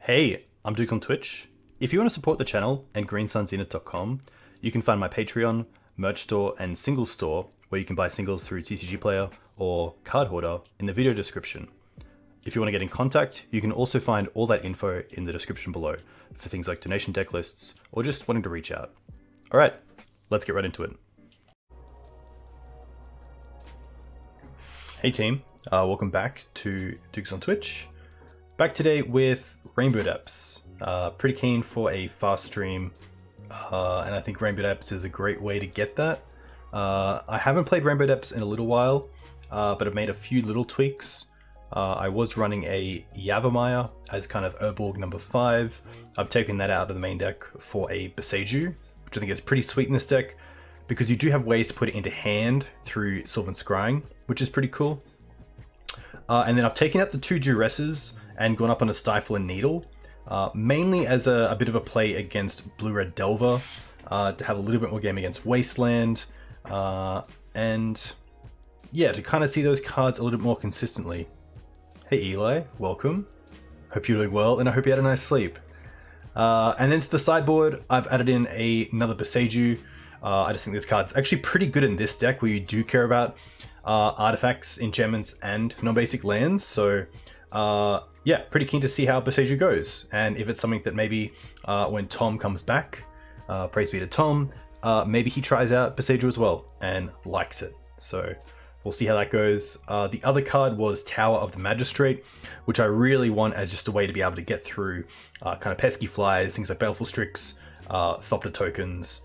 Hey, I'm Duke on Twitch. If you want to support the channel and greensunzenith.com, you can find my Patreon, merch store, and singles store where you can buy singles through TCG Player or Card Hoarder in the video description. If you want to get in contact, you can also find all that info in the description below for things like donation deck lists or just wanting to reach out. Alright, let's get right into it. Hey team, welcome back to Dukes on Twitch. Back today with Rainbow Depths. Pretty keen for a fast stream, and I think Rainbow Depths is a great way to get that. I haven't played Rainbow Depths in a little while, but I've made a few little tweaks. I was running a Yavimaya as kind of Urborg number 5. I've taken that out of the main deck for a Boseiju, which I think is pretty sweet in this deck, because you do have ways to put it into hand through Sylvan Scrying, which is pretty cool. And then I've taken out the 2 Duresses and gone up on a Stifle and Needle, mainly as a bit of a play against Blue-Red Delver, to have a little bit more game against Wasteland, and yeah, to kind of see those cards a little bit more consistently. Hey Eli, welcome. Hope you're doing well, and I hope you had a nice sleep. And then to the sideboard, I've added in another Boseiju. I just think this card's actually pretty good in this deck where you do care about artifacts, enchantments, and non-basic lands. So yeah, pretty keen to see how Boseiju goes. And if it's something that maybe when Tom comes back, praise be to Tom, maybe he tries out Boseiju as well and likes it. So we'll see how that goes. The other card was Tower of the Magistrate, which I really want as just a way to be able to get through kind of pesky flies, things like Baleful Strix, Thopter tokens,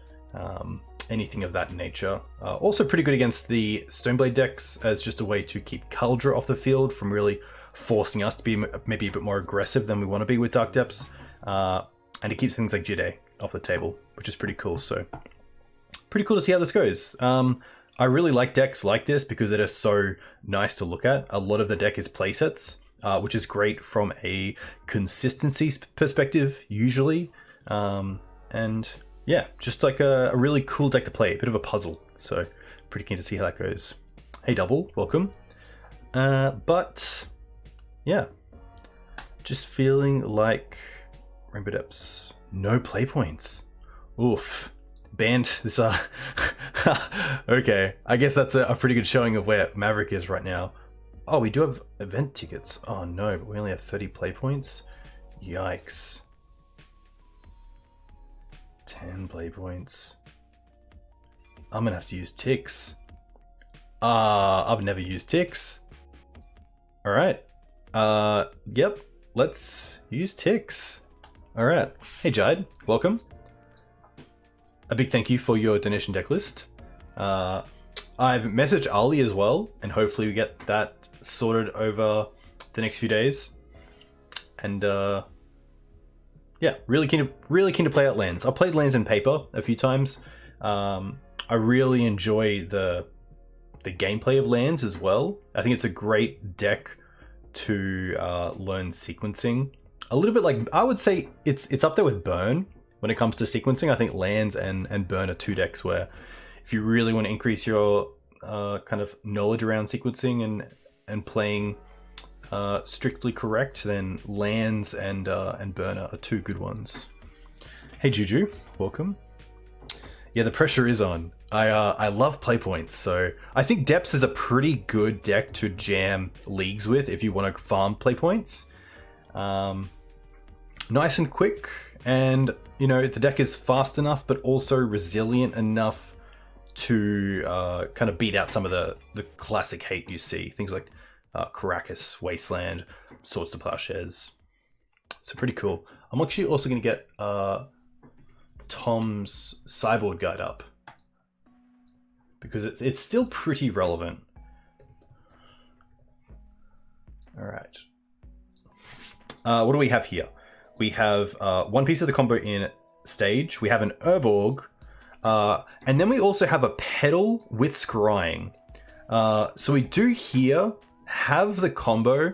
anything of that nature. Also pretty good against the Stoneblade decks as just a way to keep Kaldra off the field from really forcing us to be maybe a bit more aggressive than we want to be with Dark Depths. And it keeps things like Jide off the table, which is pretty cool. So pretty cool to see how this goes. I really like decks like this because they're so nice to look at. A lot of the deck is playsets, which is great from a consistency perspective usually. And yeah, just like a really cool deck to play, a bit of a puzzle. So pretty keen to see how that goes. Hey Double, welcome. But yeah, just feeling like Rainbow Depths. No play points. Oof. Banned this okay, I guess that's a pretty good showing of where Maverick is right now. Oh, we do have event tickets. Oh no, but we only have 30 play points. Yikes. 10 play points. I'm gonna have to use ticks. I've never used ticks. Alright. Yep, let's use ticks. Alright. Hey Jide, welcome. A big thank you for your donation deck list. I've messaged Ali as well, and hopefully we get that sorted over the next few days. And yeah, really keen to play out lands. I've played lands in paper a few times. I really enjoy the gameplay of lands as well. I think it's a great deck to learn sequencing. A little bit like, I would say it's up there with Burn. When it comes to sequencing, I think lands and Burn are 2 decks where if you really want to increase your kind of knowledge around sequencing and playing strictly correct, then lands and Burn are 2 good ones. Hey Juju, welcome. Yeah, the pressure is on. I love play points, so I think Depths is a pretty good deck to jam leagues with if you want to farm play points. Nice and quick, and you know, the deck is fast enough, but also resilient enough to kind of beat out some of the classic hate you see. Things like Caracas, Wasteland, Swords to Plowshares. So pretty cool. I'm actually also going to get Tom's sideboard guide up, because it's still pretty relevant. All right. What do we have here? We have 1 piece of the combo in Stage. We have an Urborg. And then we also have a Petal with Scrying. So we do here have the combo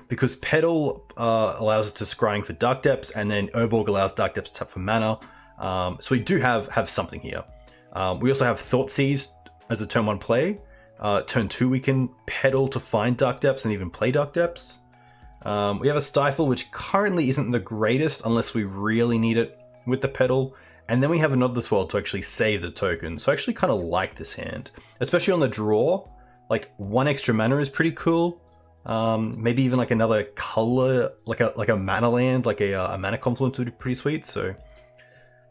because Petal allows us to Scrying for Dark Depths, and then Urborg allows Dark Depths to tap for mana. So we do have something here. We also have Thoughtseize as a turn 1 play. Turn 2 we can Petal to find Dark Depths and even play Dark Depths. We have a Stifle, which currently isn't the greatest unless we really need it with the pedal. And then we have another Swirl to actually save the token. So I actually kind of like this hand, especially on the draw. Like 1 extra mana is pretty cool. Maybe even like another color, like a mana land, like a mana confluence would be pretty sweet. So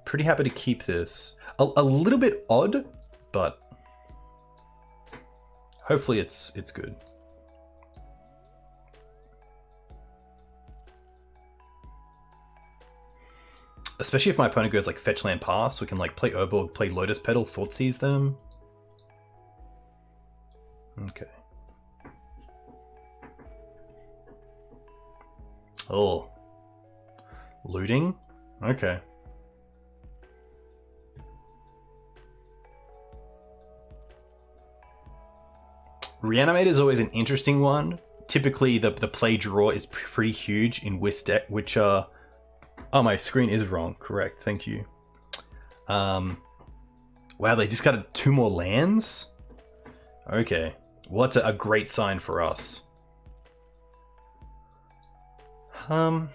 pretty happy to keep this. A little bit odd, but hopefully it's good. Especially if my opponent goes like fetch land pass, we can like play Urborg, play Lotus Petal, Thoughtseize them. Okay. Oh. Looting? Okay. Reanimate is always an interesting one. Typically the play draw is pretty huge in which oh, my screen is wrong. Correct. Thank you. Wow, they just got 2 more lands? Okay. Well, that's a great sign for us. The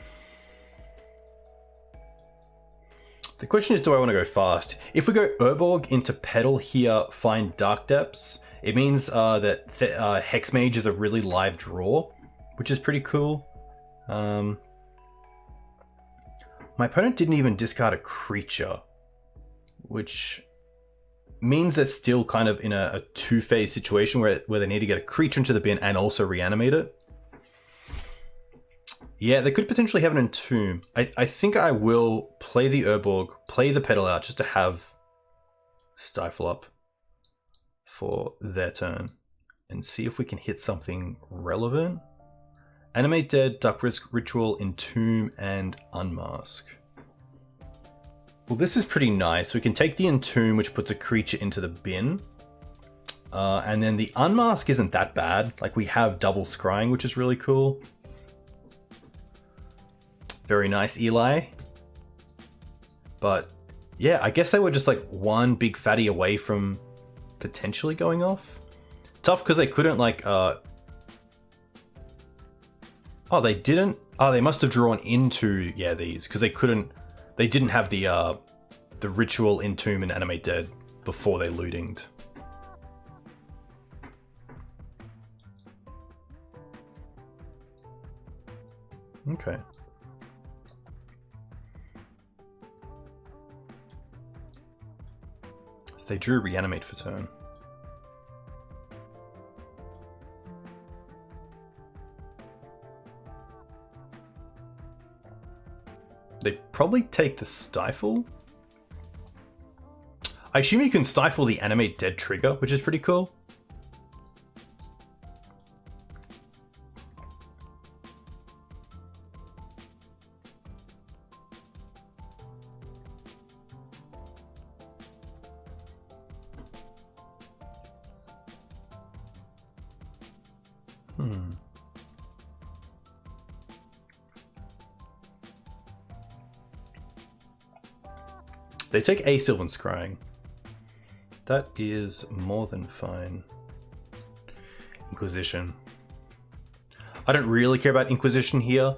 question is, do I want to go fast? If we go Urborg into Petal here, find Dark Depths, it means that Hexmage is a really live draw, which is pretty cool. My opponent didn't even discard a creature, which means they're still kind of in a 2-phase situation where they need to get a creature into the bin and also reanimate it. Yeah, they could potentially have an Entomb. I think I will play the Urborg, play the Petal out just to have Stifle up for their turn and see if we can hit something relevant. Animate Dead, Duck Risk Ritual, Entomb, and Unmask. Well, this is pretty nice. We can take the Entomb, which puts a creature into the bin. And then the Unmask isn't that bad. Like, we have double scrying, which is really cool. Very nice, Eli. But, yeah, I guess they were just like one big fatty away from potentially going off. Tough because they couldn't, like, oh, they didn't? Oh, they must have drawn into, yeah, these, because they didn't have the Ritual, Entomb, and Animate Dead before they lootinged. Okay. So they drew Reanimate for turn. They probably take the Stifle. I assume you can Stifle the Animate Dead trigger, which is pretty cool. They take a Sylvan Scrying. That is more than fine. Inquisition. I don't really care about Inquisition here.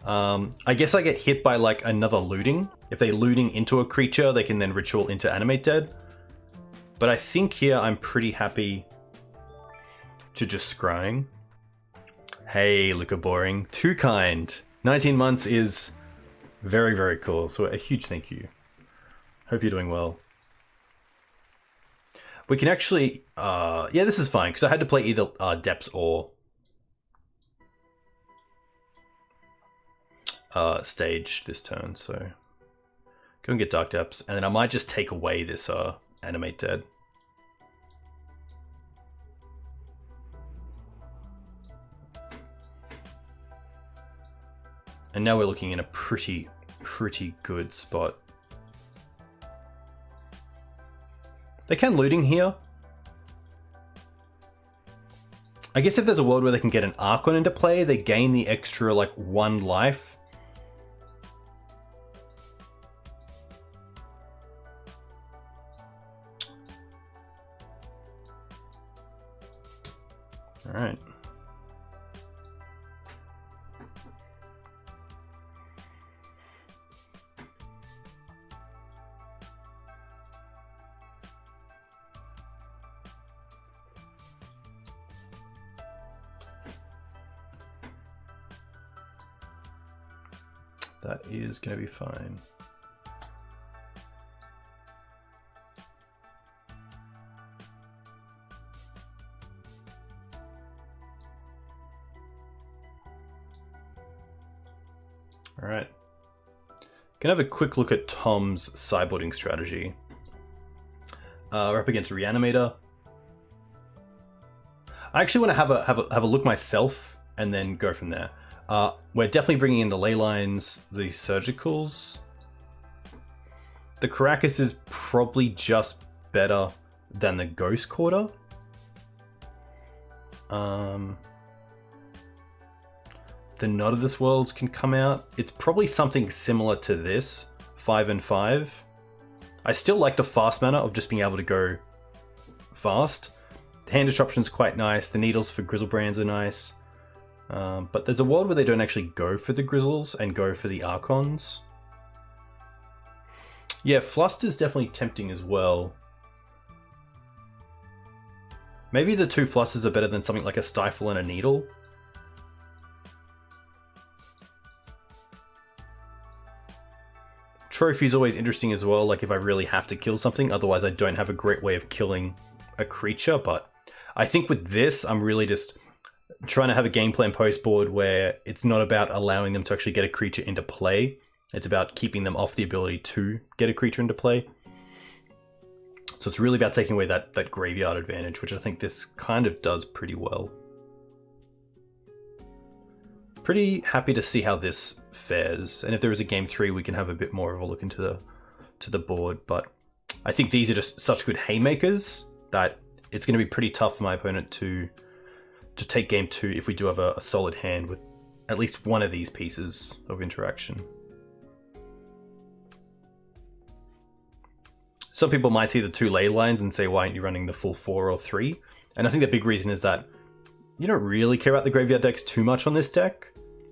I guess I get hit by like another looting. If they looting into a creature, they can then Ritual into Animate Dead. But I think here I'm pretty happy to just Scrying. Hey, Luca Boring. Too kind. 19 months is very, very cool. So a huge thank you. Hope you're doing well. We can actually, yeah, this is fine because I had to play either Depths or Stage this turn. So go and get Dark Depths, and then I might just take away this Animate Dead. And now we're looking in a pretty good spot. They can looting here. I guess if there's a world where they can get an Archon into play, they gain the extra, like, 1 life. Alright. That is going to be fine. All right. Gonna have a quick look at Tom's sideboarding strategy. We're up against Reanimator. I actually want to have a look myself and then go from there. We're definitely bringing in the ley lines, the surgicals. The Caracas is probably just better than the Ghost Quarter. The Not of This Worlds can come out. It's probably something similar to this, 5 and 5. I still like the fast mana of just being able to go fast. The hand disruption is quite nice. The needles for Grizzlebrands are nice. But there's a world where they don't actually go for the Grizzles and go for the Archons. Yeah, Fluster is definitely tempting as well. Maybe the 2 Flusters are better than something like a Stifle and a Needle. Trophy is always interesting as well, like if I really have to kill something, otherwise I don't have a great way of killing a creature, but I think with this, I'm really just trying to have a game plan post board where it's not about allowing them to actually get a creature into play, it's about keeping them off the ability to get a creature into play. So it's really about taking away that graveyard advantage, which I think this kind of does pretty well. Pretty happy to see how this fares, and if there is a game 3 we can have a bit more of a look into the board, but I think these are just such good haymakers that it's going to be pretty tough for my opponent to take game 2 if we do have a solid hand with at least one of these pieces of interaction. Some people might see the 2 ley lines and say, why aren't you running the full 4 or 3? And I think the big reason is that you don't really care about the graveyard decks too much on this deck.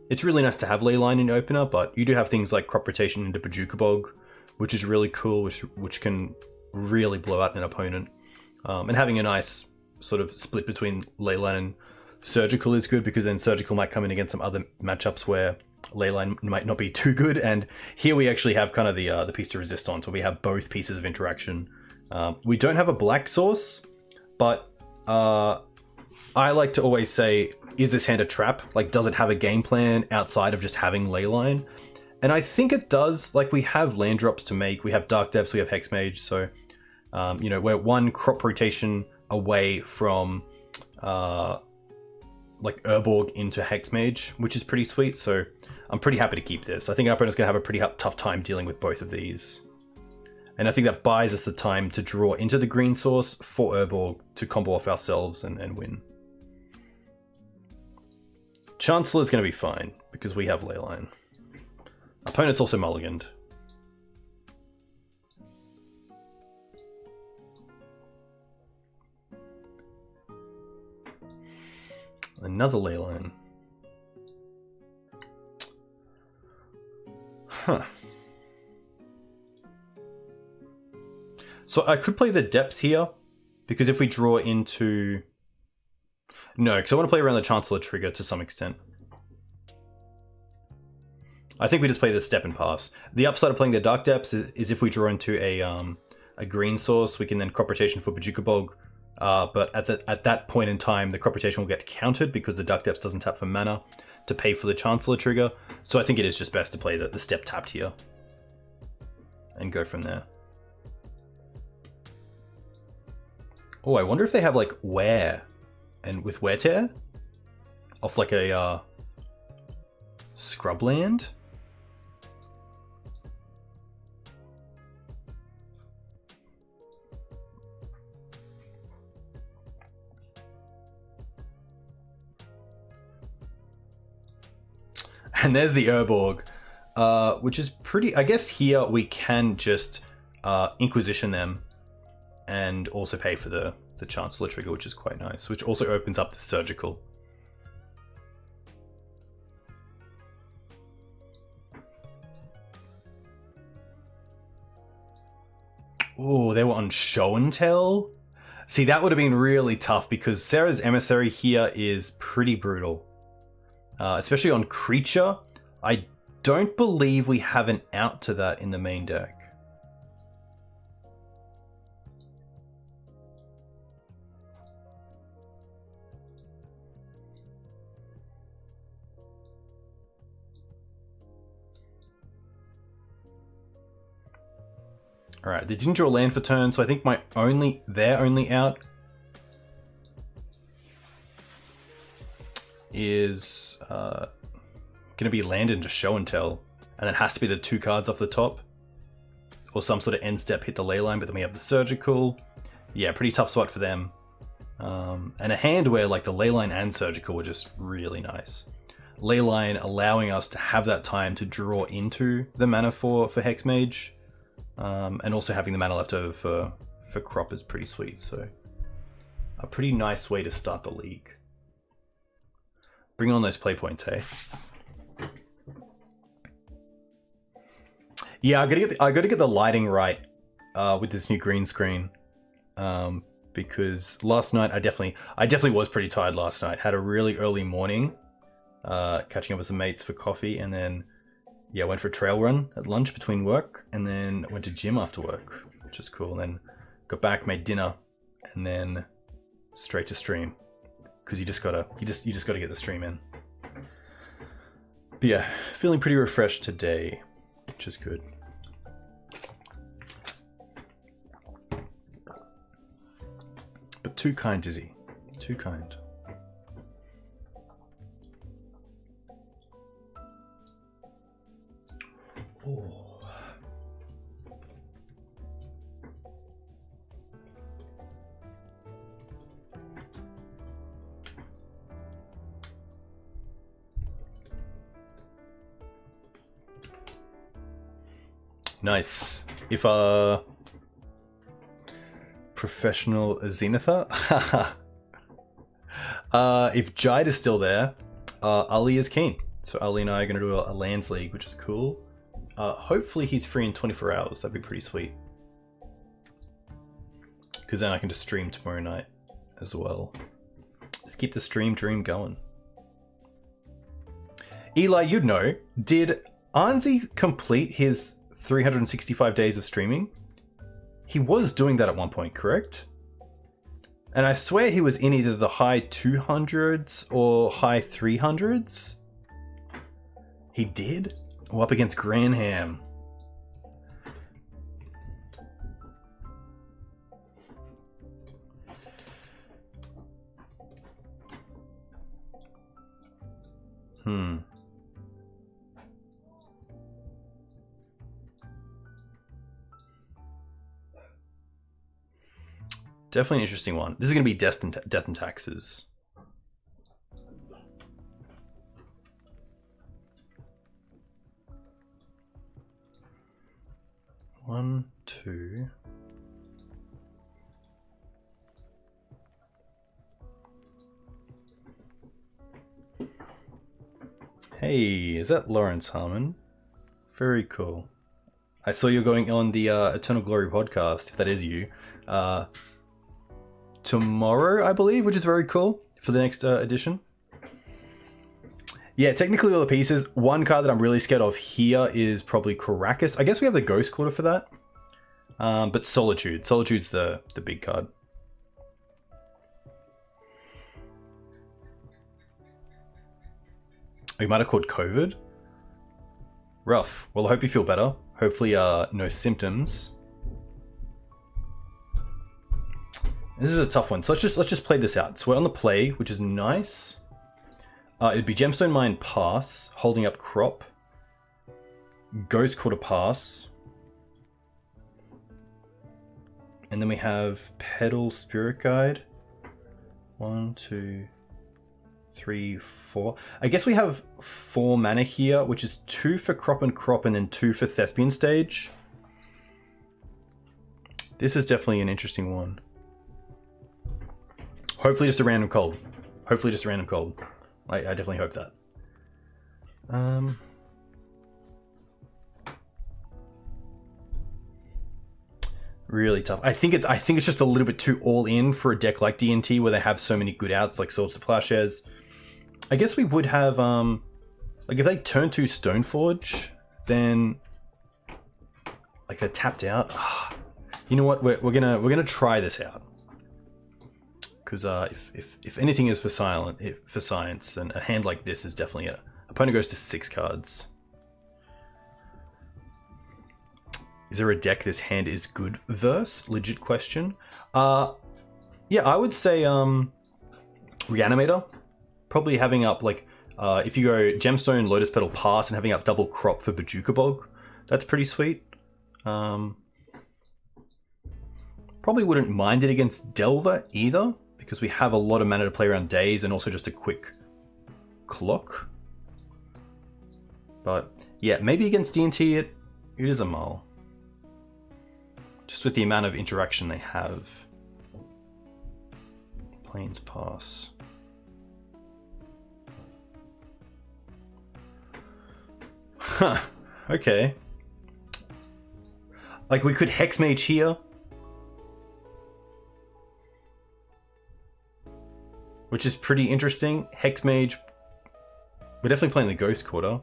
It's really nice to have Leyline in your opener, but you do have things like Crop Rotation into Bojuka Bog, which is really cool, which can really blow out an opponent. And having a nice sort of split between Leyline and Surgical is good, because then Surgical might come in against some other matchups where Leyline might not be too good, and here we actually have kind of the piece de resistance, where we have both pieces of interaction. We don't have a black source, but I like to always say, is this hand a trap? Like, does it have a game plan outside of just having Leyline? And I think it does. Like, we have land drops to make, we have Dark Depths, we have Hexmage, so you know, we're one crop rotation away from like Urborg into Hexmage, which is pretty sweet, so I'm pretty happy to keep this. I think our opponent's going to have a pretty tough time dealing with both of these. And I think that buys us the time to draw into the green source for Urborg to combo off ourselves and win. Chancellor's going to be fine, because we have Leyline. Opponent's also mulliganed. Another Leyline. Huh. So I could play the depths here, because if we draw into... No, because I want to play around the Chancellor trigger to some extent. I think we just play the step and pass. The upside of playing the Dark Depths is if we draw into a green source, we can then crop rotation for Bojuka Bog. But at that point in time, the crop rotation will get countered because the Dark Depths doesn't tap for mana to pay for the Chancellor trigger. So I think it is just best to play the step tapped here and go from there. Oh, I wonder if they have like Wear, and with Wear Tear off like a Scrubland. And there's the Urborg, which is pretty... I guess here we can just Inquisition them and also pay for the Chancellor trigger, which is quite nice, which also opens up the Surgical. Oh, they were on Show and Tell? See, that would have been really tough, because Sarah's Emissary here is pretty brutal. Especially on creature. I don't believe we have an out to that in the main deck. Alright, they didn't draw land for turn, so I think their only out is going to be land into show and tell, and it has to be the 2 cards off the top, or some sort of end step hit the ley line, but then we have the surgical. Yeah, pretty tough spot for them. And a hand where like the ley line and surgical were just really nice. Ley line allowing us to have that time to draw into the mana for Hex Mage. And also having the mana left over for crop is pretty sweet, so a pretty nice way to start the league. Bring on those play points, hey? Yeah, I gotta get the lighting right with this new green screen, because last night I definitely was pretty tired last night. Had a really early morning, catching up with some mates for coffee, and then yeah, went for a trail run at lunch between work, and then went to gym after work, which is cool. And then got back, made dinner, and then straight to stream, because you just gotta get the stream in. But yeah, feeling pretty refreshed today, which is good. But too kind, Dizzy, too kind. Oh. Nice. If professional Zenither, if Jide is still there, Ali is keen. So Ali and I are going to do a lands league, which is cool. Hopefully he's free in 24 hours. That'd be pretty sweet. Because then I can just stream tomorrow night as well. Let's keep the stream dream going. Eli, you'd know, did Arnsey complete his 365 days of streaming? He was doing that at one point, correct? And I swear he was in either the high 200s or high 300s. He did? Oh, up against Granham. Definitely an interesting one. This is going to be Death and Taxes. One, two. Hey, is that Lawrence Harmon? Very cool. I saw you're going on the Eternal Glory podcast, if that is you, tomorrow, I believe, which is very cool for the next edition. Yeah, technically all the pieces. One card that I'm really scared of here is probably Caracas. I guess we have the Ghost Quarter for that. But Solitude. Solitude's the big card. We might have called COVID. Rough. Well, I hope you feel better. Hopefully no symptoms. This is a tough one. So let's just play this out. So we're on the play, which is nice. It'd be Gemstone Mine pass, holding up crop. Ghost Quarter pass. And then we have Pedal Spirit Guide. 1, 2, 3, 4. I guess we have 4 mana here, which is 2 for crop and then 2 for Thespian Stage. This is definitely an interesting one. Hopefully just a random cold. Hopefully just a random cold. I definitely hope that. Really tough. I think it's just a little bit too all in for a deck like D&T where they have so many good outs like Swords to Plowshares. I guess we would have like Like if they turn to Stoneforge, then like they're tapped out. You know what? We're gonna try this out. Because if anything is for science, then a hand like this is definitely a opponent goes to 6 cards. Is there a deck this hand is good verse? Legit question. Yeah, I would say Reanimator. Probably having up like if you go Gemstone, Lotus Petal, Pass, and having up double crop for Bajuka Bog, that's pretty sweet. Probably wouldn't mind it against Delver either, because we have a lot of mana to play around Days and also just a quick clock. But yeah, maybe against D&T it is a mull. Just with the amount of interaction they have. Plains Pass. Huh, okay. Like we could Hexmage here. Which is pretty interesting. Hexmage. We're definitely playing the Ghost Quarter.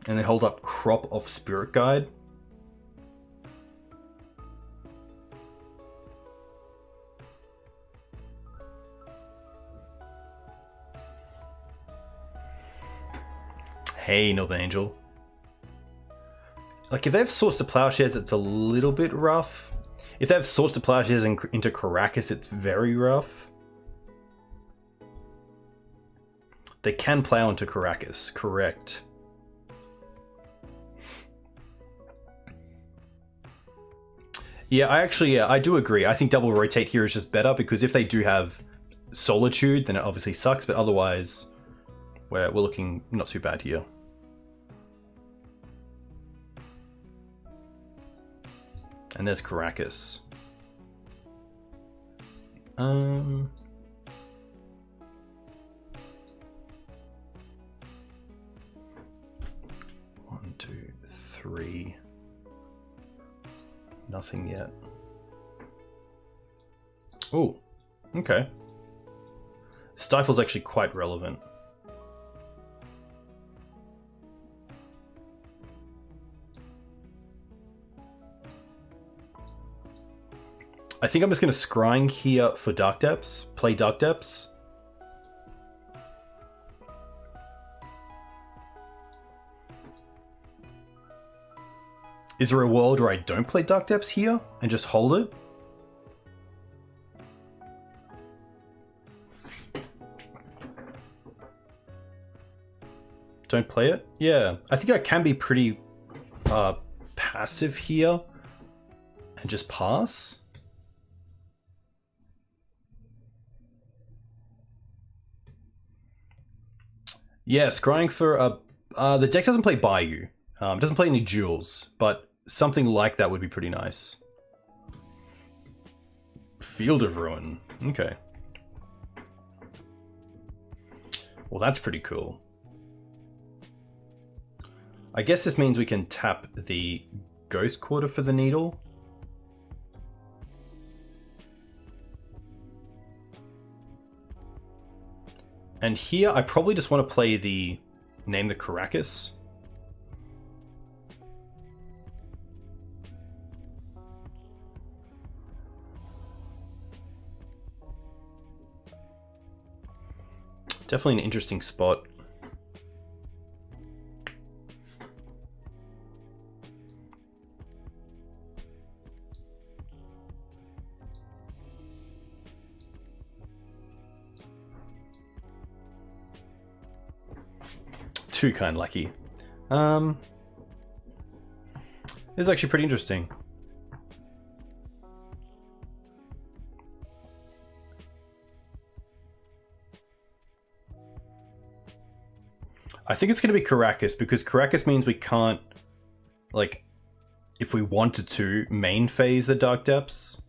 And then hold up Crop of Spirit Guide. Hey, Northern Angel. Like if they have Swords to Plowshares, it's a little bit rough. If they have Swords to Plowshares into Caracas, it's very rough. They can play onto Caracas, correct. Yeah, I do agree. I think double rotate here is just better because if they do have Solitude, then it obviously sucks, but otherwise we're looking not too bad here. And there's Caracas. 1, 2, 3. Nothing yet. Oh, okay. Stifle's actually quite relevant. I think I'm just going to Scrying here for Dark Depths. Play Dark Depths. Is there a world where I don't play Dark Depths here and just hold it? Don't play it? Yeah, I think I can be pretty passive here and just pass. Yeah, Scrying for the deck doesn't play Bayou. It doesn't play any Jewels, but something like that would be pretty nice. Field of Ruin. Okay. Well, that's pretty cool. I guess this means we can tap the Ghost Quarter for the Needle. And here, I probably just want to play the Name the Caracas. Definitely an interesting spot. Too kind lucky. This is actually pretty interesting. I think it's going to be Caracas because Caracas means we can't, like, if we wanted to, main phase the Dark Depths.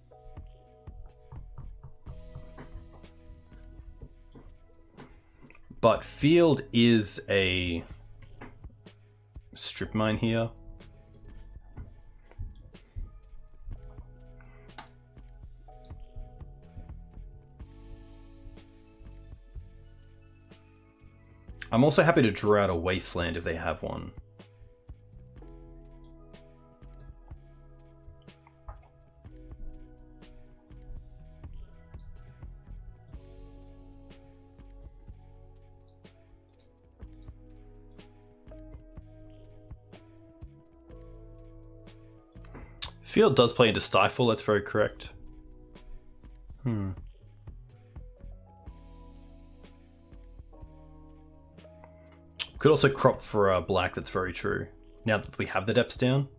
But Field is a strip mine here. I'm also happy to draw out a Wasteland if they have one. Field does play into Stifle, that's very correct. Could also crop for black, that's very true. Now that we have the depths down.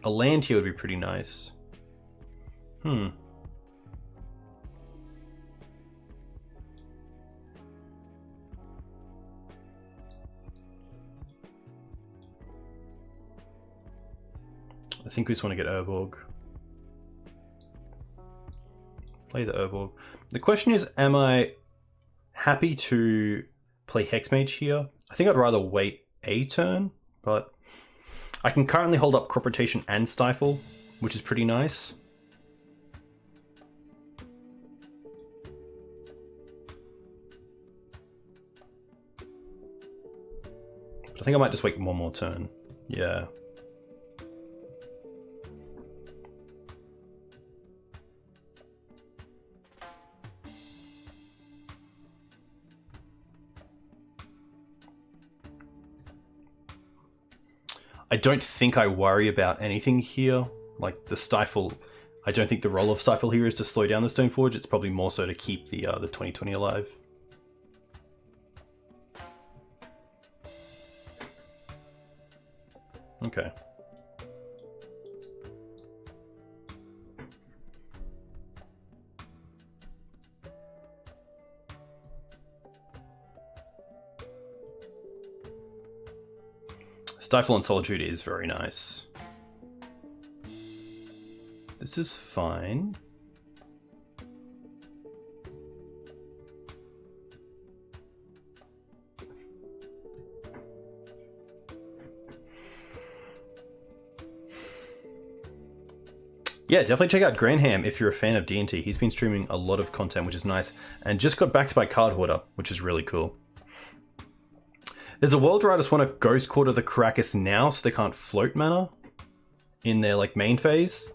A land here would be pretty nice. I think we just want to get Urborg. Play the Urborg. The question is, am I happy to play Hexmage here? I think I'd rather wait a turn, but I can currently hold up Crop Rotation and Stifle, which is pretty nice. But I think I might just wait one more turn. Yeah. I don't think I worry about anything here. Like the Stifle, I don't think the role of Stifle here is to slow down the Stoneforge. It's probably more so to keep the 2020 alive. Okay. Stifle and Solitude is very nice. This is fine. Yeah, definitely check out Granham if you're a fan of D&T. He's been streaming a lot of content, which is nice, and just got backed by Card Hoarder, which is really cool. There's a world where I just want to Ghost Quarter the Caracas now so they can't float mana in their like main phase.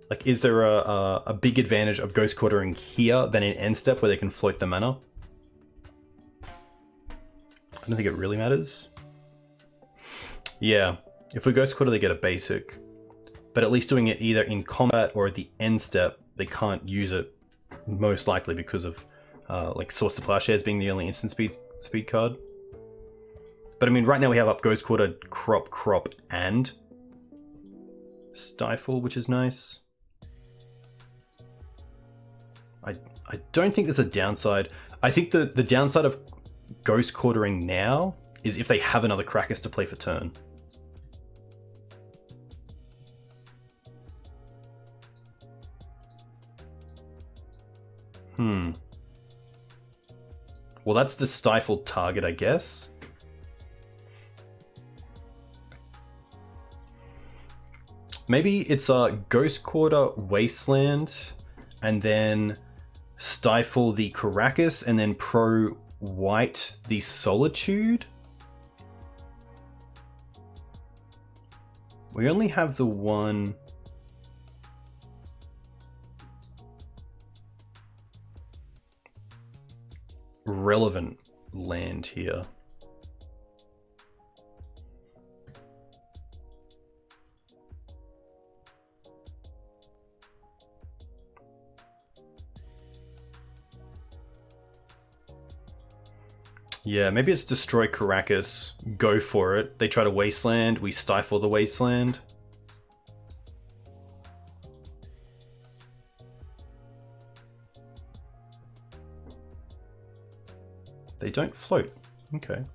Like, is there a big advantage of Ghost Quartering here than in end step where they can float the mana? I don't think it really matters. Yeah, if we Ghost Quarter they get a basic. But at least doing it either in combat or at the end step, they can't use it most likely because of like Source to Plowshares being the only instant speed card. But I mean, right now we have up Ghost Quarter, Crop, and Stifle, which is nice. I don't think there's a downside. I think the downside of Ghost Quartering now is if they have another Krakus to play for turn. Well, that's the stifled target, I guess. Maybe it's a Ghost Quarter Wasteland, and then Stifle the Caracas, and then pro white the Solitude. We only have the one. Relevant land here. Yeah, maybe it's destroy Caracas, go for it. They try to Wasteland, we Stifle the Wasteland. They don't float. Okay.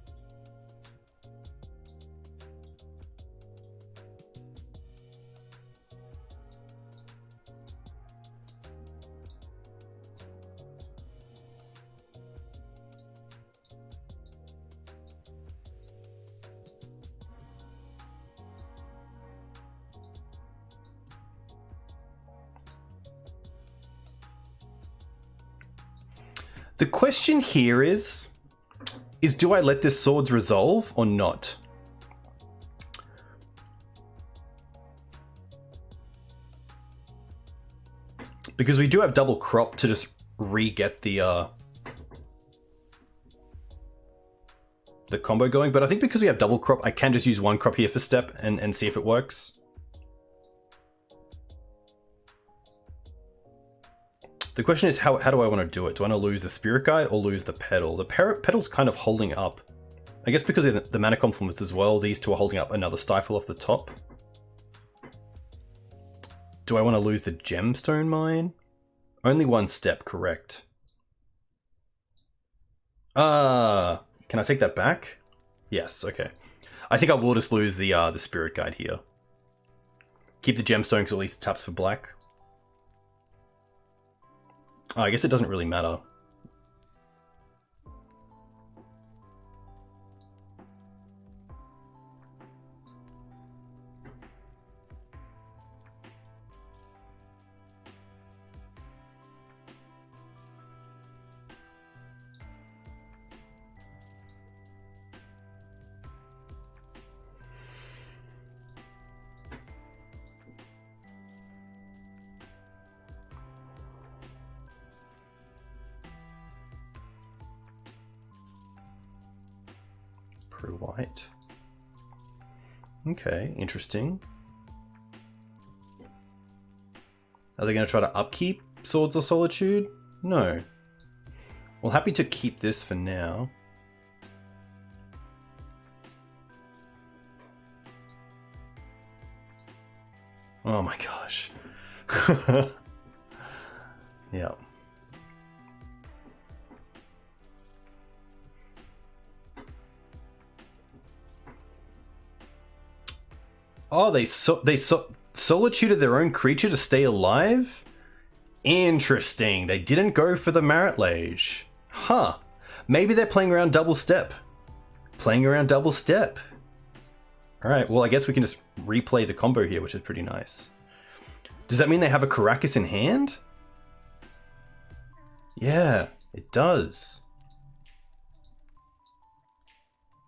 The question here is do I let this Swords resolve or not? Because we do have double crop to just re-get the combo going, but I think because we have double crop, I can just use one crop here for step and see if it works. The question is, how do I want to do it? Do I want to lose the Spirit Guide or lose the Petal? The Petal's kind of holding up. I guess because of the mana confluence as well, these two are holding up another Stifle off the top. Do I want to lose the Gemstone Mine? Only one step, correct. Can I take that back? Yes, okay. I think I will just lose the Spirit Guide here. Keep the Gemstone because at least it taps for black. Oh, I guess it doesn't really matter. White. Okay, interesting. Are they going to try to upkeep Swords of Solitude? No. Well, happy to keep this for now. Oh my gosh. Yeah. Oh, they solituded their own creature to stay alive? Interesting. They didn't go for the Maritlage. Huh. Maybe they're playing around double step. Playing around double step. Alright, well I guess we can just replay the combo here, which is pretty nice. Does that mean they have a Karakas in hand? Yeah, it does.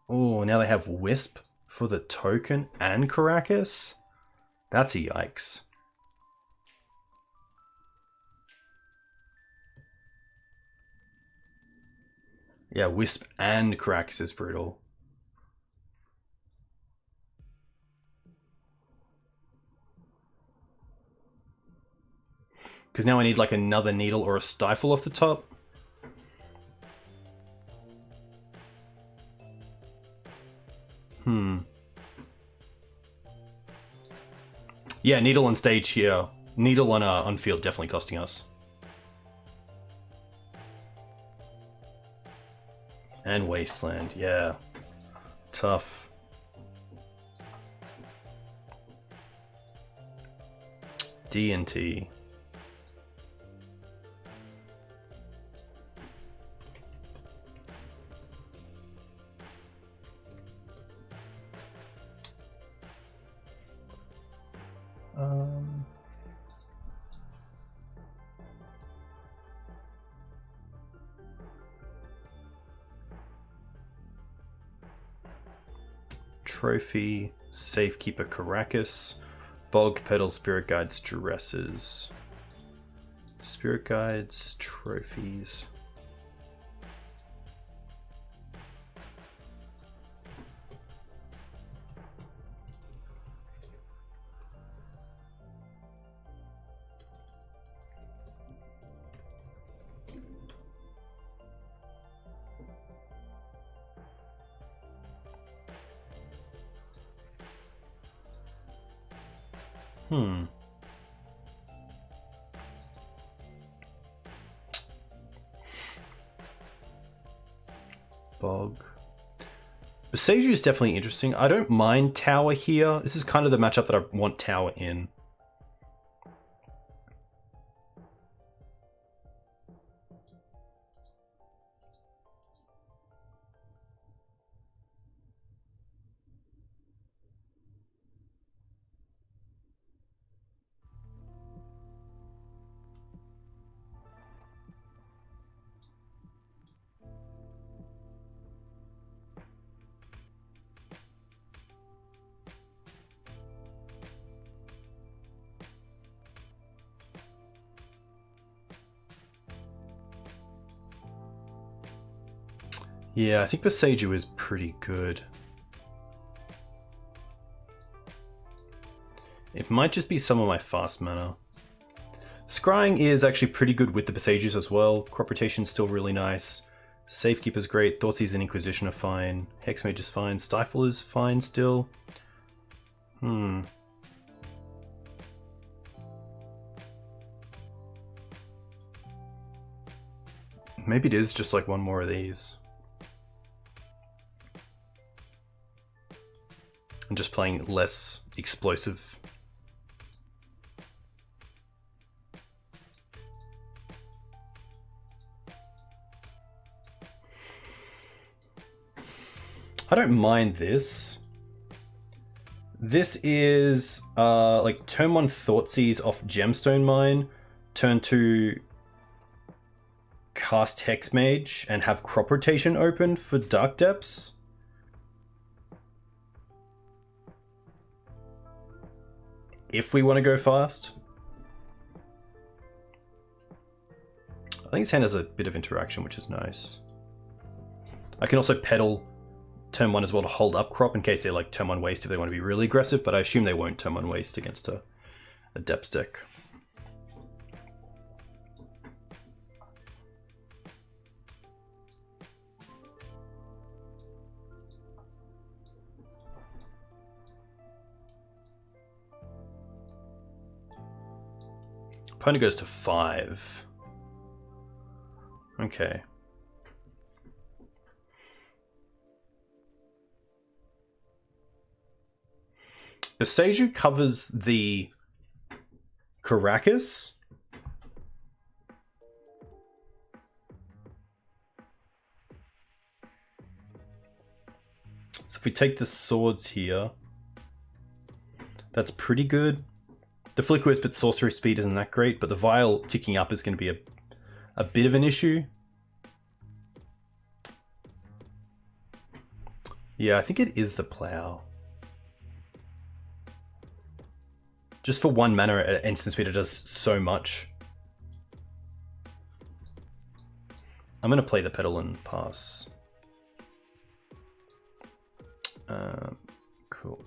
Oh, now they have Wisp for the token and Karakas? That's a yikes. Yeah, Wisp and Karakas is brutal. Because now I need like another Needle or a Stifle off the top. Yeah, Needle on stage here. Needle on field definitely costing us. And Wasteland, yeah. Tough. D&T. Trophy, Safekeeper Karakas, Bog Petal, Spirit Guides, Dresses. Spirit Guides, Trophies. Bog. Beseiju is definitely interesting. I don't mind Tower here. This is kind of the matchup that I want Tower in. Yeah, I think Boseiju is pretty good. It might just be some of my fast mana. Scrying is actually pretty good with the Boseijus as well. Crop Rotation's still really nice. Safekeeper's great. Thoughtseize and Inquisition are fine. Hexmage is fine. Stifle is fine still. Maybe it is just like one more of these. I'm just playing less explosive. I don't mind this. This is like turn 1 Thoughtseize off Gemstone Mine, turn 2 cast Hexmage and have Crop Rotation open for Dark Depths. If we want to go fast. I think his hand has a bit of interaction, which is nice. I can also pedal turn 1 as well to hold up crop in case they like turn 1 waste if they want to be really aggressive, but I assume they won't turn 1 waste against a depth deck. Opponent goes to 5. Okay. Boseiju covers the Caracas. So if we take the swords here, that's pretty good. The Flicker Wisp at sorcery speed isn't that great, but the Vial ticking up is going to be a bit of an issue. Yeah, I think it is the Plow. Just for 1 mana at instant speed, it does so much. I'm going to play the Pedal and pass. Cool.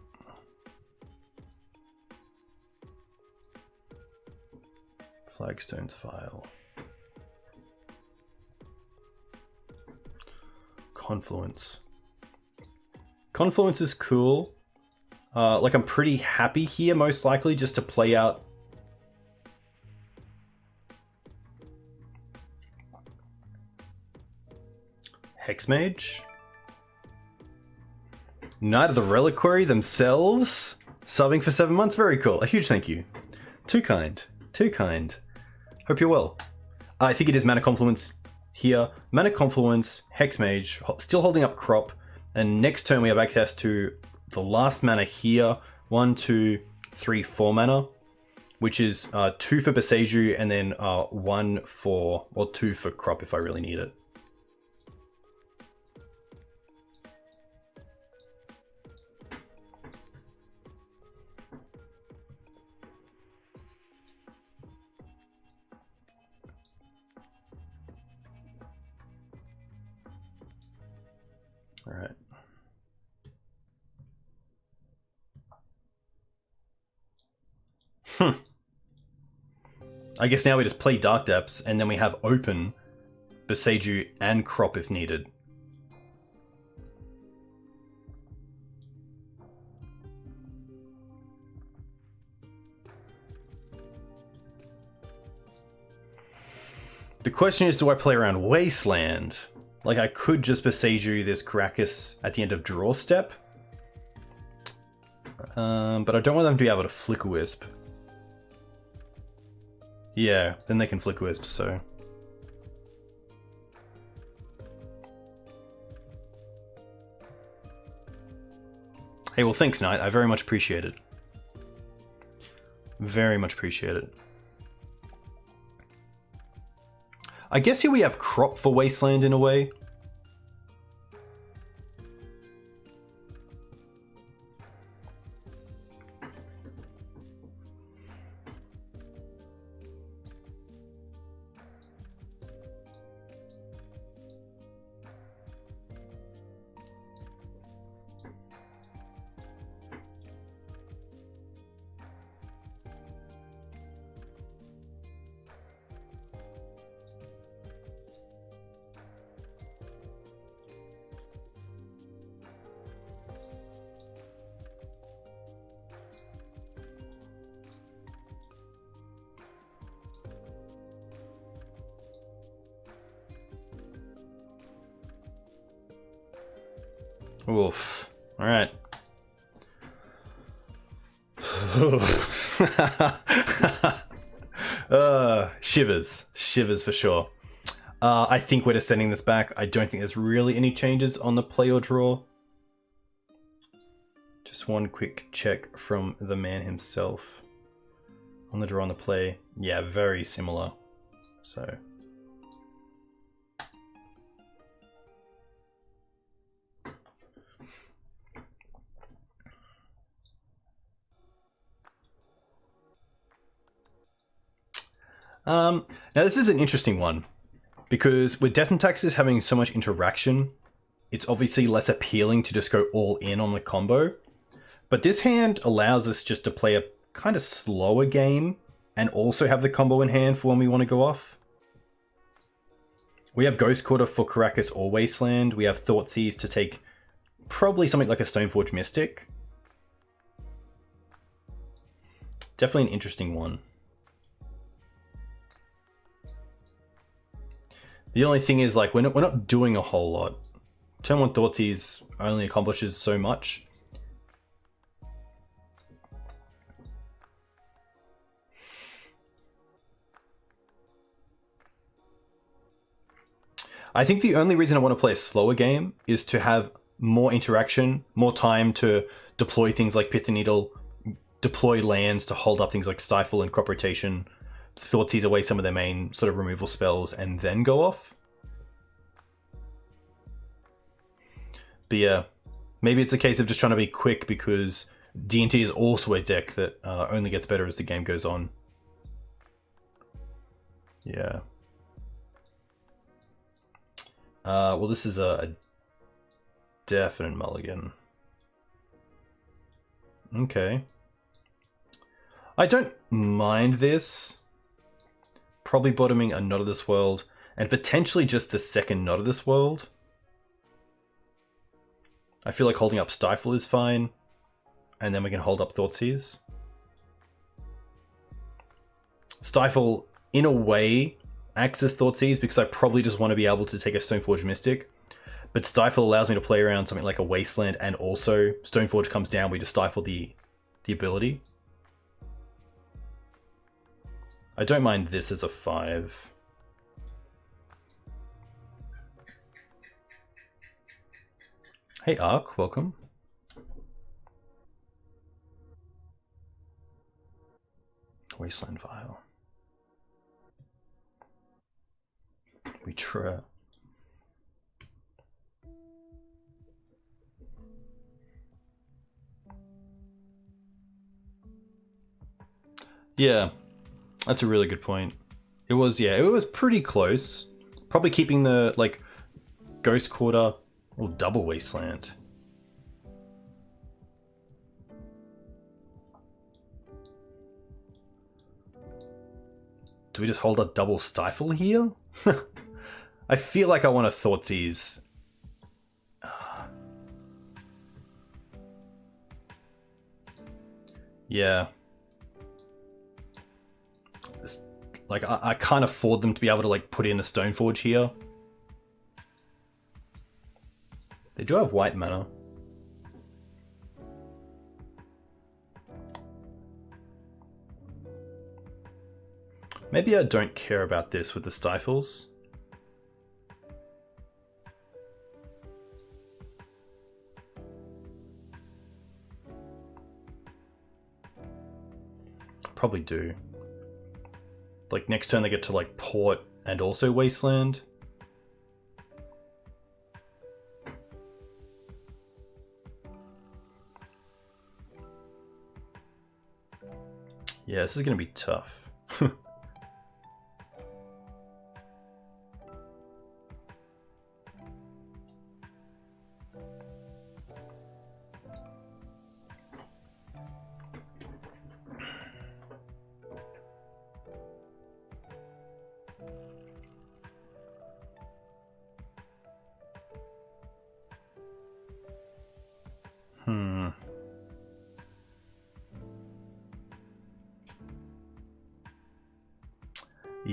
Flagstone's File. Confluence. Confluence is cool. Like, I'm pretty happy here, most likely, just to play out Hexmage. Knight of the Reliquary themselves, subbing for 7 months. Very cool. A huge thank you. Too kind. Too kind. Hope you're well. I think it is Mana Confluence here. Mana Confluence, Hexmage, still holding up crop, and next turn we have access to the last mana here. 1, 2, 3, 4 mana, which is 2 for Boseiju and then 1 for, or 2 for crop if I really need it. All right. I guess now we just play Dark Depths and then we have open Boseiju and crop if needed. The question is, do I play around Wasteland? Like, I could just Boseiju this Caracas at the end of draw step. But I don't want them to be able to Flicker Wisp. Yeah, then they can Flicker Wisp, so... Hey, well, thanks, Knight. I very much appreciate it. Very much appreciate it. I guess here we have crop for Wasteland in a way. Oof. All right. Shivers. Shivers for sure. I think we're just sending this back. I don't think there's really any changes on the play or draw. Just one quick check from the man himself. On the draw, on the play. Yeah, very similar. So... now this is an interesting one, because with Death and Taxes having so much interaction, it's obviously less appealing to just go all in on the combo. But this hand allows us just to play a kind of slower game and also have the combo in hand for when we want to go off. We have Ghost Quarter for Caracas or Wasteland. We have Thoughtseize to take probably something like a Stoneforge Mystic. Definitely an interesting one. The only thing is, like, we're not doing a whole lot. Turn 1 Thoughtseize only accomplishes so much. I think the only reason I want to play a slower game is to have more interaction, more time to deploy things like Pith and Needle, deploy lands to hold up things like Stifle and Crop Rotation, Thoughtseize away some of their main sort of removal spells, and then go off. But yeah, maybe it's a case of just trying to be quick, because D&T is also a deck that only gets better as the game goes on. Yeah. Well, this is a definite mulligan. Okay. I don't mind this. Probably bottoming a Not of This World, and potentially just the second Not of This World. I feel like holding up Stifle is fine, and then we can hold up Thoughtseize. Stifle, in a way, acts as Thoughtseizes, because I probably just want to be able to take a Stoneforge Mystic. But Stifle allows me to play around something like a Wasteland, and also Stoneforge comes down, we just stifle the ability. I don't mind this as a 5. Hey Ark, welcome. Wasteland Vial. We try. Yeah, that's a really good point. It was, yeah, it was pretty close. Probably keeping the, like, Ghost Quarter or double Wasteland. Do we just hold a double Stifle here? I feel like I want a Thoughtseize. Yeah. Like, I can't afford them to be able to, like, put in a Stoneforge here. They do have white mana. Maybe I don't care about this with the Stifles. Probably do. Like, next turn they get to, like, Port and also Wasteland. Yeah, this is going to be tough.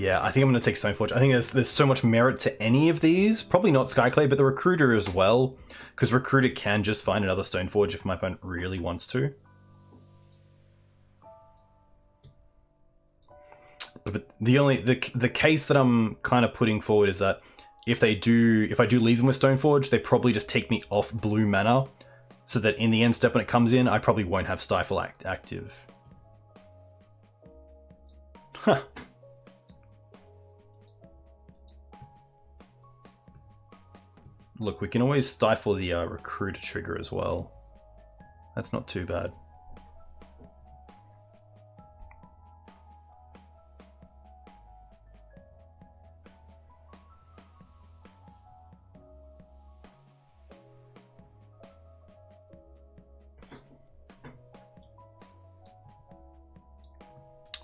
Yeah, I think I'm going to take Stoneforge. I think there's so much merit to any of these. Probably not Skyclave, but the Recruiter as well. Because Recruiter can just find another Stoneforge if my opponent really wants to. But the case that I'm kind of putting forward is that if I do leave them with Stoneforge, they probably just take me off blue mana, so that in the end step when it comes in, I probably won't have Stifle active. Huh. Look, we can always stifle the Recruiter trigger as well. That's not too bad.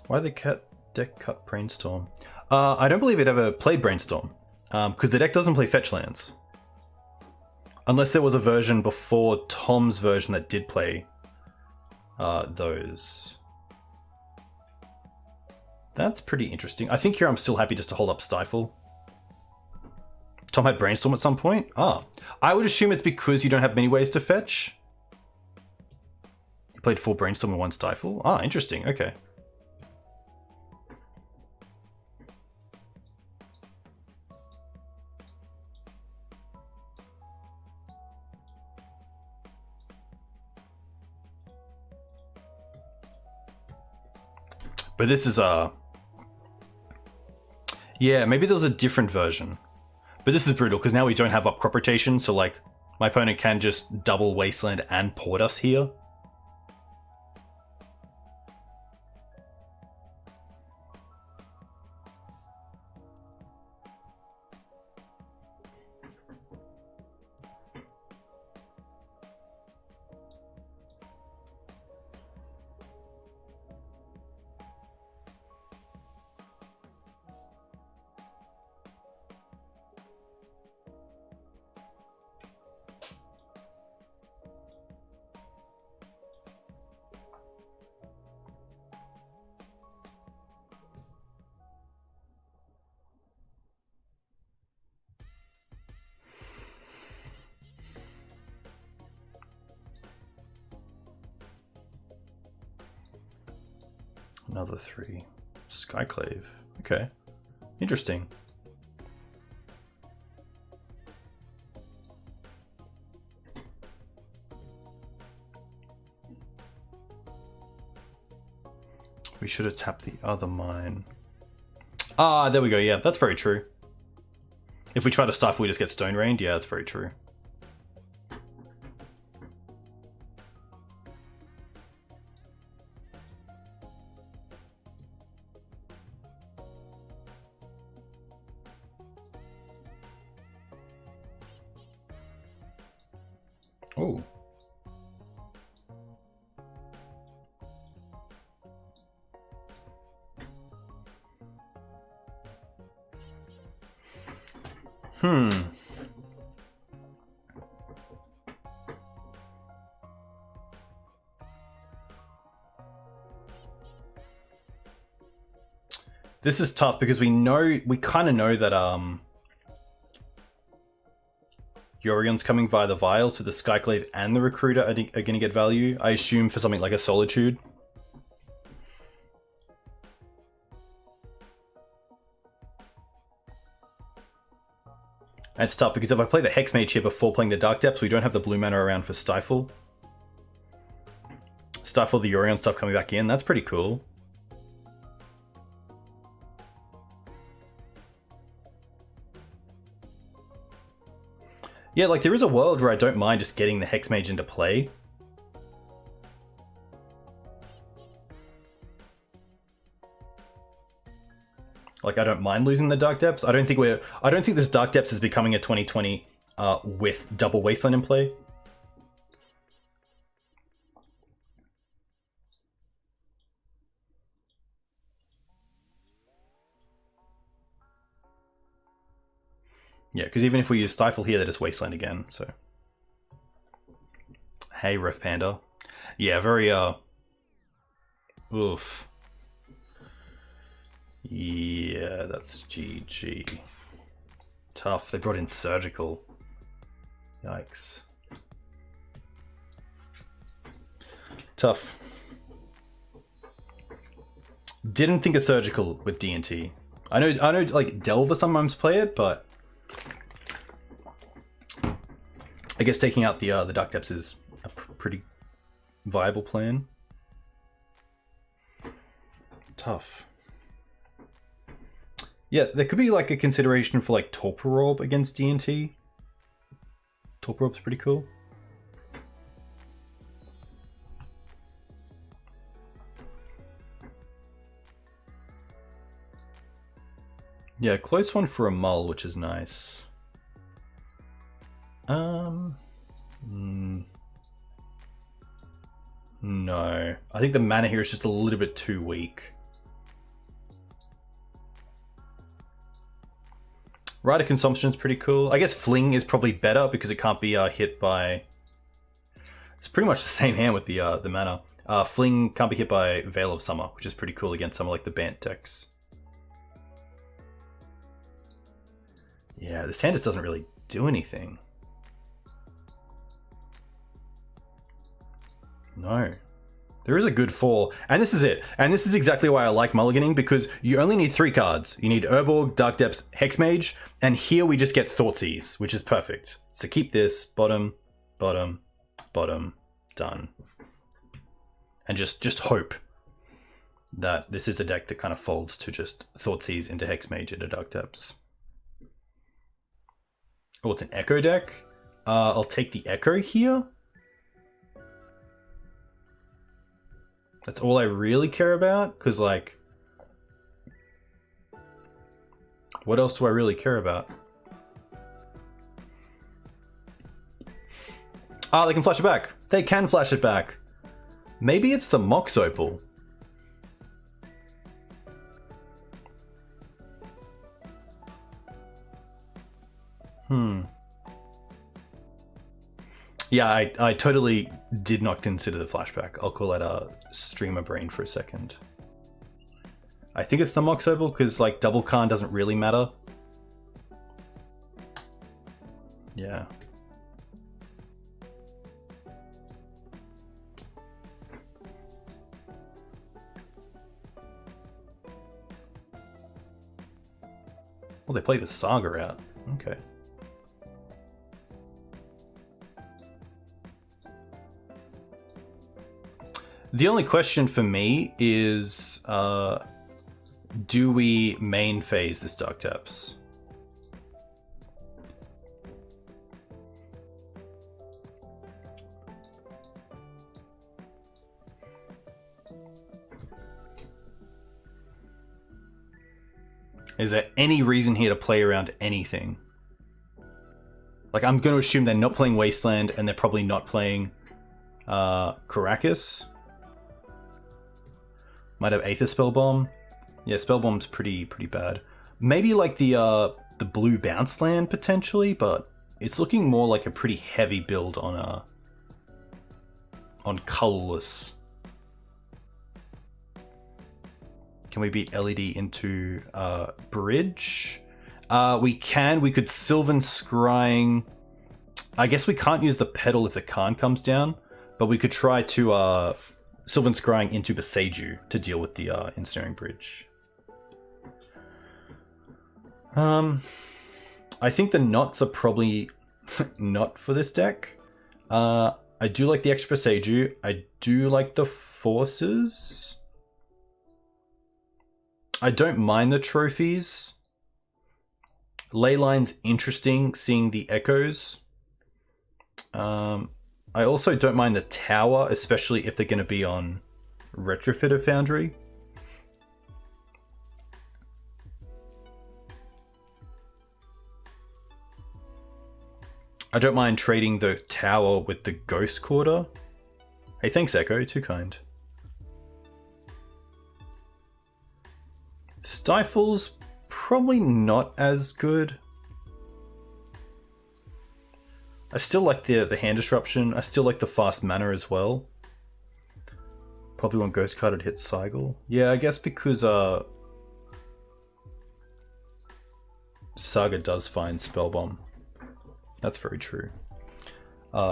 Why the deck cut Brainstorm? I don't believe it ever played Brainstorm, because the deck doesn't play fetch lands. Unless there was a version before Tom's version that did play those. That's pretty interesting. I think here I'm still happy just to hold up Stifle. Tom had Brainstorm at some point? Ah. I would assume it's because you don't have many ways to fetch. You played 4 Brainstorm and 1 Stifle? Ah, interesting. Okay. But this is yeah, maybe there's a different version. But this is brutal, because now we don't have up crop rotation, so like, my opponent can just double Wasteland and port us here. Another 3. Skyclave. Okay. Interesting. We should have tapped the other mine. Ah, there we go. Yeah, that's very true. If we try to stifle, we just get stone rained. Yeah, that's very true. Oh. This is tough because we kind of know that Yorion's coming via the Vial, so the Skyclave and the Recruiter are going to get value. I assume for something like a Solitude. And it's tough because if I play the Hex Mage here before playing the Dark Depths, we don't have the blue mana around for Stifle. Stifle the Yorion stuff coming back in, that's pretty cool. Yeah, like there is a world where I don't mind just getting the Hex Mage into play. Like I don't mind losing the Dark Depths. I don't think this Dark Depths is becoming a 2020 with double Wasteland in play. Yeah, because even if we use Stifle here, that is Wasteland again, so. Hey, Ref Panda. Yeah, very, oof. Yeah, that's GG. Tough. They brought in surgical. Yikes. Tough. Didn't think of surgical with D&T. I know like Delver sometimes play it, but I guess taking out the Dark Depths is a pretty viable plan. Tough. Yeah, there could be like a consideration for like Torpor Orb against D&T. Torpor Orb's pretty cool. Yeah, close one for a mull, which is nice. No. I think the mana here is just a little bit too weak. Rider Consumption is pretty cool. I guess Fling is probably better because it can't be hit by... It's pretty much the same hand with the mana. Fling can't be hit by Veil of Summer, which is pretty cool against some of like the Bant decks. Yeah, this hand just doesn't really do anything. No. There is a good 4, and this is it. And this is exactly why I like mulliganing, because you only need 3 cards. You need Urborg, Dark Depths, Hexmage, and here we just get Thoughtseize, which is perfect. So keep this, bottom, bottom, bottom, done. And just hope that this is a deck that kind of folds to just Thoughtseize into Hexmage into Dark Depths. Oh, it's an Echo deck. I'll take the Echo here. That's all I really care about, because, like, what else do I really care about? Ah, they can flash it back. They can flash it back. Maybe it's the Mox Opal. Yeah, I totally did not consider the flashback. I'll call that a streamer brain for a second. I think it's the Mox Opal because like double Khan doesn't really matter. Yeah. Well, they play the Saga out. Okay. The only question for me is, do we main phase this Dark Depths? Is there any reason here to play around anything? Like, I'm going to assume they're not playing Wasteland, and they're probably not playing Karakas. Might have Aether Spellbomb. Yeah, Spellbomb's pretty bad. Maybe like the blue bounce land potentially, but it's looking more like a pretty heavy build on colorless. Can we beat LED into bridge? We can. We could Sylvan Scrying. I guess we can't use the pedal if the Khan comes down, but we could try to Sylvan Scrying into Beseiju to deal with the Ensnaring Bridge. I think the knots are probably not for this deck. I do like the extra Beseiju. I do like the forces. I don't mind the trophies. Leyline's interesting, seeing the echoes. I also don't mind the tower, especially if they're going to be on Retrofitted Foundry. I don't mind trading the tower with the Ghost Quarter. Hey, thanks, Echo. Too kind. Stifle's probably not as good. I still like the hand disruption. I still like the fast mana as well. Probably want Ghost Carded hit Sigil. Yeah, I guess because Saga does find Spellbomb. That's very true.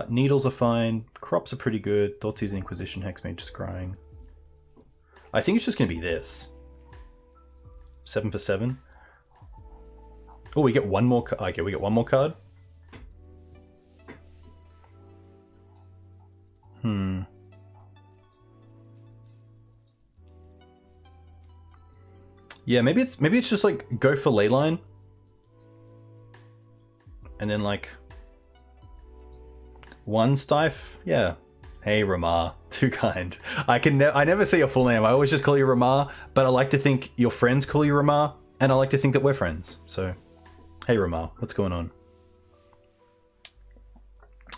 Needles are fine. Crops are pretty good. Thoughtseize, Inquisition, Hexmage, Scrying. I think it's just going to be this. 7 for 7. Oh, we get one more card. Okay, we get one more card. Yeah, maybe it's just like go for Leyline. And then like one Stife. Yeah. Hey Ramar, too kind. I never say your full name. I always just call you Ramar, but I like to think your friends call you Ramar, and I like to think that we're friends. So, hey Ramar, what's going on?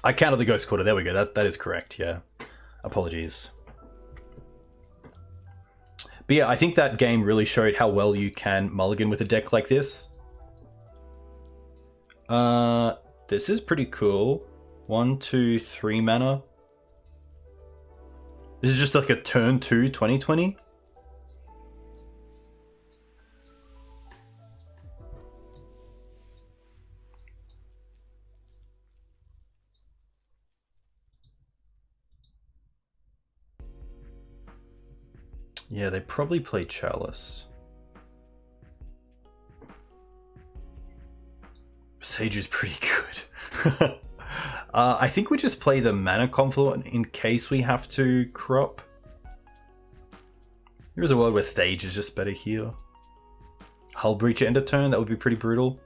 I counted the Ghost Quarter. There we go. That is correct. Yeah. Apologies. But yeah, I think that game really showed how well you can mulligan with a deck like this. This is pretty cool. 1, 2, 3 mana. This is just like a turn 2 2020. Yeah, they probably play Chalice. Sage's pretty good. I think we just play the Mana Confluent in case we have to crop. There is a world where Sage is just better here. Hull Breacher end of turn, that would be pretty brutal.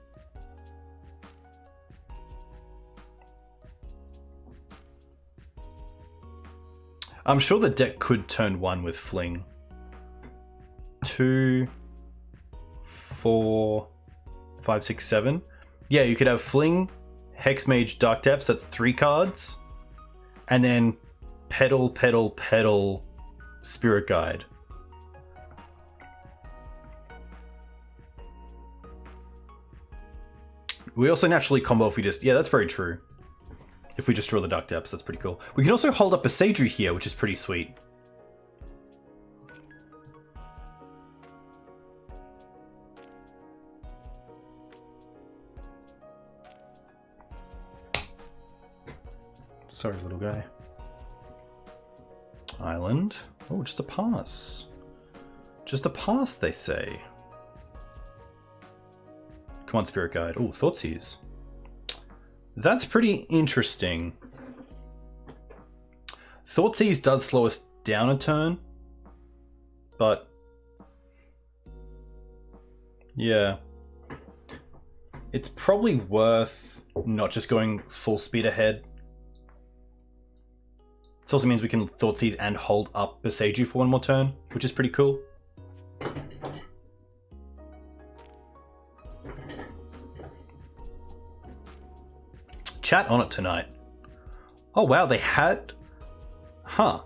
I'm sure the deck could turn 1 with Fling. 2, 4, 5, 6, 7. Yeah, you could have Fling, Hexmage, Dark Depths, that's 3 cards. And then Pedal, Pedal, Pedal, Spirit Guide. We also naturally combo if we just... Yeah, that's very true. If we just draw the Dark Depths, that's pretty cool. We can also hold up a Sagery here, which is pretty sweet. Sorry, little guy. Island. Oh, just a pass. Just a pass, they say. Come on, Spirit Guide. Oh, Thoughtseize. That's pretty interesting. Thoughtseize does slow us down a turn, but yeah. It's probably worth not just going full speed ahead. It also means we can Thoughtseize and hold up Beseiju for one more turn, which is pretty cool. Chat on it tonight. Oh wow, they had... Huh.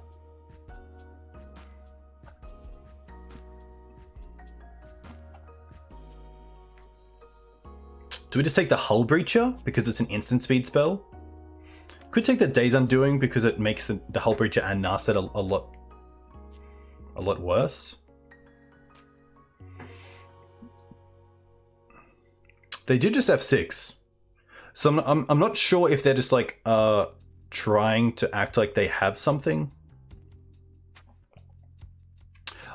Do we just take the Hull Breacher because it's an instant speed spell? Could take the Days Undoing because it makes the Hull Breacher and Narset a lot worse. They did just F6. So I'm not sure if they're just like trying to act like they have something.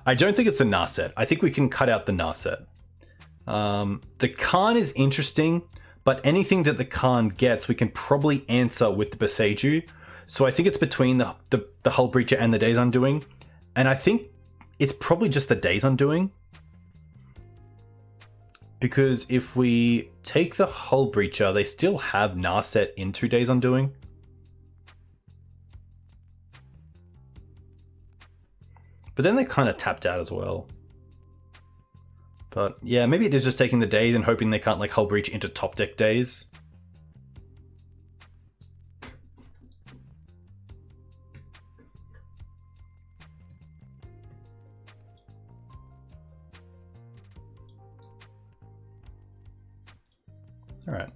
I don't think it's the Narset. I think we can cut out the Narset. The Khan is interesting, but anything that the Khan gets, we can probably answer with the Beseiju. So I think it's between the Hull Breacher and the Days Undoing. And I think it's probably just the Days Undoing. Because if we take the Hull Breacher, they still have Narset into Days Undoing. But then they're kind of tapped out as well. But yeah, maybe it is just taking the Days and hoping they can't like Hull Breach into top deck Days. All right.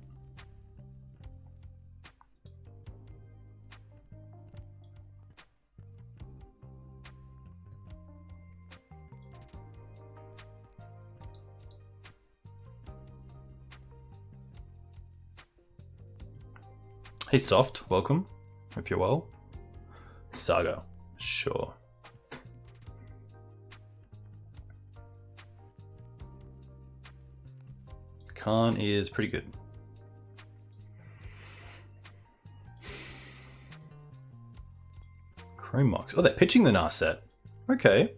Hey Soft, welcome. Hope you're well. Saga, sure. Khan is pretty good. Chrome Mox. Oh, they're pitching the Narset. Okay.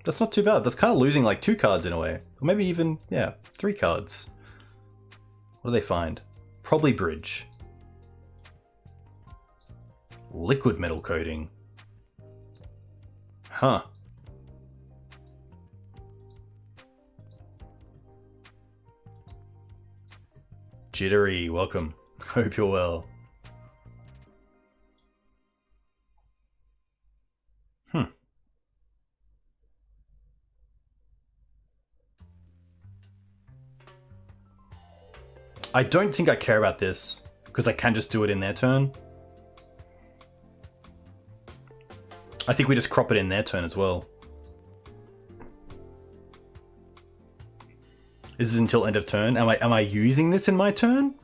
That's not too bad. That's kind of losing like 2 cards in a way. Or maybe even, yeah, 3 cards. What do they find? Probably Bridge. Liquid metal coating. Huh. Jittery, welcome. Hope you're well. I don't think I care about this, because I can just do it in their turn. I think we just crop it in their turn as well. This is until end of turn. Am I using this in my turn?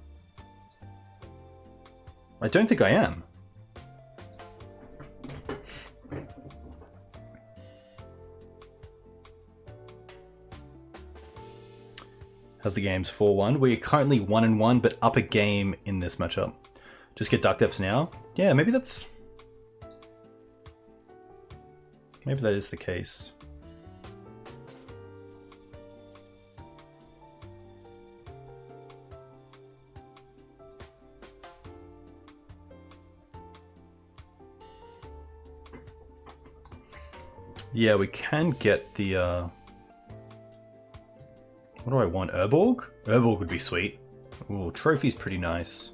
I don't think I am. How's the games? 4-1. We're currently 1-1, but up a game in this matchup. Just get Dark Depths now. Yeah, maybe that's... maybe that is the case. Yeah, we can get the... what do I want? Urborg? Urborg would be sweet. Ooh, trophy's pretty nice.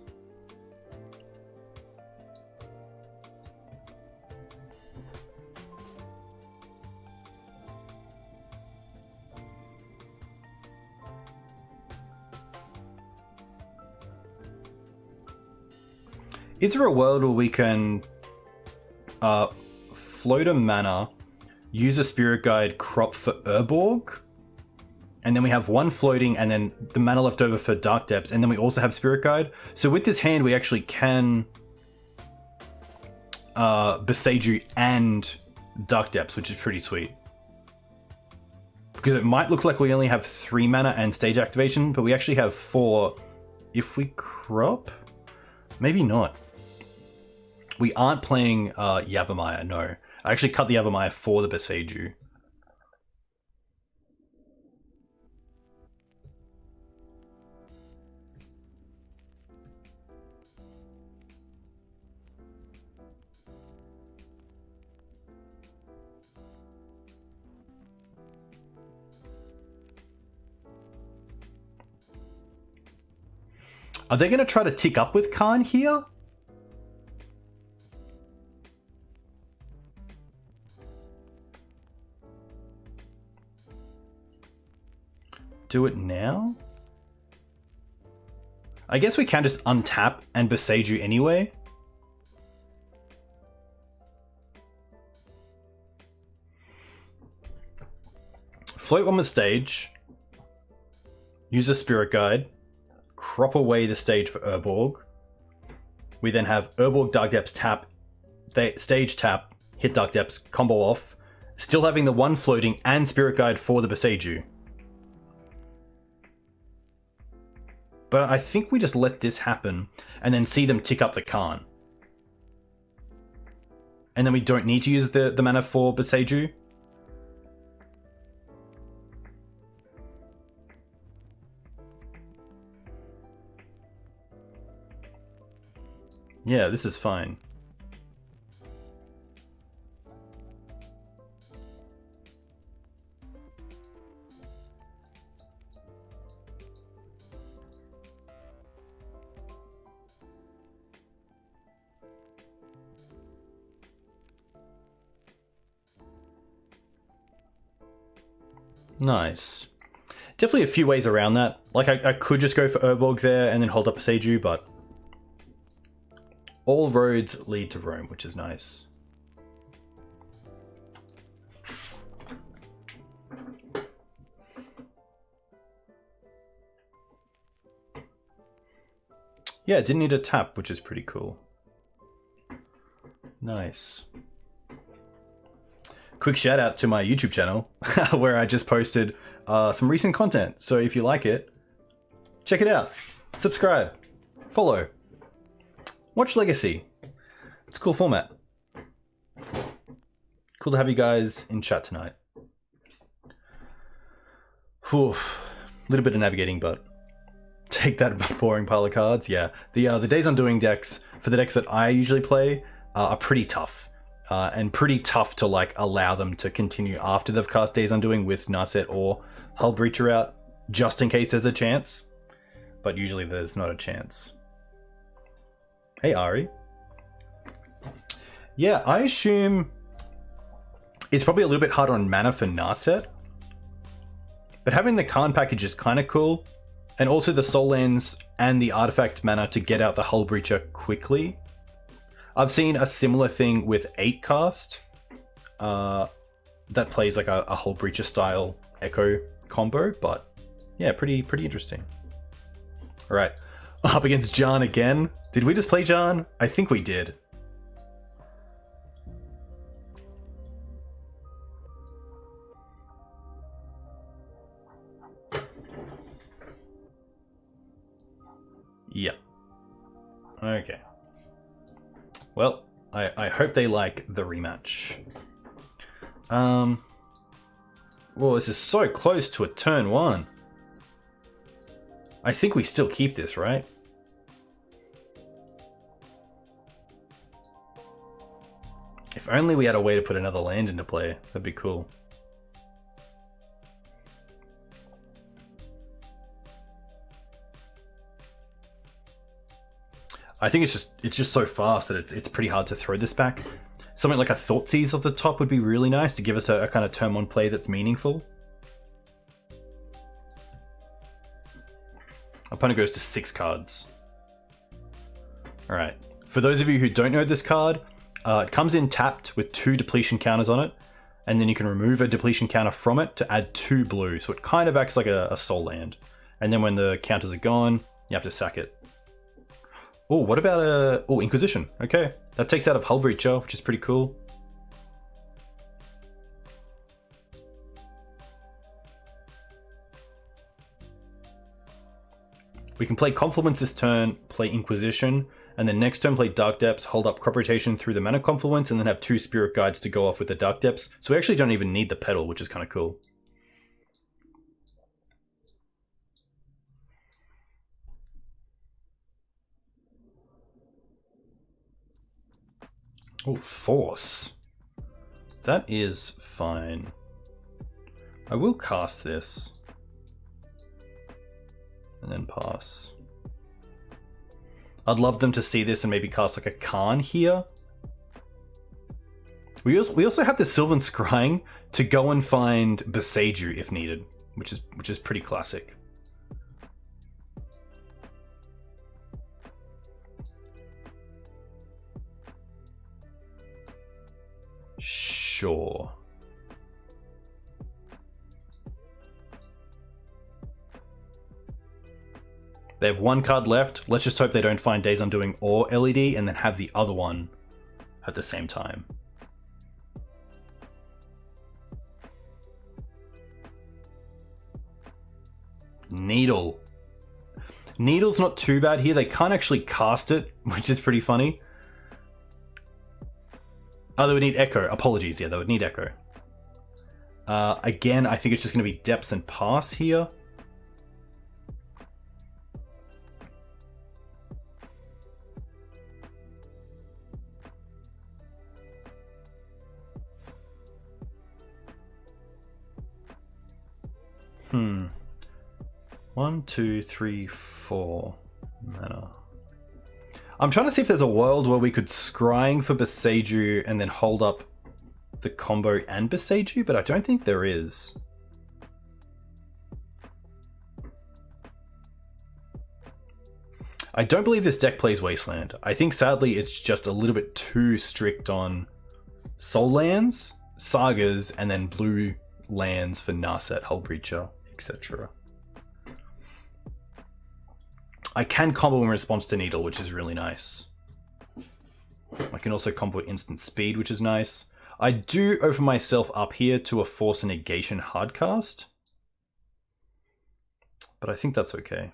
Is there a world where we can float a mana, use a Spirit Guide, crop for Urborg? And then we have 1 floating and then the mana left over for Dark Depths. And then we also have Spirit Guide. So with this hand, we actually can Beseiju and Dark Depths, which is pretty sweet. Because it might look like we only have 3 mana and stage activation, but we actually have 4 if we crop. Maybe not. We aren't playing Yavimaya, no. I actually cut the Yavimaya for the Beseiju. Are they going to try to tick up with Khan here? Do it now? I guess we can just untap and Beseiju anyway. Float on the stage. Use a Spirit Guide. Crop away the stage for Urborg. We then have Urborg Dark Depths tap, stage tap, hit Dark Depths, combo off. Still having the 1 floating and Spirit Guide for the Beseiju. But I think we just let this happen and then see them tick up the Khan. And then we don't need to use the mana for Beseiju. Yeah, this is fine. Nice. Definitely a few ways around that. Like, I could just go for Urborg there and then hold up a Seiju, but all roads lead to Rome, which is nice. Yeah, it didn't need a tap, which is pretty cool. Nice. Quick shout out to my YouTube channel, where I just posted some recent content. So if you like it, check it out. Subscribe. Follow. Watch Legacy. It's a cool format. Cool to have you guys in chat tonight. Whew. A little bit of navigating, but take that boring pile of cards. Yeah, the Days Undoing decks, for the decks that I usually play, are pretty tough. And pretty tough to like allow them to continue after they've cast Days Undoing with Narset or Hull Breacher out, just in case there's a chance. But usually there's not a chance. Hey Ari. Yeah, I assume it's probably a little bit harder on mana for Narset. But having the Karn package is kind of cool. And also the Soul Lands and the Artifact mana to get out the Hull Breacher quickly. I've seen a similar thing with 8 cast that plays like a Hull Breacher style Echo combo, but yeah, pretty interesting. All right, up against Jan again. Did we just play Jan? I think we did. Yeah. Okay. Well, I hope they like the rematch. Well, this is so close to a turn 1. I think we still keep this, right? If only we had a way to put another land into play, that'd be cool. I think it's just so fast that it's pretty hard to throw this back. Something like a Thoughtseize off the top would be really nice to give us a kind of turn 1 play that's meaningful. Opponent goes to 6 cards. Alright. For those of you who don't know this card, it comes in tapped with 2 depletion counters on it, and then you can remove a depletion counter from it to add 2 blue, so it kind of acts like a soul land. And then when the counters are gone, you have to sack it. Oh, what about Inquisition? Okay, that takes out of Hull Breacher, which is pretty cool. We can play Confluence this turn, play Inquisition, and then next turn play Dark Depths, hold up Crop Rotation through the Mana Confluence, and then have 2 Spirit Guides to go off with the Dark Depths. So we actually don't even need the Petal, which is kind of cool. Oh, Force. That is fine. I will cast this. And then pass. I'd love them to see this and maybe cast like a Karn here. We also have the Sylvan Scrying to go and find Boseiju if needed, which is pretty classic. Sure. They have 1 card left. Let's just hope they don't find Days Undoing or LED and then have the other one at the same time. Needle. Needle's not too bad here. They can't actually cast it, which is pretty funny. Oh, they would need Echo. Apologies, yeah, they would need Echo. Again, I think it's just going to be Depths and Pass here. One, two, three, 4 mana. I'm trying to see if there's a world where we could Scrying for Boseiju and then hold up the combo and Boseiju, but I don't think there is. I don't believe this deck plays Wasteland. I think sadly it's just a little bit too strict on Soul Lands, Sagas, and then blue lands for Narset, Hull Breacher, etc. I can combo in response to Needle, which is really nice. I can also combo instant speed, which is nice. I do open myself up here to a Force and Negation hardcast, but I think that's okay.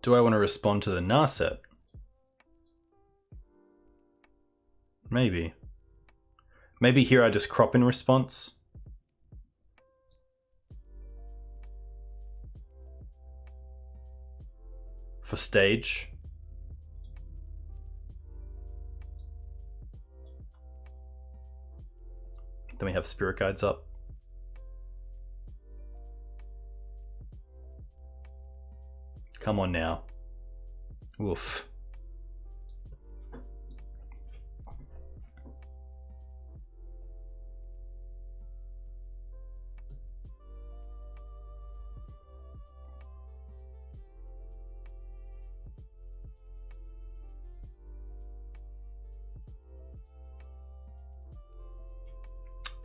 Do I want to respond to the Narset? Maybe. Maybe here I just crop in response. For stage. Then we have Spirit Guides up. Come on now. Oof.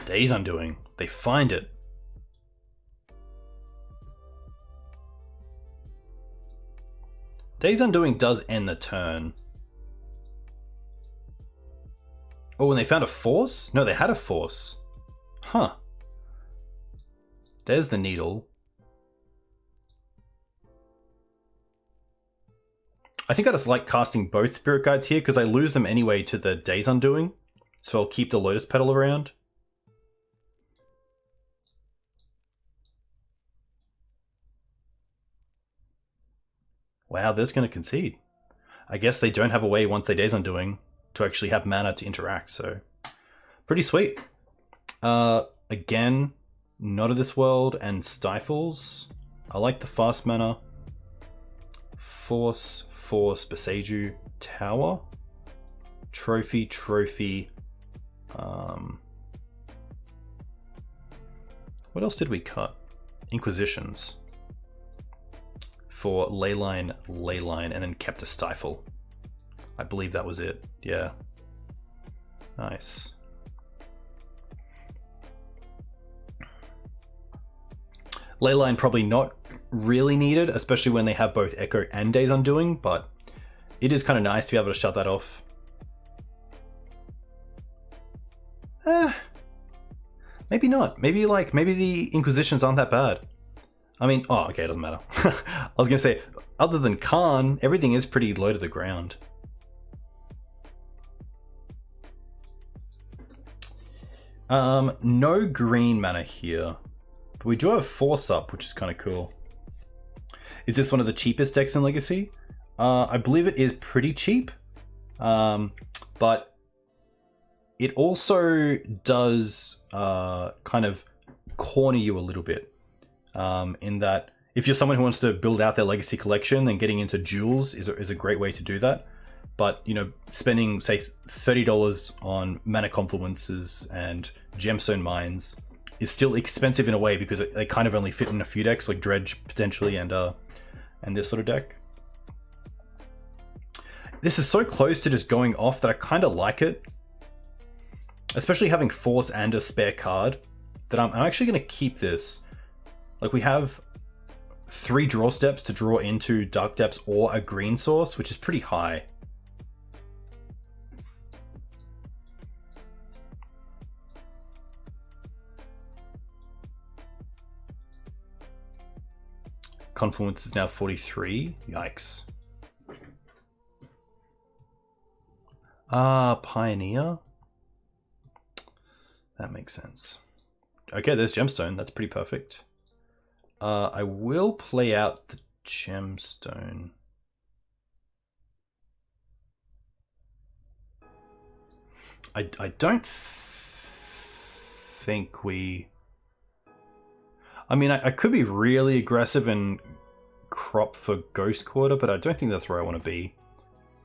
Days Undoing. They find it. Days Undoing does end the turn. Oh, and they found a Force? No, they had a Force. Huh. There's the Needle. I think I just like casting both Spirit Guides here because I lose them anyway to the Days Undoing. So I'll keep the Lotus Petal around. Wow, they're just going to concede. I guess they don't have a way once they Days Undoing to actually have mana to interact, so pretty sweet. Again, Not of This World and Stifles. I like the fast mana. Force, Beseiju, Tower. Trophy. What else did we cut? Inquisitions. For Leyline, and then kept a Stifle. I believe that was it. Yeah. Nice. Leyline probably not really needed, especially when they have both Echo and Days Undoing, but it is kind of nice to be able to shut that off. Maybe not. Maybe the Inquisitions aren't that bad. I mean, oh, okay, it doesn't matter. I was going to say, other than Khan, everything is pretty low to the ground. No green mana here. But we do have Force up, which is kind of cool. Is this one of the cheapest decks in Legacy? I believe it is pretty cheap. But it also does kind of corner you a little bit. In that if you're someone who wants to build out their Legacy collection, then getting into jewels is a great way to do that. But, you know, spending, say, $30 on mana confluences and gemstone mines is still expensive in a way because they kind of only fit in a few decks, like Dredge potentially and this sort of deck. This is so close to just going off that I kind of like it. Especially having Force and a spare card, that I'm actually going to keep this. Like, we have 3 draw steps to draw into Dark Depths or a green source, which is pretty high. Confluence is now 43. Yikes. Pioneer? That makes sense. Okay, there's Gemstone. That's pretty perfect. I will play out the Gemstone. I don't think we... I mean, I could be really aggressive and crop for Ghost Quarter, but I don't think that's where I want to be.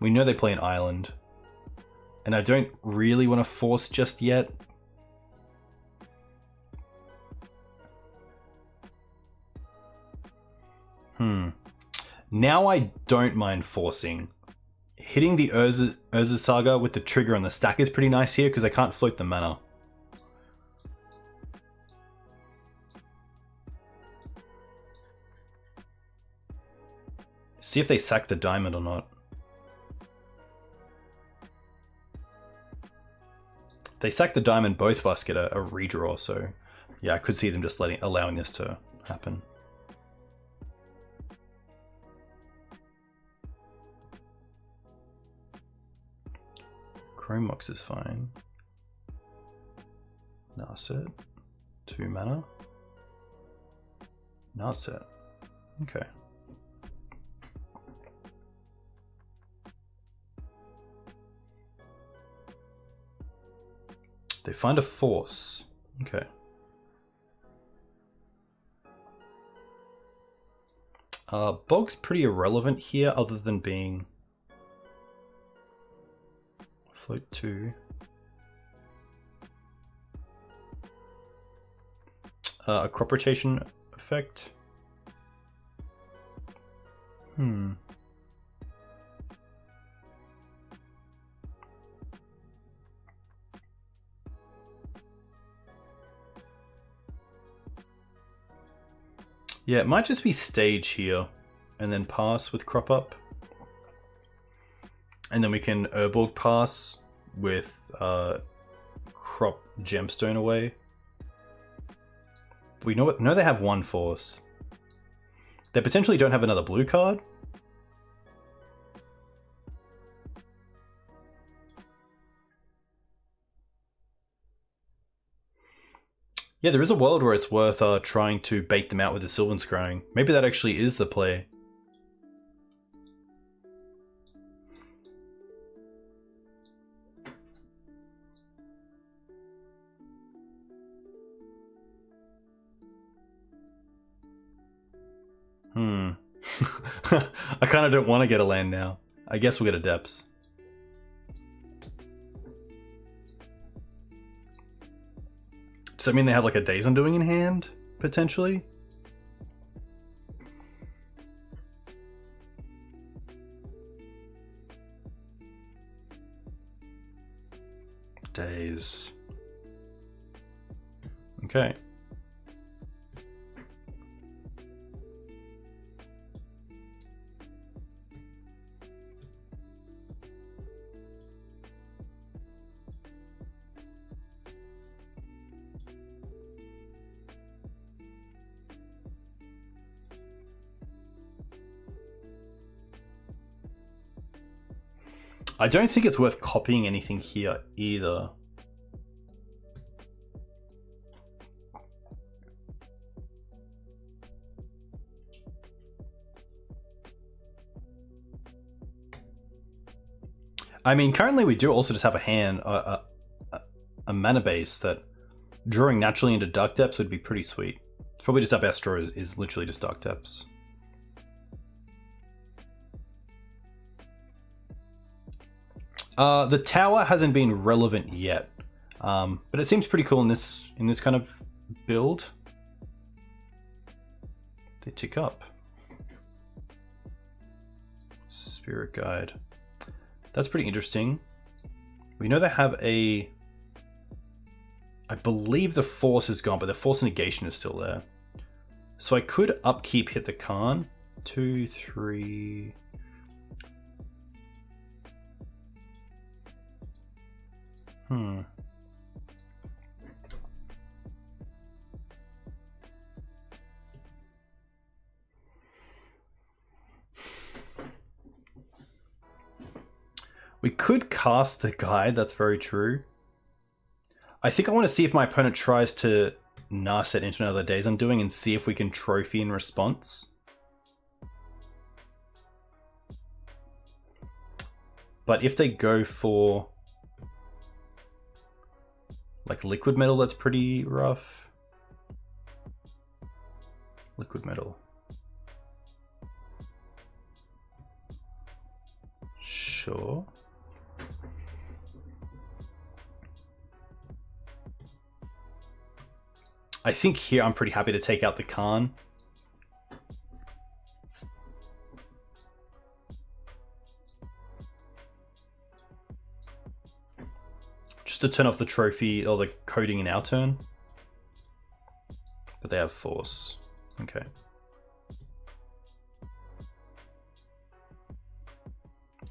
We know they play an island. And I don't really want to force just yet. Now I don't mind forcing. Hitting the Urza Saga with the trigger on the stack is pretty nice here because I can't float the mana. See if they sack the diamond or not. If they sack the diamond, both of us get a redraw, so yeah, I could see them just allowing this to happen. Chrome Mox is fine. Narset. 2 mana. Narset. Okay. They find a force. Okay. Bog's pretty irrelevant here other than being float 2. A crop rotation effect. Yeah, it might just be stage here and then pass with crop up. And then we can Urborg pass with crop gemstone away. We know they have 1 force. They potentially don't have another blue card. Yeah, there is a world where it's worth trying to bait them out with the Sylvan Scrying. Maybe that actually is the play. I kind of don't want to get a land now. I guess we'll get a Depths. Does that mean they have like a Days Undoing in hand, potentially? Days. Okay. I don't think it's worth copying anything here either. I mean, currently we do also just have a hand, a mana base that drawing naturally into Dark Depths would be pretty sweet. It's probably just our best draw is literally just Dark Depths. The tower hasn't been relevant yet, but it seems pretty cool in this kind of build. They tick up. Spirit Guide. That's pretty interesting. We know they have a... I believe the Force is gone, but the Force Negation is still there. So I could upkeep hit the Khan. 2, 3... We could cast the Guide, that's very true. I think I want to see if my opponent tries to Narset into another Days Undoing and see if we can trophy in response. But if they go for like Liquid Metal, that's pretty rough. Liquid Metal. Sure. I think here I'm pretty happy to take out the Khan. Just to turn off the trophy or the coding in our turn. But they have force. Okay.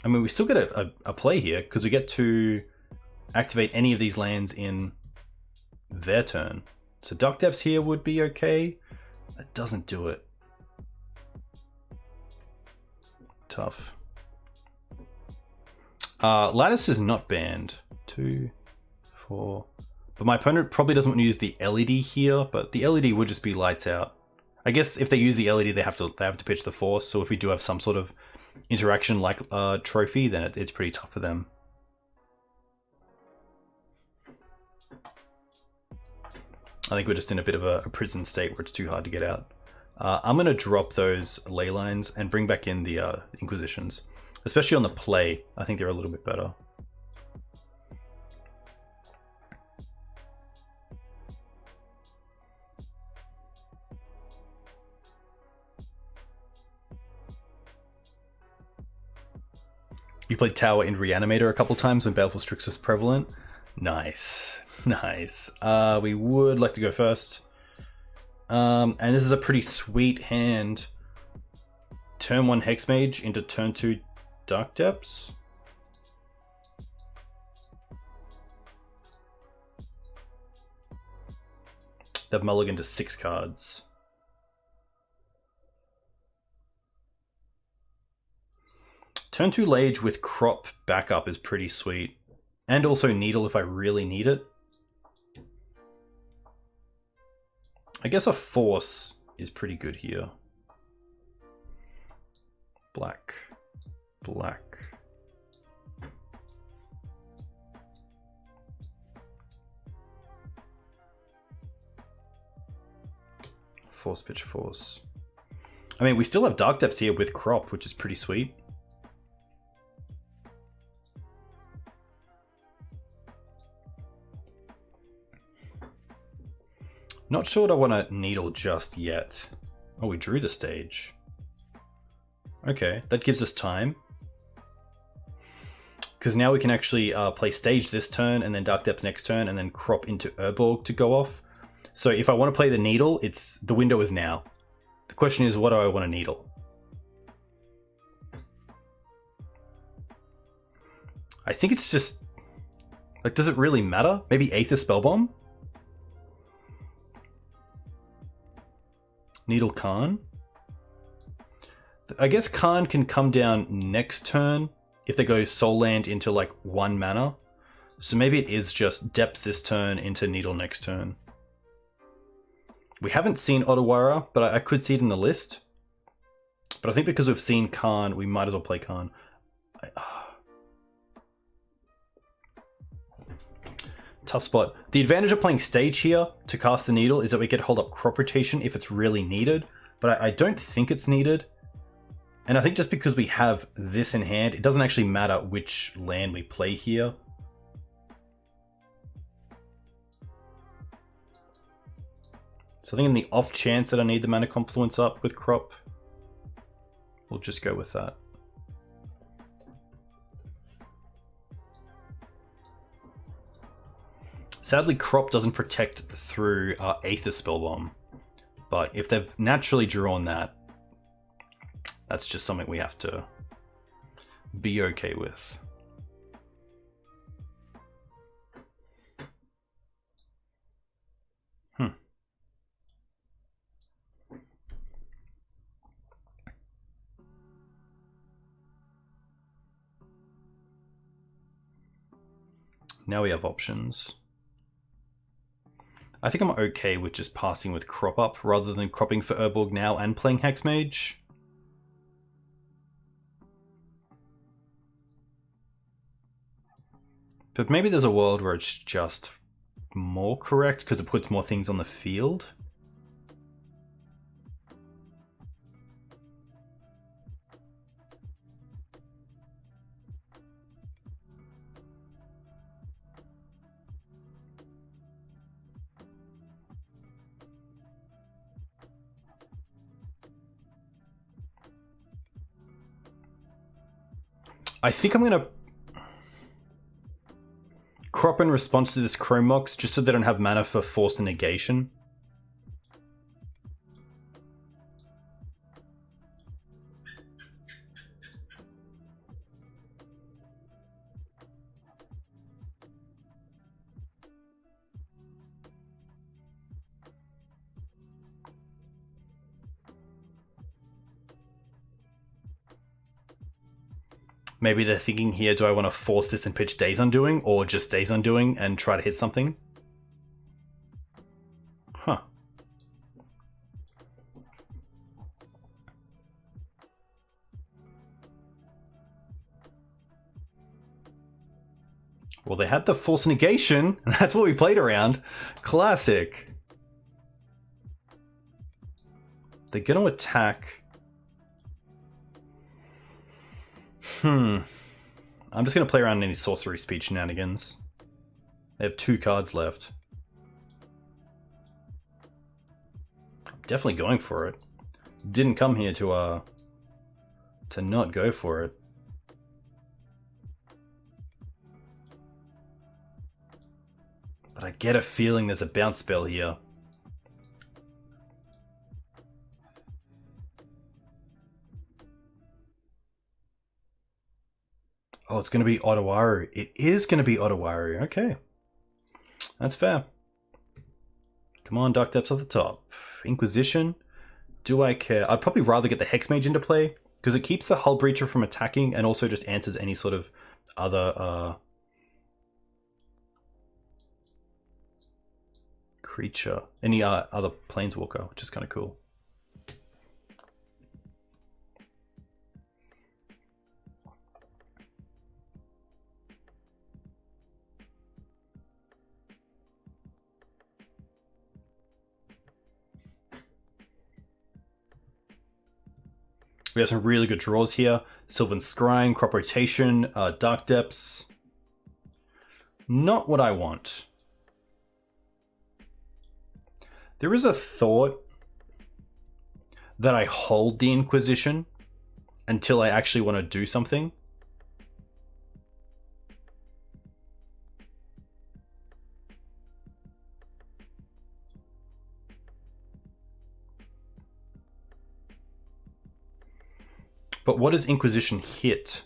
I mean, we still get a play here because we get to activate any of these lands in their turn. So Dark Depths here would be okay. That doesn't do it. Tough. Lattice is not banned. 2, 4. But my opponent probably doesn't want to use the LED here, but the LED would just be lights out. I guess if they use the LED, they have to pitch the force. So if we do have some sort of interaction like trophy, then it's pretty tough for them. I think we're just in a bit of a prison state where it's too hard to get out. I'm going to drop those ley lines and bring back in the Inquisitions. Especially on the play, I think they're a little bit better. You played Tower in Reanimator a couple times when Baleful Strix was prevalent. Nice. Nice. We would like to go first. And this is a pretty sweet hand. Turn 1 Hexmage into turn 2 Dark Depths. They've mulliganed to 6 cards. Turn 2 Lage with Crop backup is pretty sweet. And also Needle if I really need it. I guess a Force is pretty good here. Black. Black. Force pitch Force. I mean, we still have Dark Depths here with Crop, which is pretty sweet. Not sure what I want to Needle just yet. Oh, we drew the stage. Okay, that gives us time. Because now we can actually play Stage this turn, and then Dark Depths next turn, and then Crop into Urborg to go off. So if I want to play the Needle, the window is now. The question is, what do I want to Needle? I think it's just... like, does it really matter? Maybe Aether Spellbomb? Needle Khan. I guess Khan can come down next turn if they go Soul Land into like 1 mana. So maybe it is just Depths this turn into Needle next turn. We haven't seen Otawara, but I could see it in the list. But I think because we've seen Khan, we might as well play Khan. Tough spot. The advantage of playing Stage here to cast the Needle is that we get hold up Crop Rotation if it's really needed, but I don't think it's needed. And I think just because we have this in hand, it doesn't actually matter which land we play here. So I think in the off chance that I need the Mana Confluence up with Crop, we'll just go with that. Sadly, Crop doesn't protect through Aether Spellbomb, but if they've naturally drawn that, that's just something we have to be okay with. Now we have options. I think I'm okay with just passing with Crop up rather than cropping for Urborg now and playing Hexmage. But maybe there's a world where it's just more correct because it puts more things on the field. I think I'm gonna... crop in response to this Chrome Mox just so they don't have mana for Force and Negation. Maybe they're thinking here, do I want to force this and pitch Days Undoing, or just Days Undoing and try to hit something? Huh. Well, they had the Force Negation, and that's what we played around. Classic. They're going to attack. I'm just going to play around any Sorcery Speed shenanigans. They have 2 cards left. I'm definitely going for it. Didn't come here to not go for it. But I get a feeling there's a bounce spell here. Oh, it's going to be Otawaru. It is going to be Otawaru. Okay. That's fair. Come on, Dark Depths off the top. Inquisition. Do I care? I'd probably rather get the Hex Mage into play, because it keeps the Hull Breacher from attacking and also just answers any sort of other creature. Any other Planeswalker, which is kind of cool. We have some really good draws here. Sylvan Scrying, Crop Rotation, Dark Depths. Not what I want. There is a thought that I hold the Inquisition until I actually want to do something. But what does Inquisition hit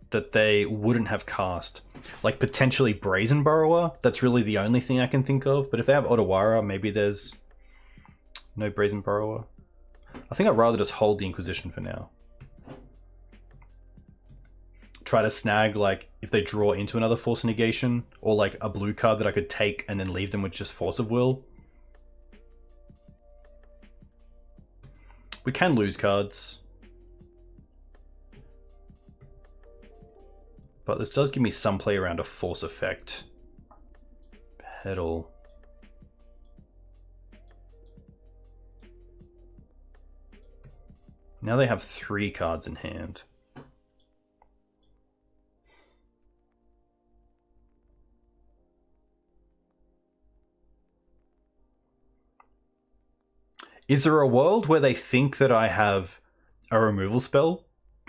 that they wouldn't have cast? Like potentially Brazen Burrower? That's really the only thing I can think of. But if they have Otawara, maybe there's no Brazen Burrower. I think I'd rather just hold the Inquisition for now. Try to snag, like, if they draw into another Force of Negation, or like a blue card that I could take and then leave them with just Force of Will. We can lose cards. But this does give me some play around a Force effect. Petal. Now they have 3 cards in hand. Is there a world where they think that I have a removal spell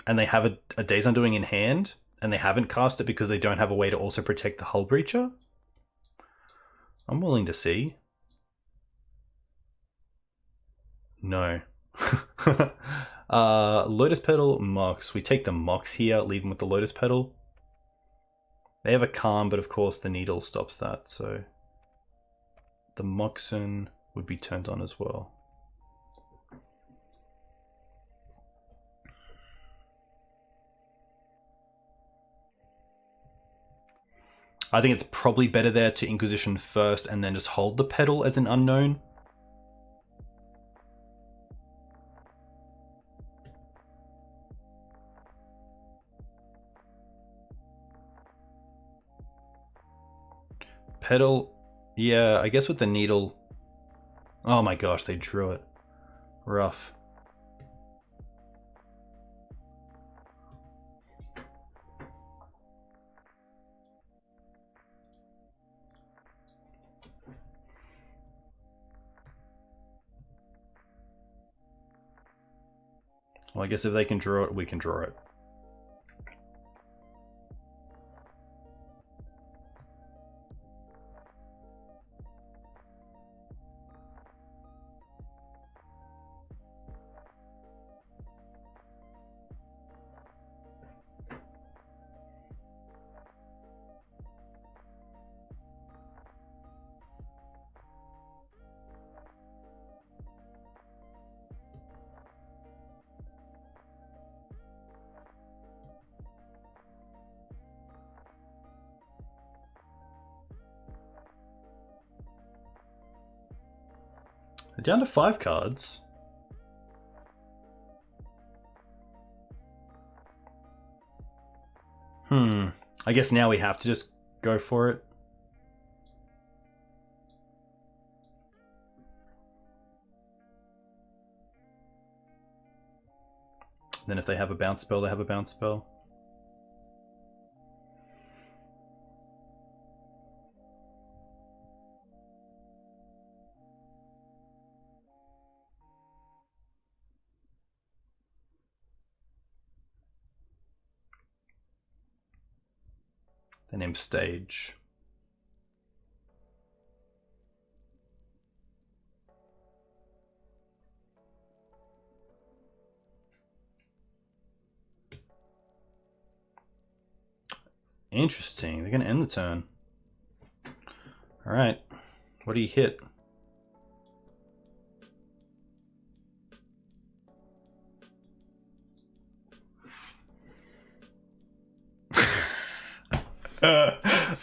and they have a Days Undoing in hand and they haven't cast it because they don't have a way to also protect the Hull Breacher? I'm willing to see. No. Lotus Petal, Mox. We take the Mox here, leave them with the Lotus Petal. They have a Calm, but of course the Needle stops that, so the Moxen would be turned on as well. I think it's probably better there to Inquisition first and then just hold the Petal as an unknown. Petal, yeah, I guess with the Needle. Oh my gosh, they drew it. Rough. Well, I guess if they can draw it, we can draw it. They're down to 5 cards. I guess now we have to just go for it. Then if they have a bounce spell, they have a bounce spell. The name Stage. Interesting. They're going to end the turn. All right. What do you hit?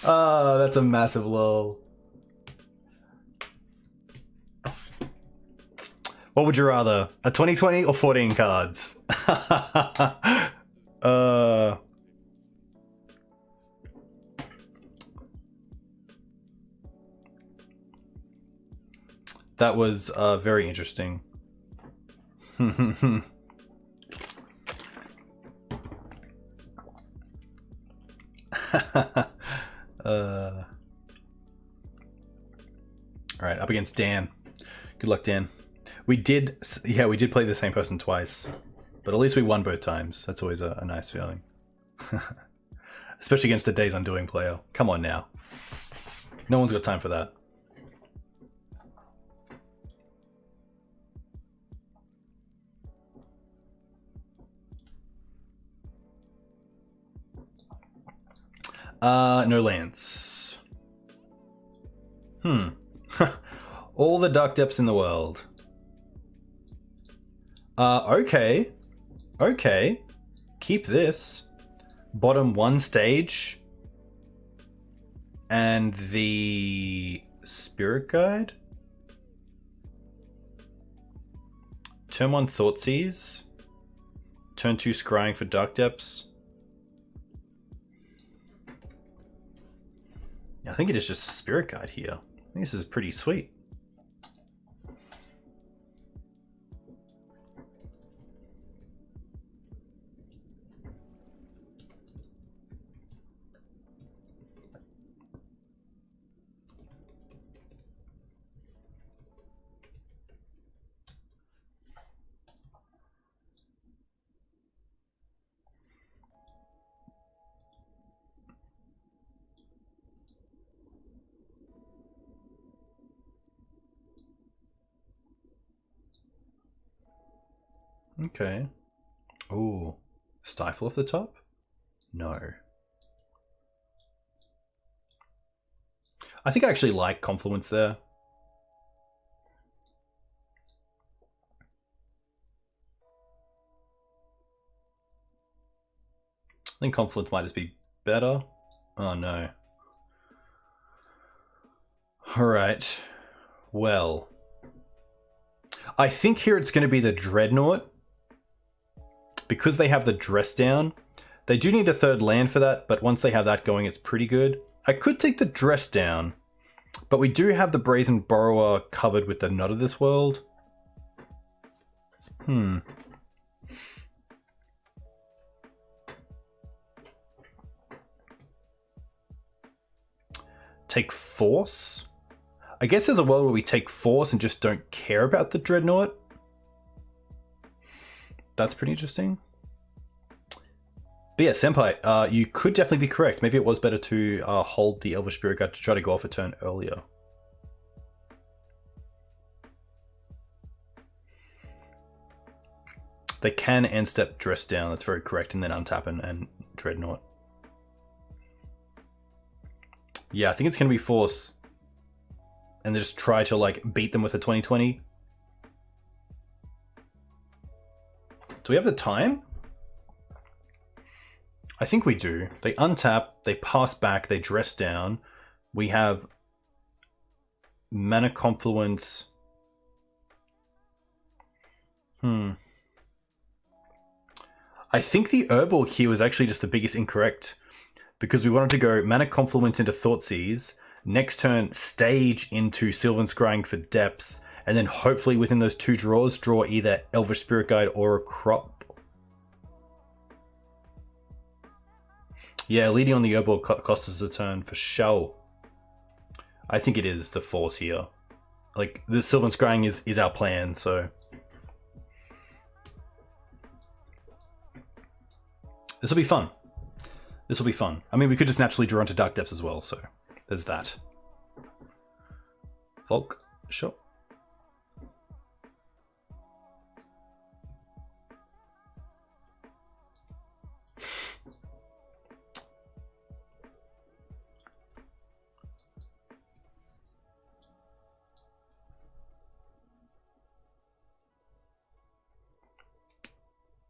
Oh, that's a massive lull. What would you rather? A 2020 or 14 cards? That was very interesting. All right, up against Dan. Good luck, Dan. We did play the same person twice, but at least we won both times. That's always a nice feeling. Especially against the Days Undoing player. Come on now. No one's got time for that. No lands. All the Dark Depths in the world. Okay. Okay. Keep this. Bottom 1 stage. And the Spirit Guide. Turn 1 Thoughtseize. Turn 2 Scrying for Dark Depths. I think it is just a Spirit Guide here. I think this is pretty sweet. Okay. Ooh. Stifle off the top? No. I think I actually like Confluence there. I think Confluence might just be better. Oh no. Alright. Well. I think here it's going to be the Dreadnought. Because they have the Dress Down, they do need a 3rd land for that, but once they have that going, it's pretty good. I could take the Dress Down, but we do have the Brazen Borrower covered with the Not of This World. Take Force? I guess there's a world where we take Force and just don't care about the Dreadnought. That's pretty interesting. But yeah, Senpai, you could definitely be correct. Maybe it was better to hold the Elvish Spirit Guide to try to go off a turn earlier. They can end step Dress Down, that's very correct, and then untap and Dreadnought. Yeah, I think it's going to be Force. And they just try to like beat them with a 2020. Do we have the time? I think we do. They untap, they pass back, they Dress Down. We have Mana Confluence I think the herbal here was actually just the biggest incorrect, because we wanted to go mana confluence into Thoughtseize, next turn stage into Sylvan Scrying for depths, and then hopefully within those 2 draws draw either Elvish Spirit Guide or a Crop. Yeah, leading on the herbal cost us a turn for sure. I think it is the force here. Like, the Sylvan Scrying is our plan, so this will be fun. This will be fun. I mean, we could just naturally draw into Dark Depths as well, so there's that. Volk, sure.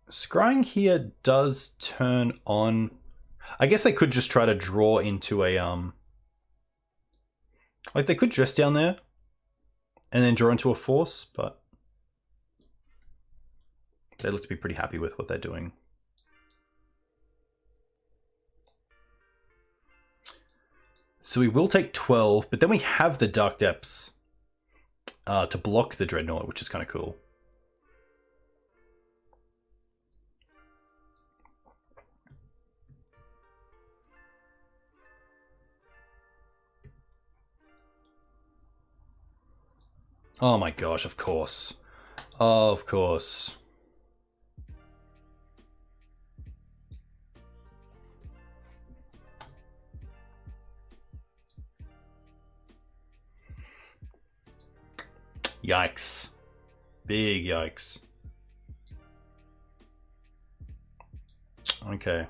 Scrying here does turn on. I guess they could just try to draw into a like they could dress down there and then draw into a force, but they look to be pretty happy with what they're doing. So we will take 12, but then we have the Dark Depths to block the Dreadnought, which is kind of cool. Oh my gosh, of course. Of course. Yikes. Big yikes. Okay.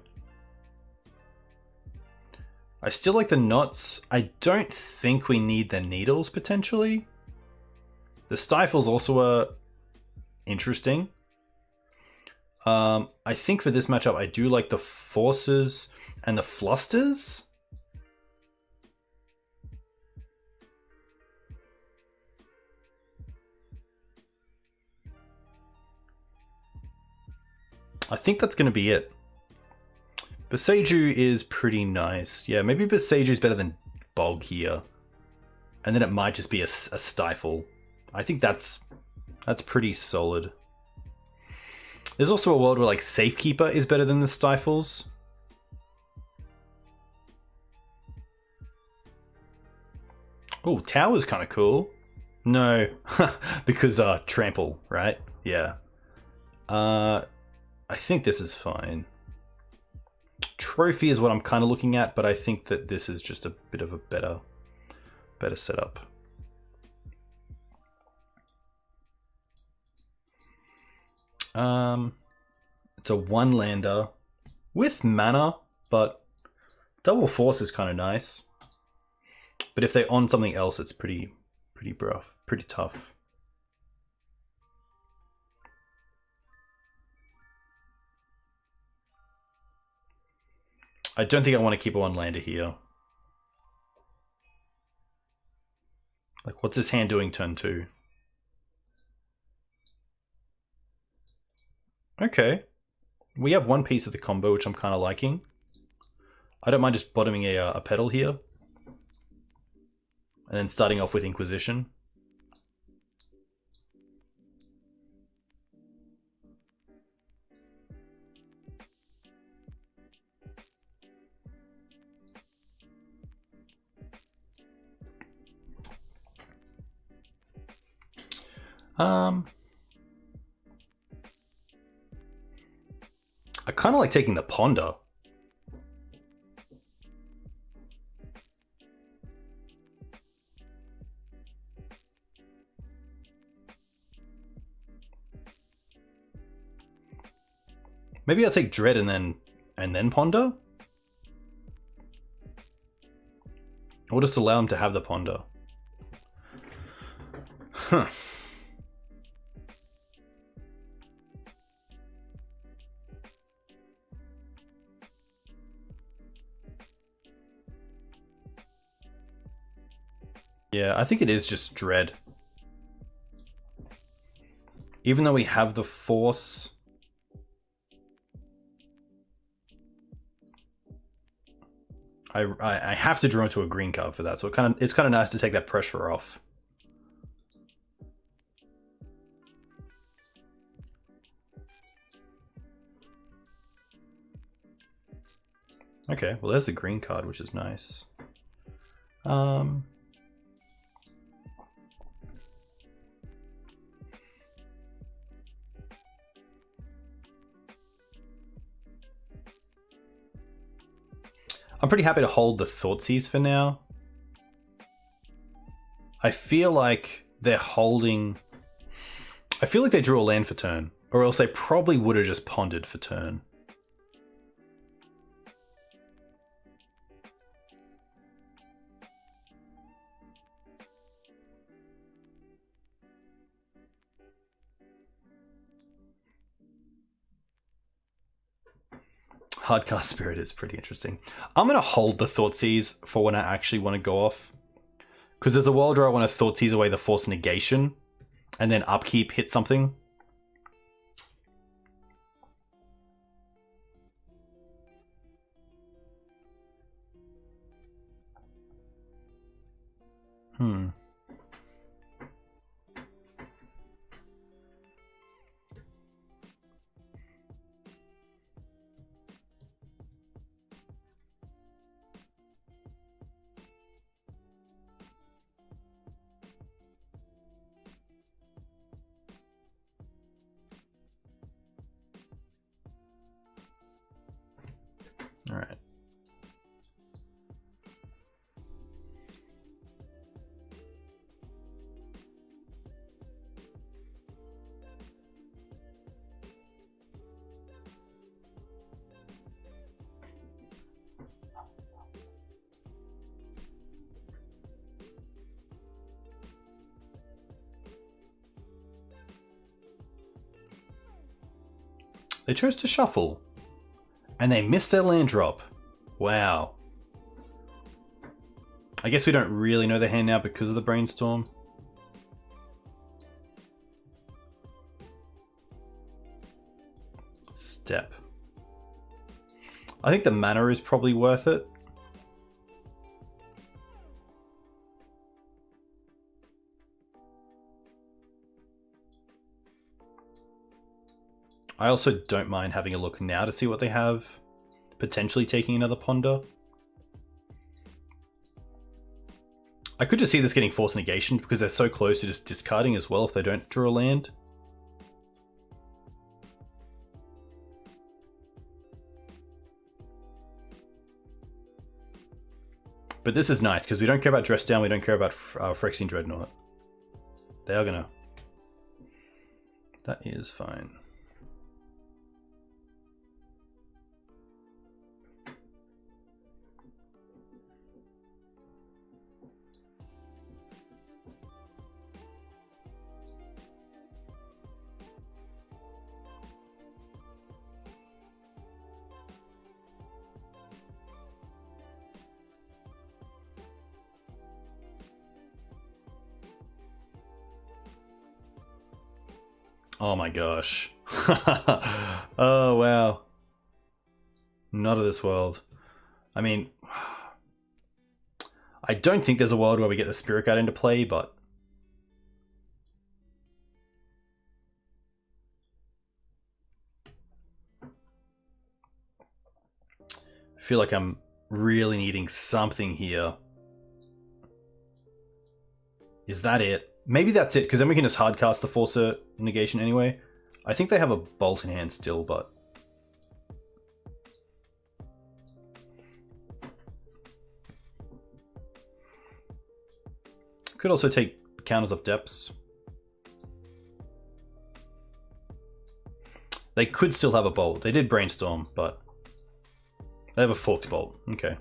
I still like the knots. I don't think we need the needles, potentially. The stifles also are interesting. I think for this matchup, I do like the forces and the flusters. I think that's going to be it. Boseiju is pretty nice. Yeah, maybe Boseiju is better than Bog here. And then it might just be a stifle. I think that's pretty solid. There's also a world where like Safekeeper is better than the stifles. Oh, Tower's kind of cool. No, because trample, right? Yeah. I think this is fine. Trophy is what I'm kind of looking at, but I think that this is just a bit of a better setup. It's a 1-lander with mana, but double force is kind of nice. But if they on something else, it's pretty rough, pretty tough. I don't think I want to keep a 1-lander here. Like, what's this hand doing turn 2? Okay. We have one piece of the combo, which I'm kind of liking. I don't mind just bottoming a pedal here. And then starting off with Inquisition. I kind of like taking the Ponder. Maybe I'll take Dread and then Ponder? Or just allow him to have the Ponder. Huh. Yeah, I think it is just Dread. Even though we have the force, I have to draw into a green card for that, so it's kind of nice to take that pressure off. Okay, well there's the green card, which is nice. I'm pretty happy to hold the Thoughtseize for now. I feel like they're holding... I feel like they drew a land for turn, or else they probably would have just pondered for turn. Hardcast Spirit is pretty interesting. I'm going to hold the Thoughtseize for when I actually want to go off. Because there's a world where I want to Thoughtseize away the Force Negation and then upkeep hit something. All right. They chose to shuffle. And they missed their land drop. Wow. I guess we don't really know the hand now because of the brainstorm. Step. I think the mana is probably worth it. I also don't mind having a look now to see what they have. Potentially taking another Ponder. I could just see this getting Force Negation because they're so close to just discarding as well if they don't draw a land. But this is nice because we don't care about Dress Down, we don't care about Phyrexian Dreadnought. They are gonna... That is fine. Oh my gosh. Oh wow. Not of this world. I mean, I don't think there's a world where we get the Spirit Guide into play, but... I feel like I'm really needing something here. Is that it? Maybe that's it, because then we can just hardcast the Forcer Negation anyway. I think they have a Bolt in hand still, but... Could also take counters off Depths. They could still have a Bolt. They did Brainstorm, but... They have a Forked Bolt. Okay.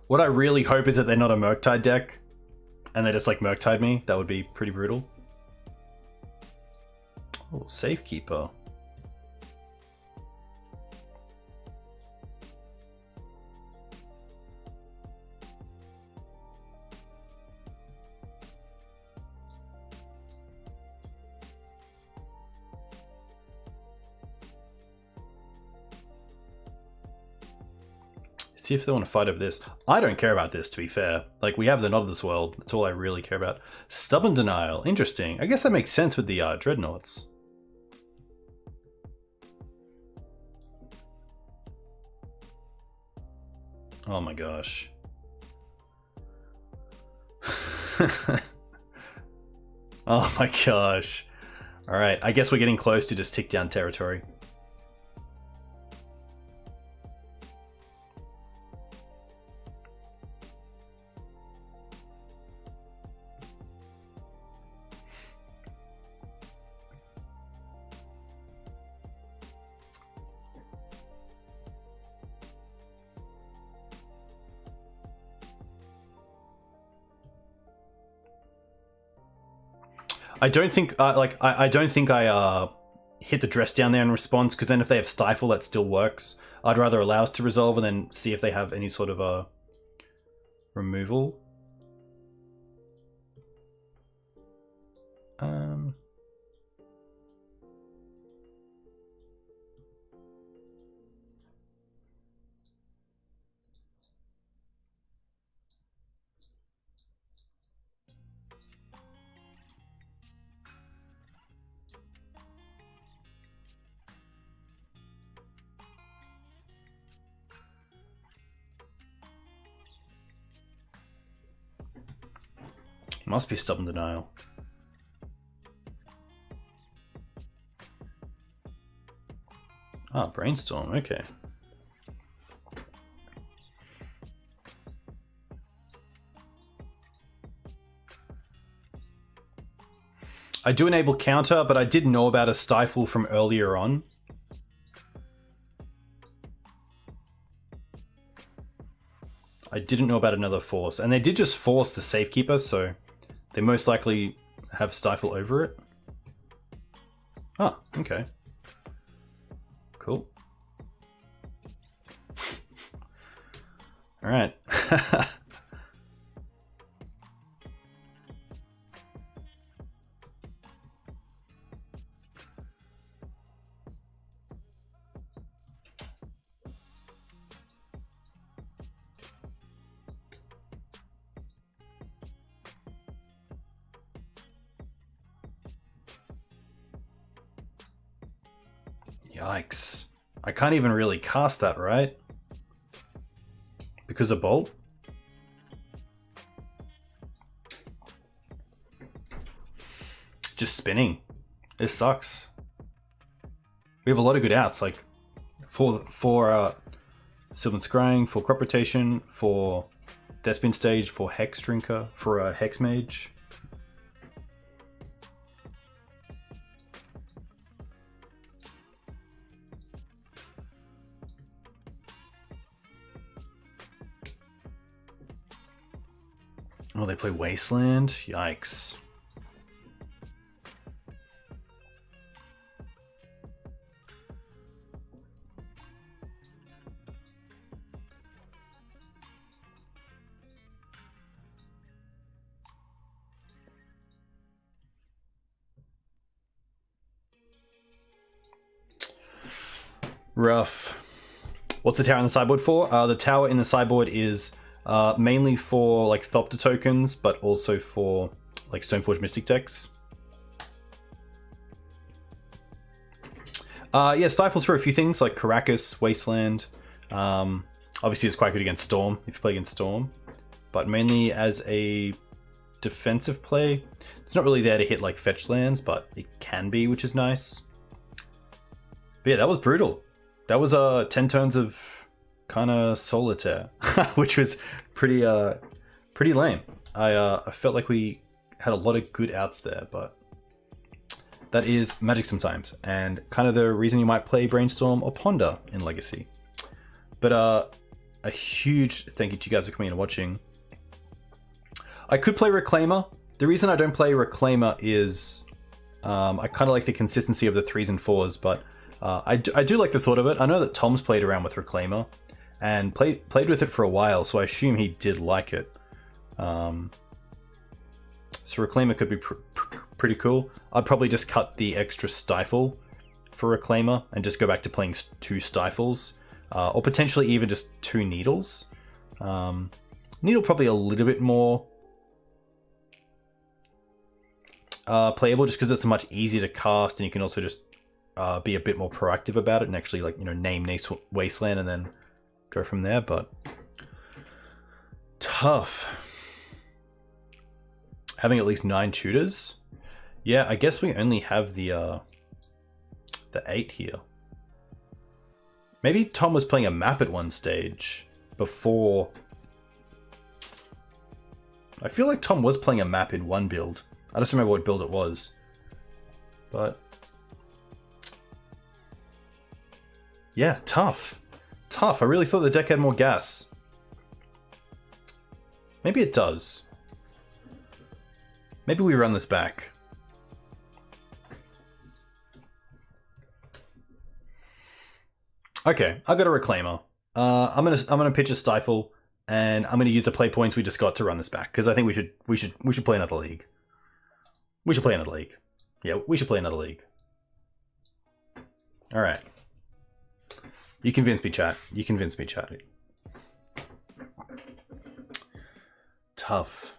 What I really hope is that they're not a Murktide deck, and they just like Murktide me. That would be pretty brutal. Oh, Safekeeper. See if they want to fight over this. I don't care about this, to be fair. Like, we have the Not of This World. That's all I really care about. Stubborn Denial. Interesting. I guess that makes sense with the Dreadnoughts. Oh my gosh. Oh my gosh. Alright, I guess we're getting close to just tick down territory. I don't think I don't think I hit the dress down there in response, because then if they have Stifle, that still works. I'd rather allow us to resolve and then see if they have any sort of removal. Must be Stubborn Denial. Ah, Brainstorm, okay. I do enable counter, but I did know about a Stifle from earlier on. I didn't know about another force, and they did just force the Safekeeper, so they most likely have Stifle over it. Ah, okay. Cool. All right. Yikes. I can't even really cast that, right? Because of Bolt? Just spinning. This sucks. We have a lot of good outs, like for Sylvan Scrying, for Crop Rotation, for Deathspin Stage, for Hex Drinker, for Hex Mage. Oh, they play Wasteland? Yikes. Rough. What's the tower in the sideboard for? The tower in the sideboard is mainly for like Thopter tokens, but also for like Stoneforge Mystic decks. Yeah, Stifle's for a few things like Caracas, Wasteland. Obviously it's quite good against Storm if you play against Storm, but mainly as a defensive play. It's not really there to hit like fetch lands, but it can be, which is nice. But yeah, that was brutal. That was 10 turns of kind of Solitaire, which was pretty lame. I felt like we had a lot of good outs there, but that is Magic sometimes, and kind of the reason you might play Brainstorm or Ponder in Legacy. But a huge thank you to you guys for coming and watching. I could play Reclaimer. The reason I don't play Reclaimer is I kind of like the consistency of the 3s and 4s, but I do like the thought of it. I know that Tom's played around with Reclaimer and played with it for a while, so I assume he did like it. So Reclaimer could be pretty cool. I'd probably just cut the extra Stifle for Reclaimer and just go back to playing 2 Stifles, or potentially even just 2 Needles. Needle probably a little bit more playable, just because it's much easier to cast, and you can also just be a bit more proactive about it and actually, like, you know, name Nace Wasteland and then go from there. But tough. Having at least 9 tutors. Yeah, I guess we only have the 8 here. Maybe Tom was playing a map at one stage before. I feel like Tom was playing a map in one build. I just remember what build it was. But yeah, tough. Tough. I really thought the deck had more gas. Maybe it does. Maybe we run this back. Okay, I got a Reclaimer. I'm gonna pitch a Stifle, and I'm gonna use the play points we just got to run this back, because I think we should play another league. We should play another league. Yeah, we should play another league. All right. You convinced me, chat. You convinced me, chat. Tough.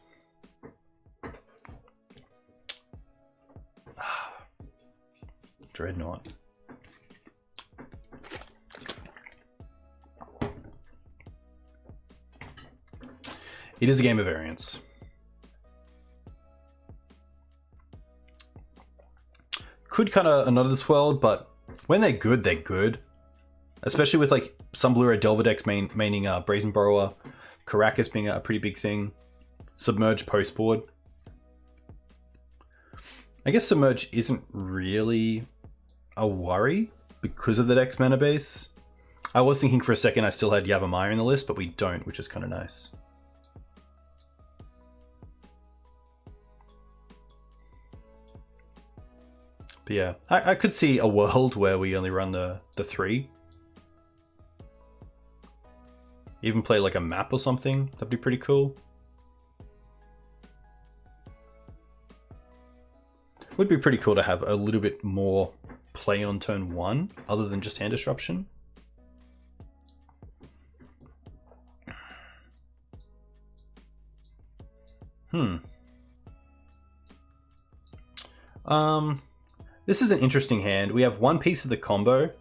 Dreadnought. It is a game of variance. Could kind of another this world, but when they're good, they're good. Especially with, like, some blue-red Delver decks maining Brazen Borrower, Caracas being a pretty big thing, Submerge post-board. I guess Submerge isn't really a worry because of the deck's mana base. I was thinking for a second I still had Yavimaya in the list, but we don't, which is kind of nice. But yeah, I could see a world where we only run the 3. Even play like a map or something. That'd be pretty cool. Would be pretty cool to have a little bit more play on turn 1, other than just hand disruption. This is an interesting hand. We have one piece of the combo.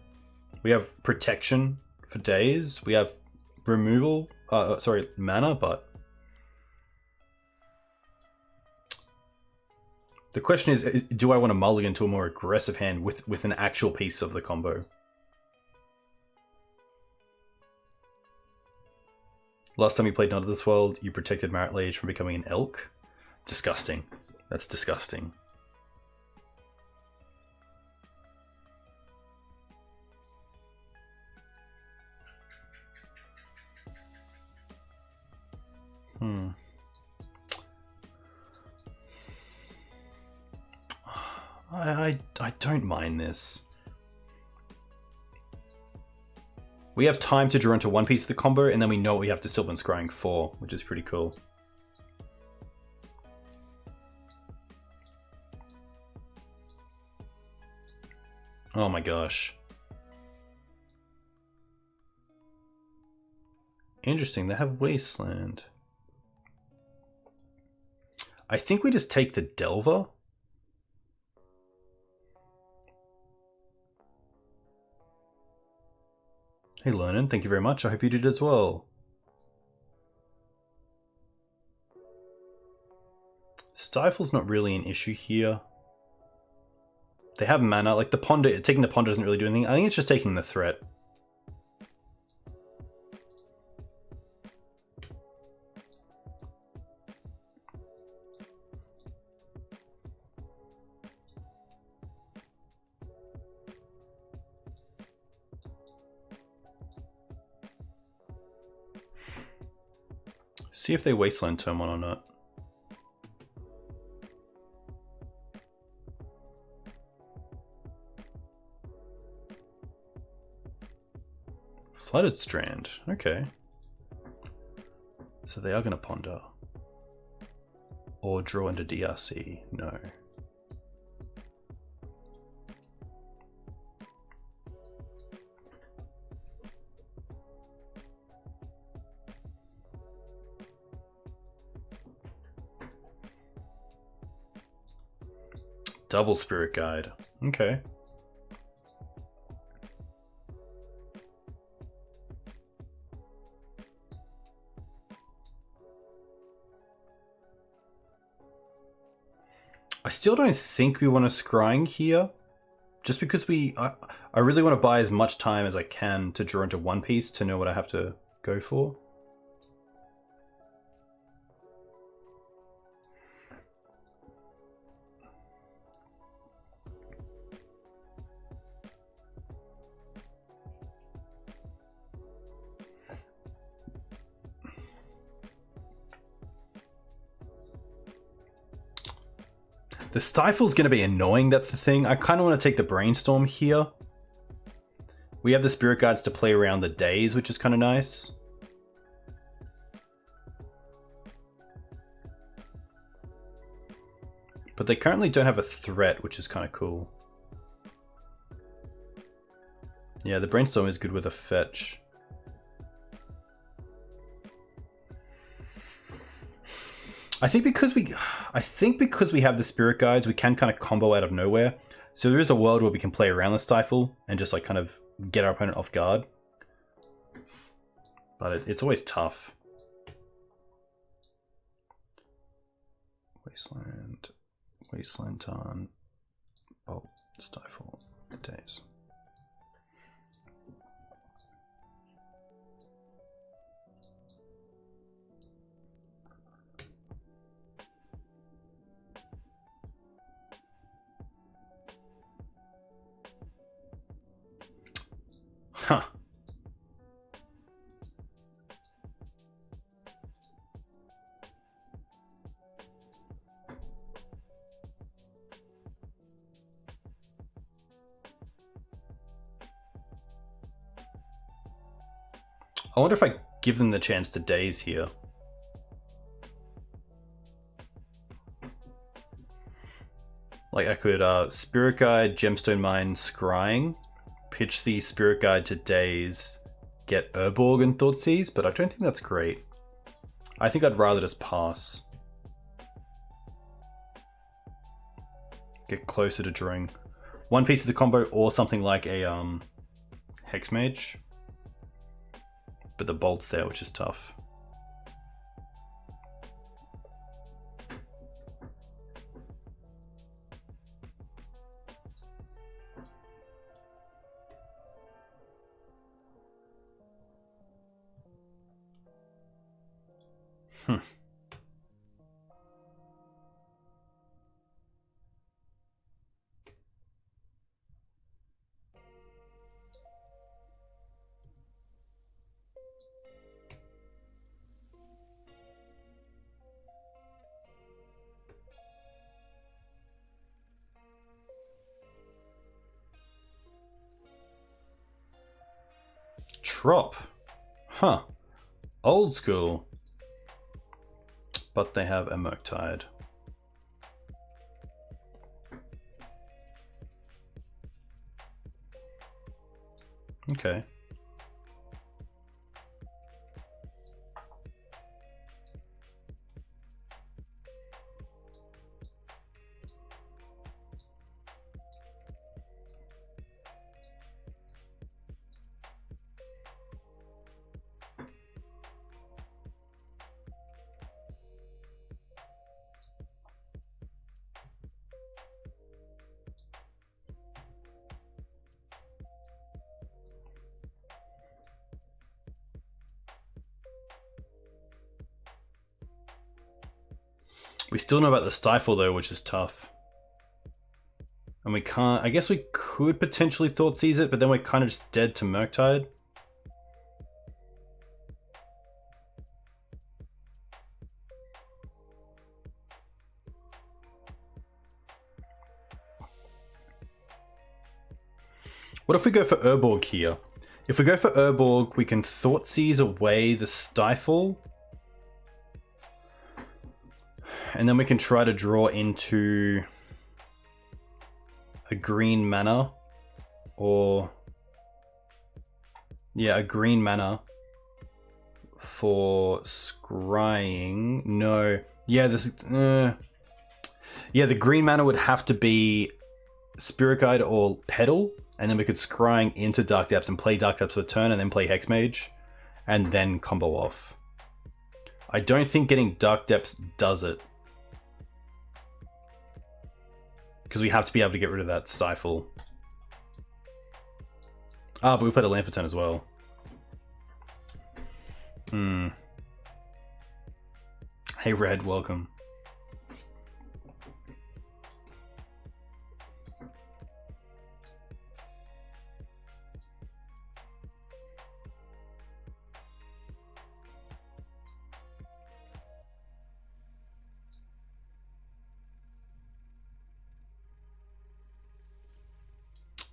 We have protection for days. We have removal, mana, but the question is do I want to mulligan to a more aggressive hand with an actual piece of the combo? Last time you played Not of This World, you protected Marit Lage from becoming an elk. Disgusting. That's disgusting. I don't mind this. We have time to draw into one piece of the combo, and then we know what we have to Sylvan Scrying for, which is pretty cool. Oh my gosh. Interesting, they have Wasteland. I think we just take the Delver. Hey Lernan, thank you very much. I hope you did as well. Stifle's not really an issue here. They have mana, like the Ponder, taking the Ponder doesn't really do anything. I think it's just taking the threat. See if they wasteland turn one or not. Flooded Strand, okay. So they are going to ponder. Or draw into DRC, no. Double Spirit Guide, okay. I still don't think we want to scrying here, just because I really want to buy as much time as I can to draw into one piece to know what I have to go for. The Stifle's going to be annoying, that's the thing. I kind of want to take the Brainstorm here. We have the Spirit Guides to play around the days, which is kind of nice. But they currently don't have a threat, which is kind of cool. Yeah, the Brainstorm is good with a fetch. I think because we have the Spirit Guides, we can kind of combo out of nowhere. So there is a world where we can play around the Stifle and just like kind of get our opponent off guard. But it's always tough. Wasteland Tarn, Bolt, Stifle, Days. Huh. I wonder if I give them the chance to daze here. Like I could Spirit Guide, Gemstone Mine, Scrying, pitch the Spirit Guide to daze, get Urborg and Thoughtseize, but I don't think that's great. I think I'd rather just pass. Get closer to drawing one piece of the combo or something like a Hex Mage. But the Bolt's there, which is tough. Trop. Huh. Old school. But they have a Murktide. Okay. We still know about the Stifle though, which is tough. And we can't, I guess we could potentially Thoughtseize it, but then we're kind of just dead to Murktide. What if we go for Urborg here? If we go for Urborg, we can Thoughtseize away the Stifle. And then we can try to draw into a green mana. Or... yeah, a green mana for scrying. No. Yeah, this... yeah, the green mana would have to be Spirit Guide or Petal, and then we could scrying into Dark Depths and play Dark Depths for a turn and then play Hexmage, and then combo off. I don't think getting Dark Depths does it. Because we have to be able to get rid of that Stifle. Ah, but we played a land for turn as well. Hey Red, welcome.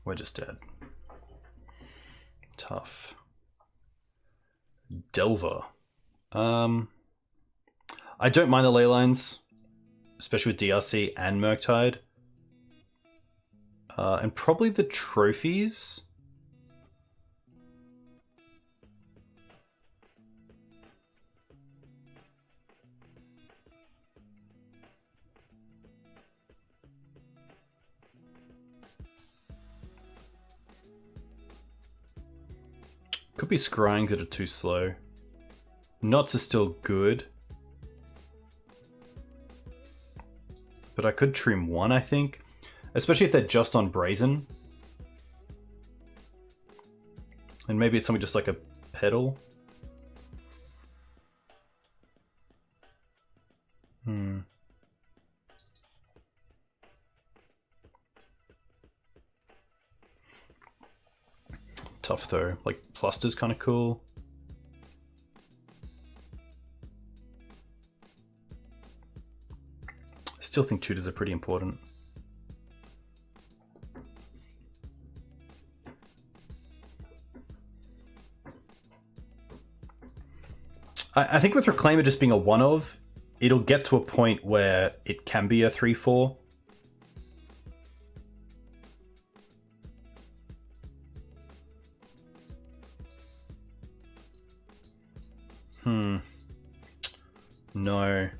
We're just dead. Tough. Delver. I don't mind the ley lines, especially with DRC and Murktide. And probably the trophies. Could be scryings that are too slow. Knots are still good. But I could trim one, I think. Especially if they're just on Brazen. And maybe it's something just like a Petal. Tough though. Like, Pluster's kind of cool. I still think tutors are pretty important. I think with Reclaimer just being a one-of, it'll get to a point where it can be a 3-4. No.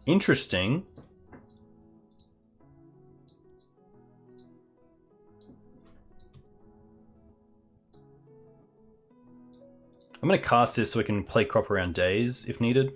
Interesting. I'm going to cast this so we can play crop around days if needed.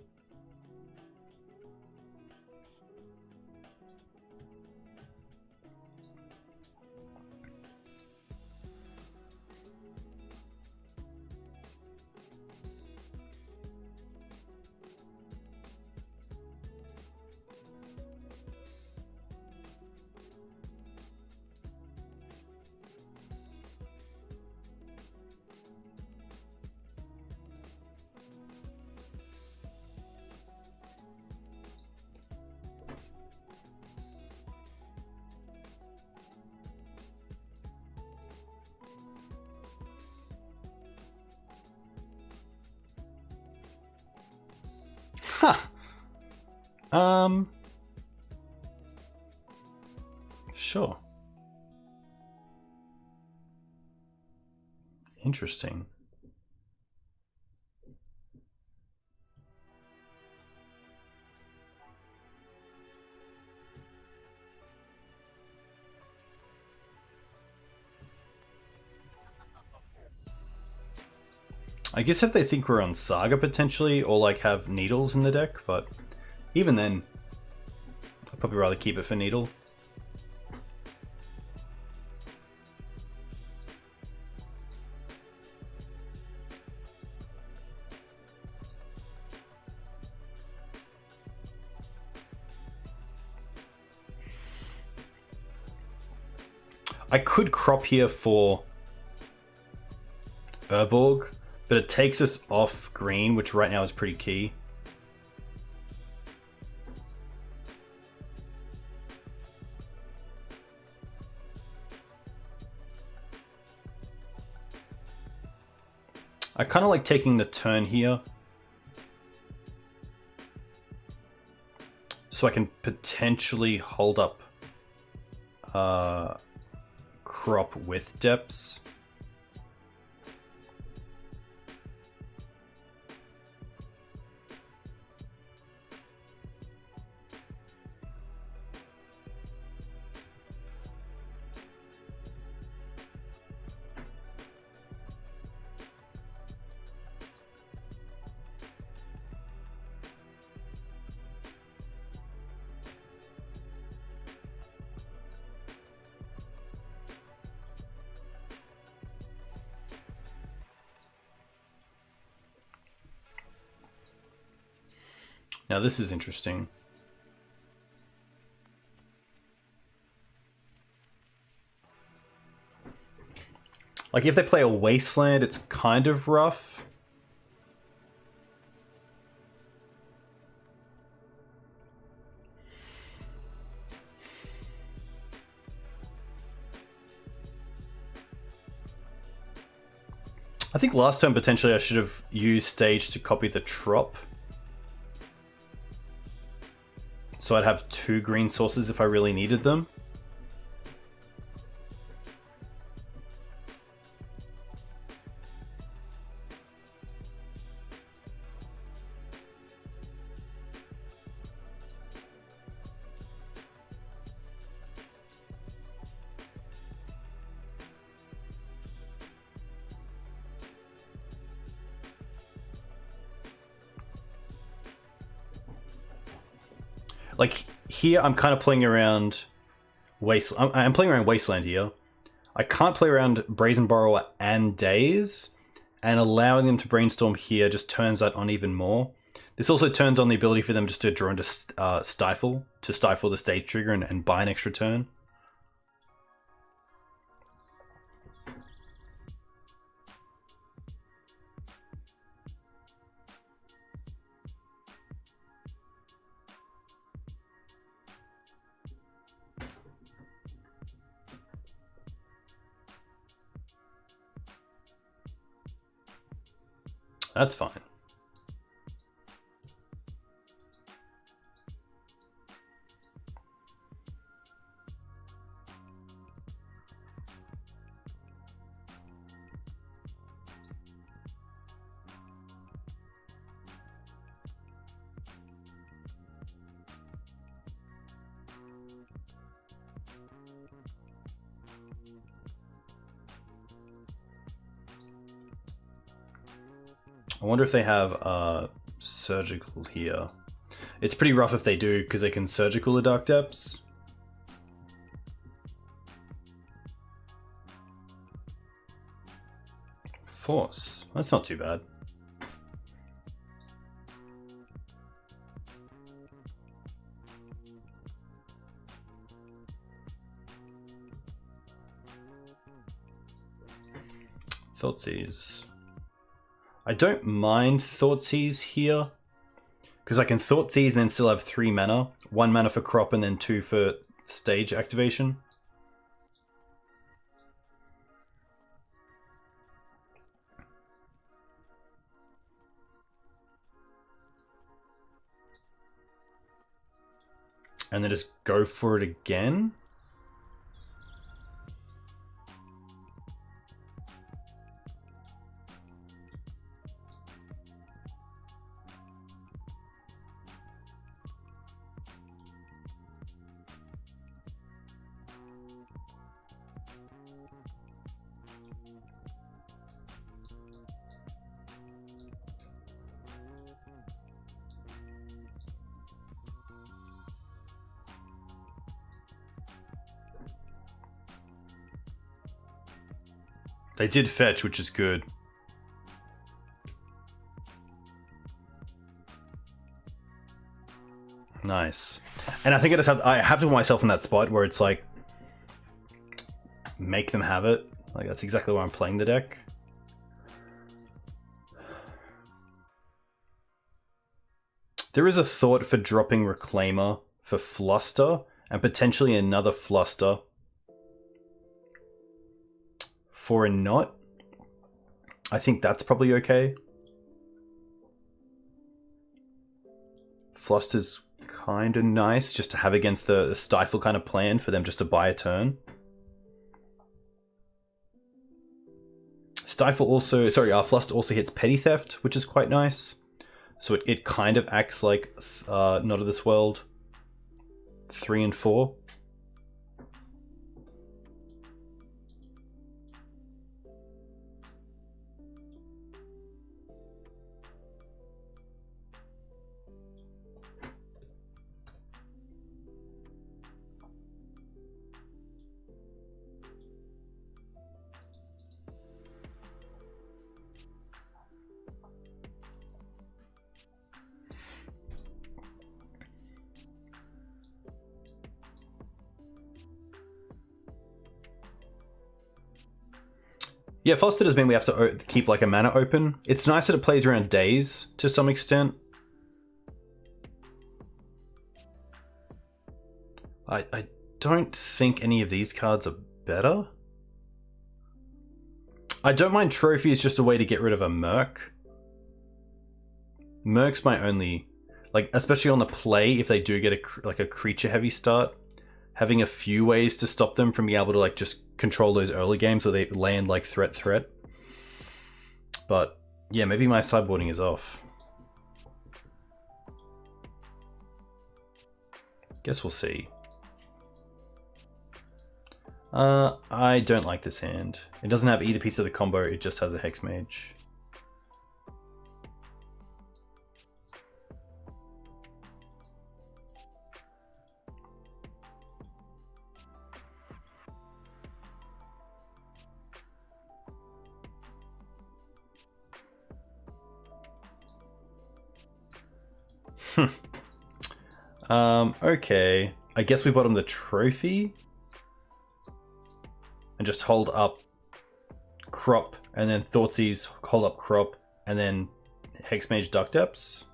Sure. Interesting. I guess if they think we're on Saga potentially, or like have Needles in the deck, but even then, I'd probably rather keep it for Needle. I could crop here for Urborg, but it takes us off green, which right now is pretty key. I kind of like taking the turn here. So I can potentially hold up crop with depths. Now this is interesting. Like if they play a wasteland, it's kind of rough. I think last turn potentially I should have used stage to copy the trop. So I'd have 2 green sources if I really needed them. Like here, I'm kind of playing around I'm playing around Wasteland here. I can't play around Brazen Borrower and Daze, and allowing them to brainstorm here just turns that on even more. This also turns on the ability for them just to draw into stifle the stage trigger and buy an extra turn. That's fine. I wonder if they have surgical here. It's pretty rough if they do, because they can surgical the Dark Depths. Force. That's not too bad. Thoughtseize. I don't mind Thoughtseize here, because I can Thoughtseize and then still have 3 mana. 1 mana for crop and then 2 for stage activation. And then just go for it again. They did fetch, which is good. Nice. And I think I have to put myself in that spot where it's like, make them have it. Like that's exactly why I'm playing the deck. There is a thought for dropping Reclaimer for Fluster and potentially another Fluster for a Knot. I think that's probably okay. Fluster's kind of nice just to have against the Stifle kind of plan for them just to buy a turn. Stifle also, sorry, Fluster also hits Petty Theft, which is quite nice. So it kind of acts like Not of This World 3 and 4. Yeah, Fluster does mean we have to keep like a mana open. It's nice that it plays around days to some extent. I don't think any of these cards are better. I don't mind Trophy is just a way to get rid of a Merc. Merc's my only, like, especially on the play, if they do get a creature heavy start, having a few ways to stop them from being able to like just control those early games where they land like threat. But yeah, maybe my sideboarding is off. Guess we'll see. I don't like this hand. It doesn't have either piece of the combo, it just has a Hex Mage. Okay. I guess we bottom the Trophy. And just hold up Crop, and then Thoughtseize, hold up Crop, and then Hexmage Duck Depths.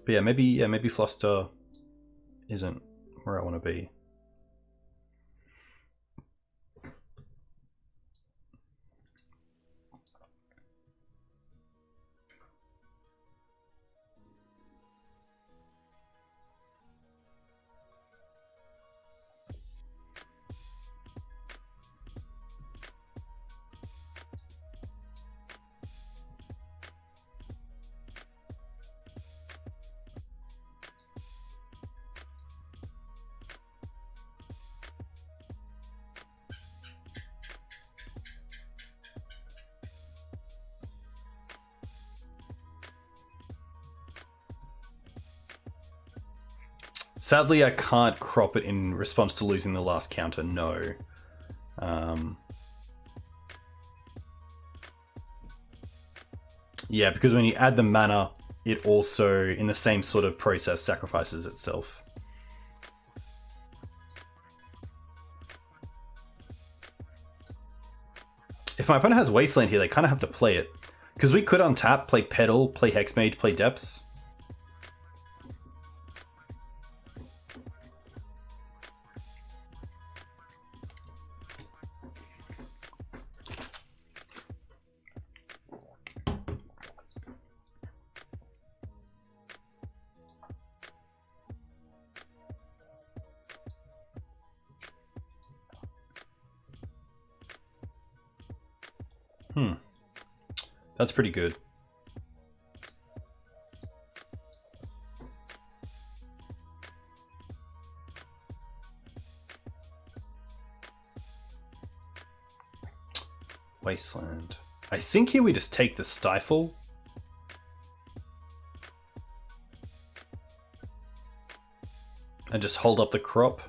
But yeah, maybe Fluster isn't where I want to be. Sadly, I can't crop it in response to losing the last counter, no. Yeah, because when you add the mana, it also, in the same sort of process, sacrifices itself. If my opponent has Wasteland here, they kind of have to play it. Because we could untap, play Petal, play Hexmage, play Depths. That's pretty good. Wasteland. I think here we just take the Stifle. And just hold up the Crop.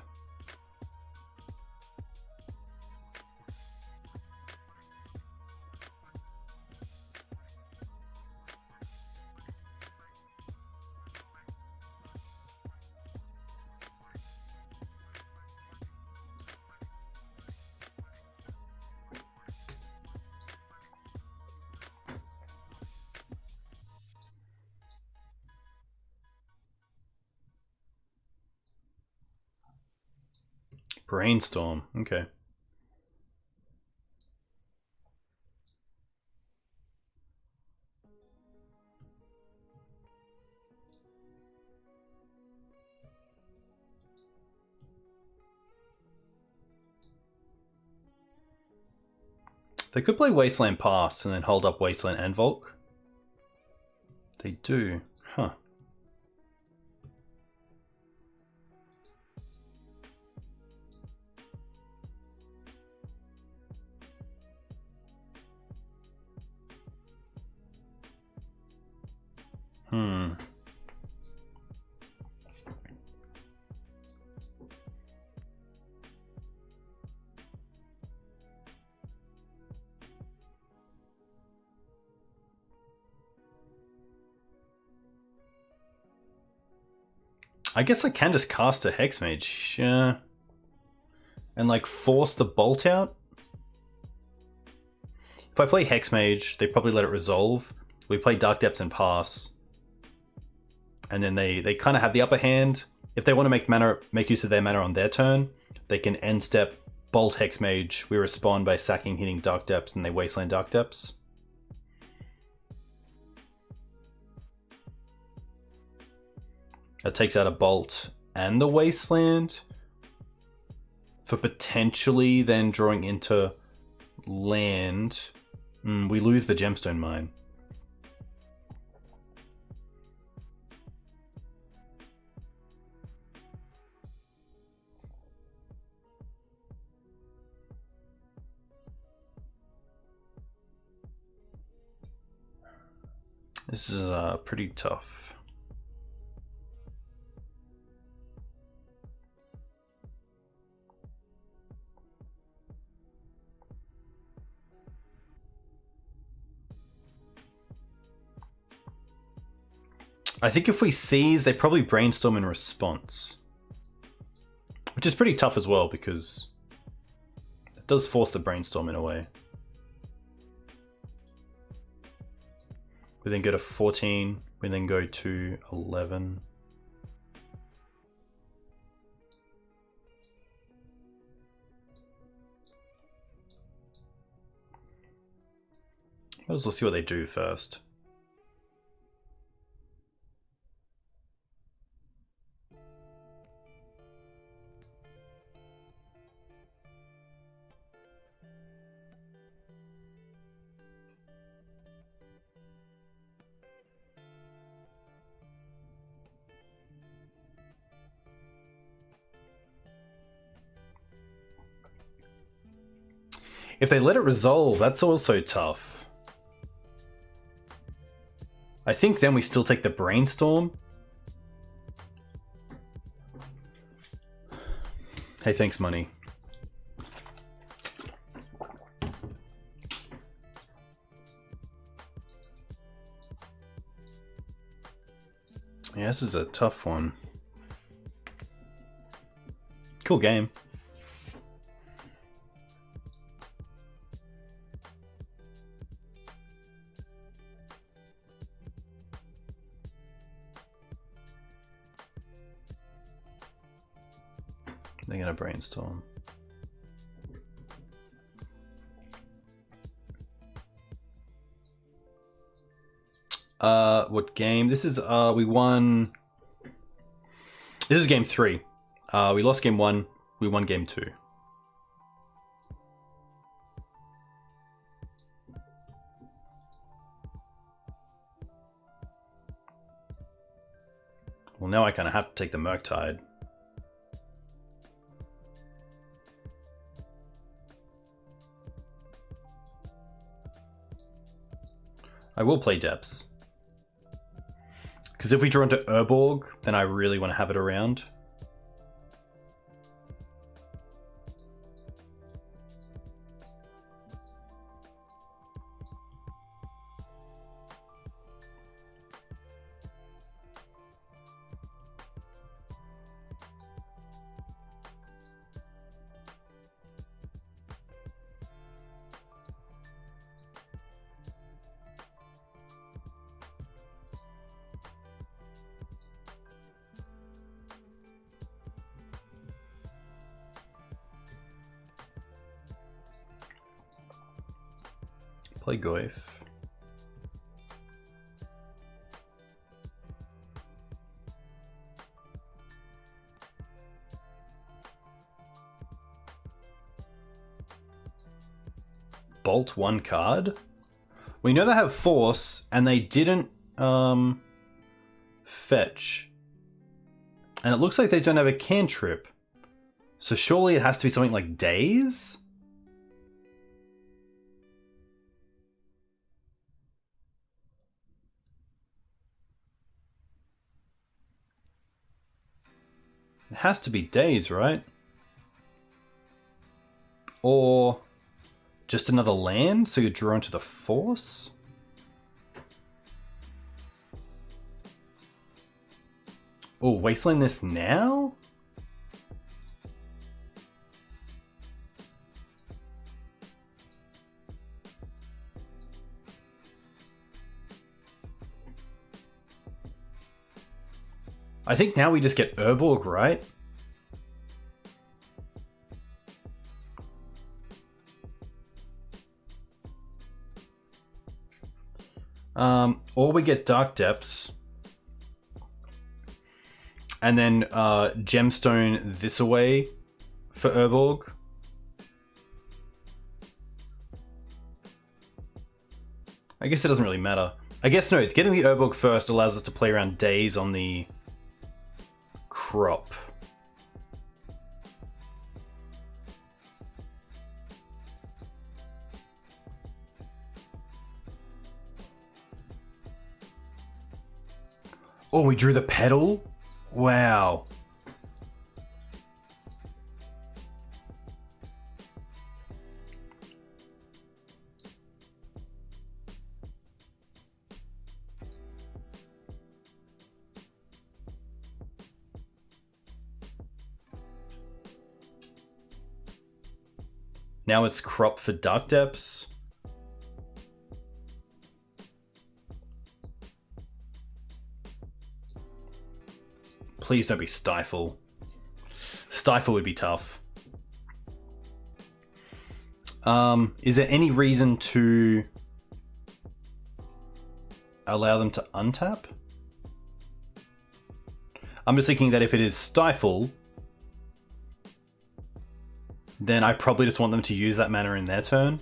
Brainstorm. Okay. They could play Wasteland Pass and then hold up Wasteland and Volk. They do. Huh. I guess I can just cast a Hexmage. Yeah. And like force the bolt out. If I play Hexmage, they probably let it resolve. We play Dark Depths and pass. And then they kind of have the upper hand. If they want to make use of their mana on their turn, they can end step, bolt Hexmage. We respond by sacking, hitting Dark Depths, and they Wasteland Dark Depths. That takes out a bolt and the Wasteland for potentially then drawing into land. We lose the Gemstone Mine. This is pretty tough. I think if we seize, they probably brainstorm in response. Which is pretty tough as well, because it does force the brainstorm in a way. We then go to 14, we then go to 11. Let's see what they do first. If they let it resolve, that's also tough. I think then we still take the brainstorm. Hey, thanks, money. Yeah, this is a tough one. Cool game. They're gonna brainstorm. What game? This is we won. This is game 3. We lost game 1. We won game 2. Well, now I kind of have to take the Murktide. I will play Depths. Because if we draw into Urborg, then I really want to have it around. Play Goyf. Bolt one card. We know they have Force, and they didn't fetch. And it looks like they don't have a cantrip. So surely it has to be something like Daze? It has to be Daze, right? Or just another land, so you're drawn to the Force? Oh, Wasteland this now? I think now we just get Urborg, right? Or we get Dark Depths. And then Gemstone this away for Urborg. I guess it doesn't really matter. I guess no, getting the Urborg first allows us to play around Daze on the crop. Oh, we drew the pedal? Wow. Now it's crop for Dark Depths. Please don't be Stifle. Stifle would be tough. Is there any reason to allow them to untap? I'm just thinking that if it is Stifle, then I probably just want them to use that mana in their turn.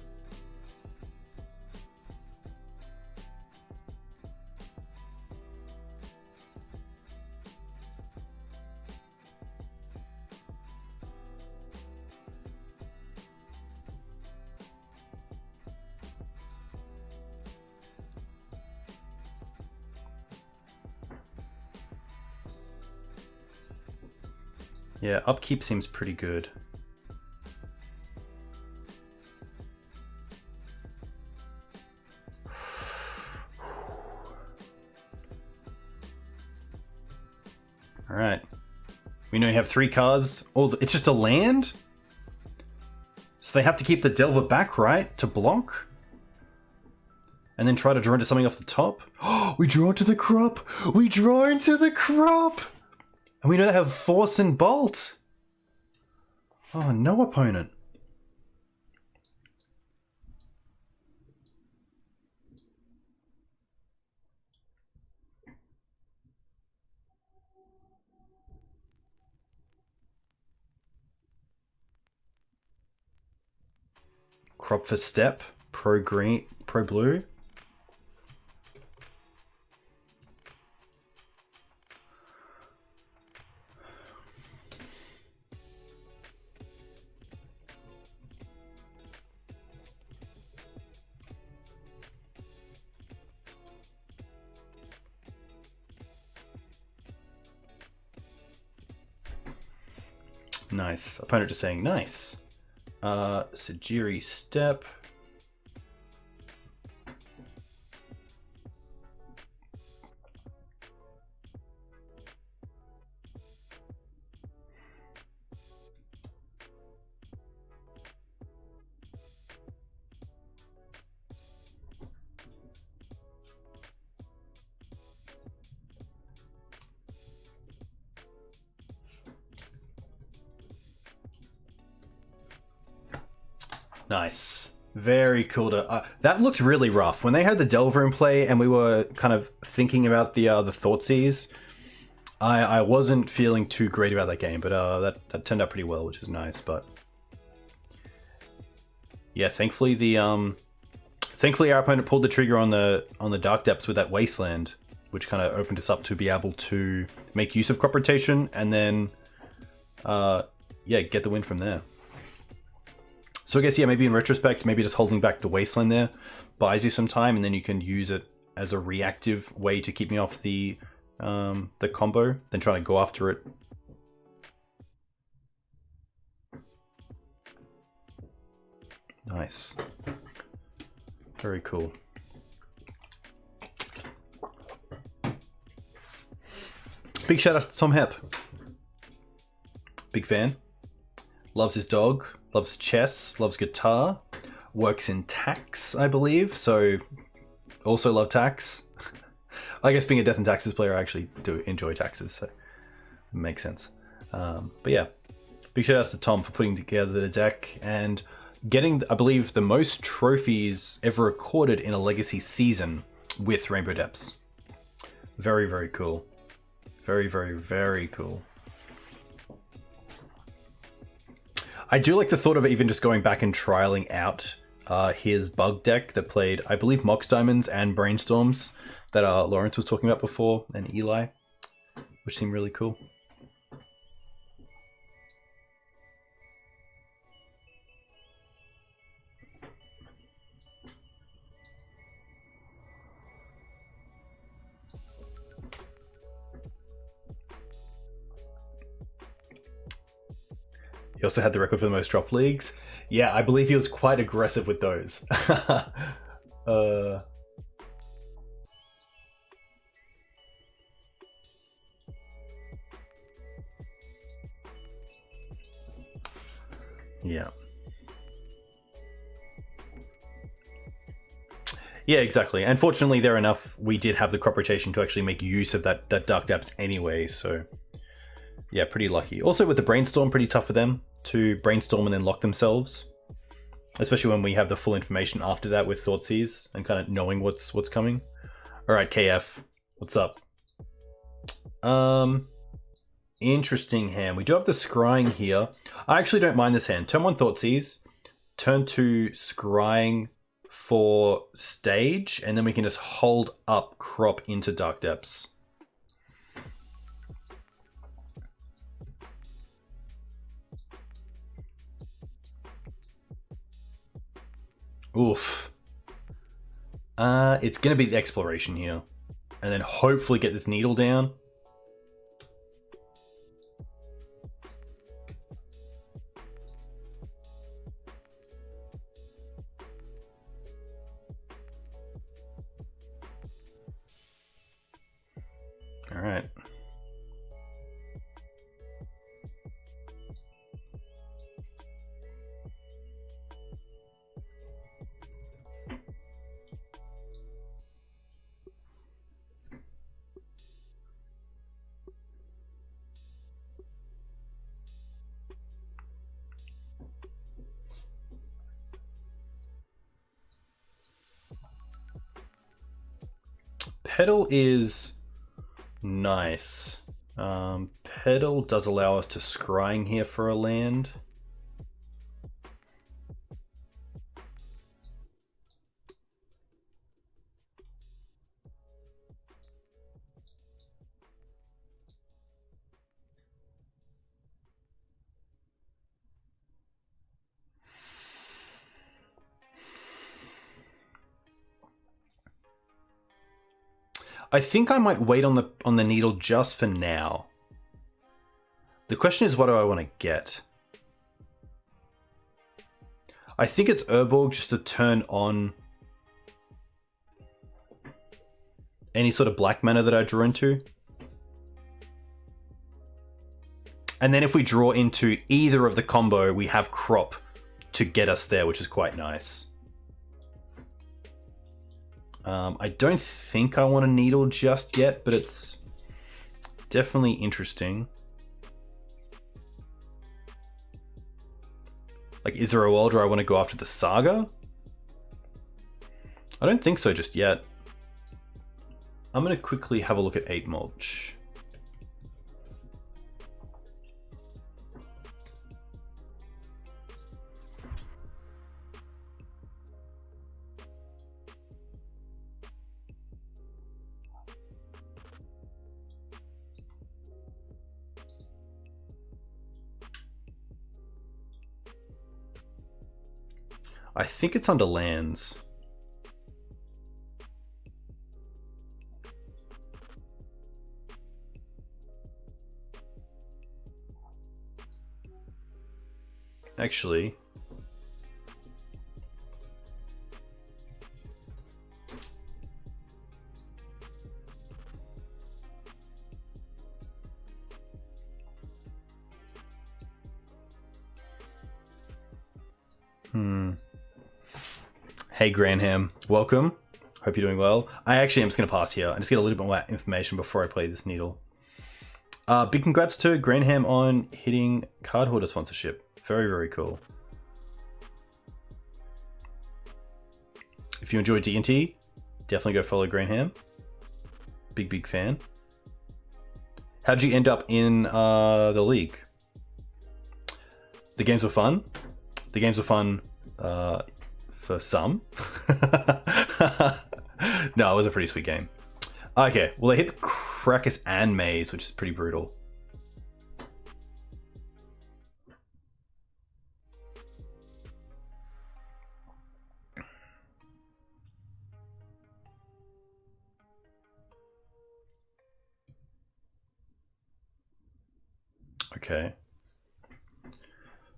Yeah, upkeep seems pretty good. Alright. We know you have 3 cards. Oh, it's just a land? So they have to keep the Delver back, right? To block? And then try to draw into something off the top? Oh, we draw into the crop! We draw into the crop! And we know they have Force and Bolt. Oh, no opponent. Crop for step, pro green, pro blue. Nice. Opponent just saying nice. Sajiri step. Nice. Very cool to... that looked really rough. When they had the Delver in play and we were kind of thinking about the Thoughtseize, I wasn't feeling too great about that game, but that turned out pretty well, which is nice. But yeah, thankfully our opponent pulled the trigger on the Dark Depths with that Wasteland, which kind of opened us up to be able to make use of crop rotation and then yeah, get the win from there. So I guess, yeah, maybe in retrospect, maybe just holding back the Wasteland there buys you some time, and then you can use it as a reactive way to keep me off the combo, then trying to go after it. Nice. Very cool. Big shout out to Tom Hepp. Big fan. Loves his dog, loves chess, loves guitar, works in tax, I believe, so also love tax. I guess being a Death and Taxes player, I actually do enjoy taxes, so it makes sense. But yeah, big shout outs to Tom for putting together the deck and getting, I believe, the most trophies ever recorded in a Legacy season with Rainbow Depths. Very, very cool. Very, very, very cool. I do like the thought of even just going back and trialing out his bug deck that played, I believe, Mox Diamonds and Brainstorms that Lawrence was talking about before, and Eli, which seemed really cool. He also had the record for the most drop leagues. Yeah, I believe he was quite aggressive with those. Yeah. Yeah, exactly. And fortunately, there enough, we did have the crop rotation to actually make use of that Dark Depths anyway, so yeah, pretty lucky. Also with the Brainstorm, pretty tough for them to brainstorm and then lock themselves, especially when we have the full information after that with Thoughtseize and kind of knowing what's coming. All right, KF, what's up? Interesting hand. We do have the Scrying here. I actually don't mind this hand. Turn 1 Thoughtseize, turn 2 Scrying for stage, and then we can just hold up crop into Dark Depths. Oof. It's going to be the exploration here. And then hopefully get this needle down. All right. Pedal is nice. Pedal does allow us to scrying here for a land. I think I might wait on the needle just for now. The question is, what do I want to get? I think it's Urborg just to turn on any sort of black mana that I draw into. And then if we draw into either of the combo, we have crop to get us there, which is quite nice. I don't think I want a needle just yet, but it's definitely interesting. Like, is there a world where I want to go after the Saga? I don't think so just yet. I'm going to quickly have a look at 8 mulch. I think it's under lands. Actually, Hey Granham, welcome. Hope you're doing well. I actually am just going to pass here and just get a little bit more information before I play this needle. Big congrats to Granham on hitting card holder sponsorship. Very, very cool. If you enjoy D&T, definitely go follow Granham. Big, big fan. How'd you end up in the league? The games were fun. The games were fun for some. No, it was a pretty sweet game. Okay, well, they hit Krakus and Maze, which is pretty brutal. Okay.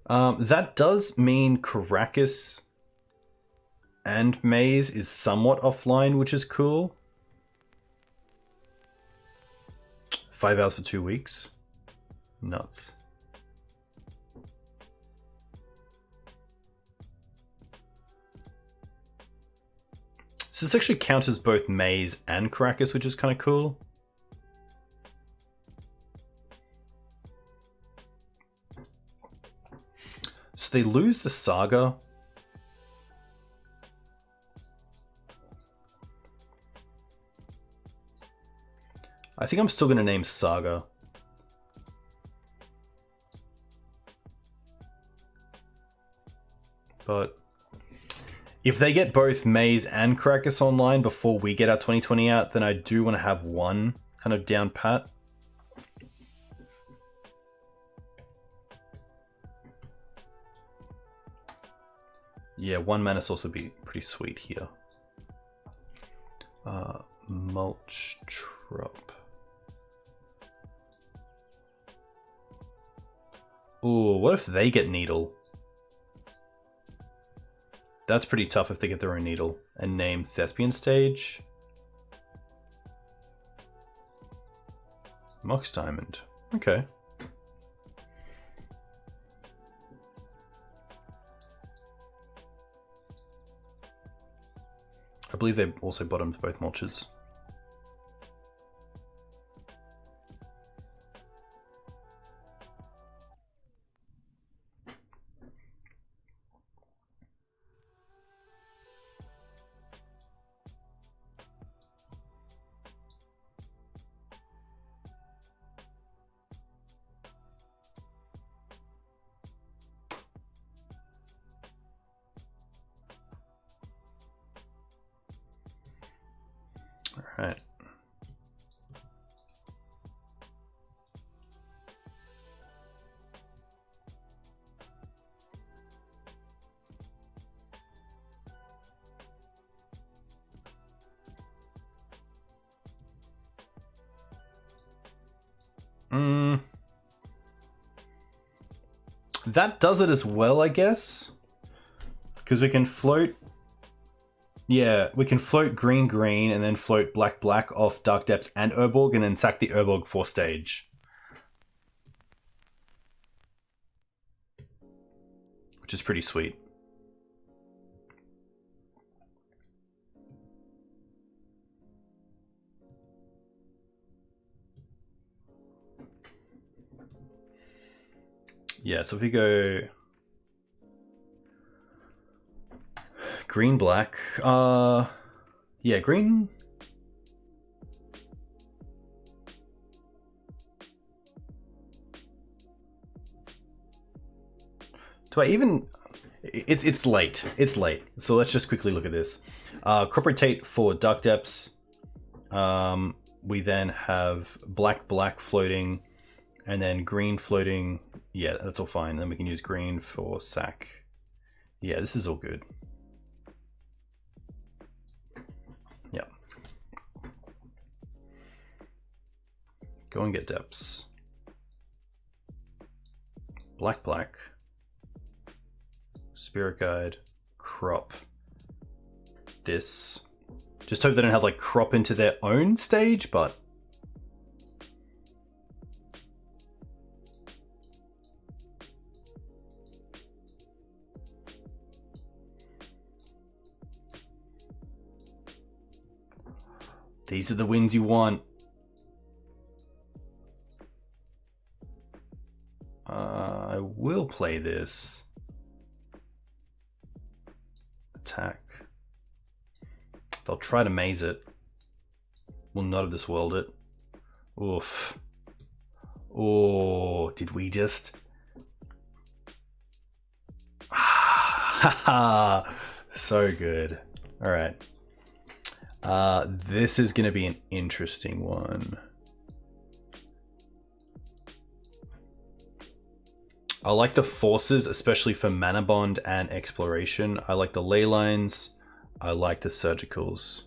That does mean Krakus and Maze is somewhat offline, which is cool. 5 hours for 2 weeks. Nuts. So this actually counts as both Maze and Krakus, which is kind of cool. So they lose the Saga. I think I'm still going to name Saga. But if they get both Maze and Krakus online before we get our 2020 out, then I do want to have one kind of down pat. Yeah, 1 Manus also be pretty sweet here. Mulch Trop. Ooh, what if they get Needle? That's pretty tough if they get their own Needle. And name Thespian Stage. Mox Diamond. Okay. I believe they also bottomed both mulches. Alright. That does it as well, I guess. Because we can float... Yeah, we can float green green and then float black black off Dark Depths and Urborg and then sack the Urborg for stage. Which is pretty sweet. Yeah, so if we go green black, Yeah, green. Do I even... It's late. It's late. So let's just quickly look at this. Crop rotate for Dark Depths. We then have black floating, and then green floating. Yeah, that's all fine. Then we can use green for sack. Yeah, this is all good. Yeah. Go and get depths. Black. Spirit Guide, crop. This. Just hope they don't have like crop into their own stage, but these are the wins you want. I will play this. Attack. They'll try to maze it. We'll not have this world it. Oof. Oh, did we just? Haha. So good. All right. This is going to be an interesting one. I like the forces, especially for mana bond and exploration. I like the ley lines. I like the surgicals.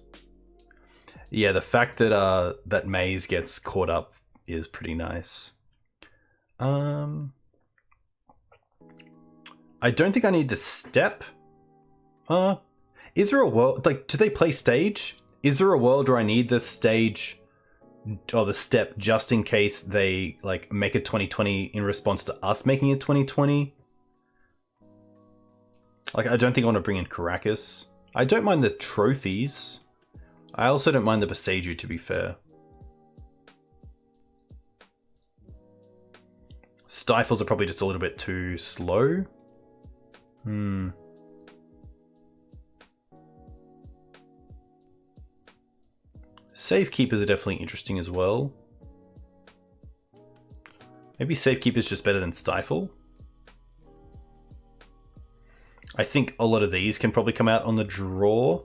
Yeah, the fact that that maze gets caught up is pretty nice. I don't think I need the step. Is there a world, like, do they play stage? Is there a world where I need the stage or the step just in case they like make a 2020 in response to us making a 2020? Like, I don't think I want to bring in Caracas. I don't mind the trophies. I also don't mind the Boseiju, to be fair. Stifles are probably just a little bit too slow. Safekeepers are definitely interesting as well. Maybe Safekeeper's just better than Stifle. I think a lot of these can probably come out on the draw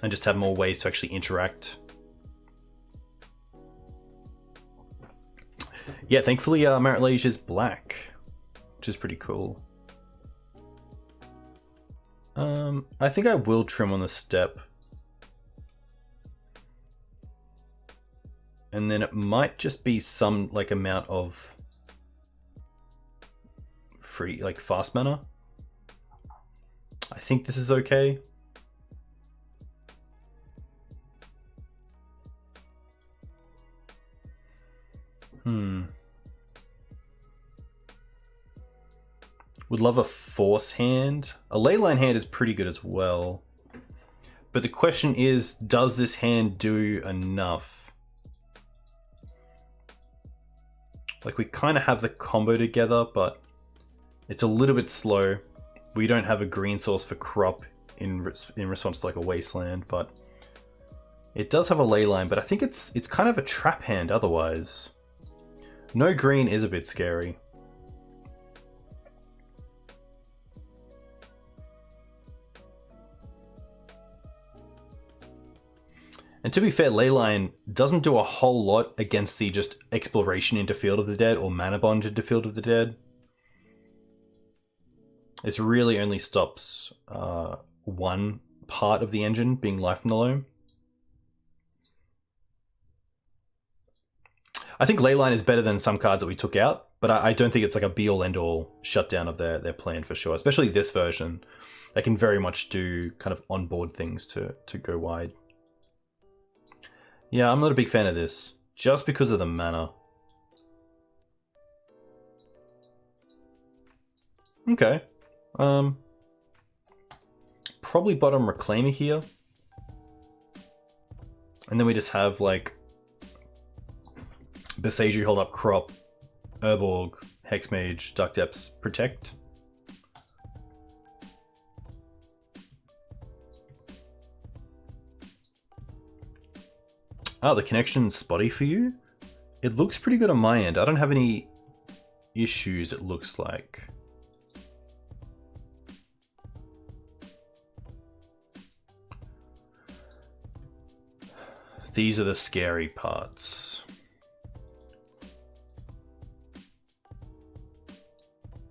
and just have more ways to actually interact. Yeah, thankfully Marit Lage is black, which is pretty cool. I think I will trim on the step. And then it might just be some like amount of free, like fast mana. I think this is okay. Would love a force hand. A leyline hand is pretty good as well. But the question is, does this hand do enough? Like, we kind of have the combo together, but it's a little bit slow. We don't have a green source for crop in response to like a wasteland, but it does have a leyline, but I think it's kind of a trap hand otherwise. No green is a bit scary. And to be fair, Leyline doesn't do a whole lot against the just exploration into Field of the Dead or mana bond into Field of the Dead. It really only stops one part of the engine, being Life from the Loam. I think Leyline is better than some cards that we took out, but I don't think it's like a be-all end-all shutdown of their plan for sure. Especially this version. They can very much do kind of onboard things to go wide. Yeah, I'm not a big fan of this, just because of the mana. Okay. Probably bottom Reclaimer here. And then we just have like Boseiju, Hold Up, Crop, Urborg, Hexmage, Dark Depths, Protect. Oh, the connection's spotty for you? It looks pretty good on my end. I don't have any issues, it looks like. These are the scary parts.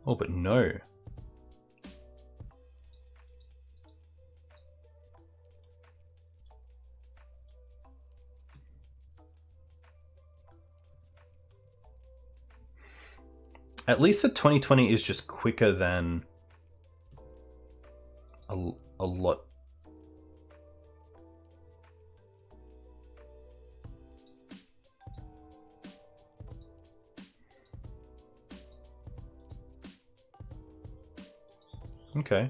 Oh, but no. At least the 2020 is just quicker than a lot. Okay.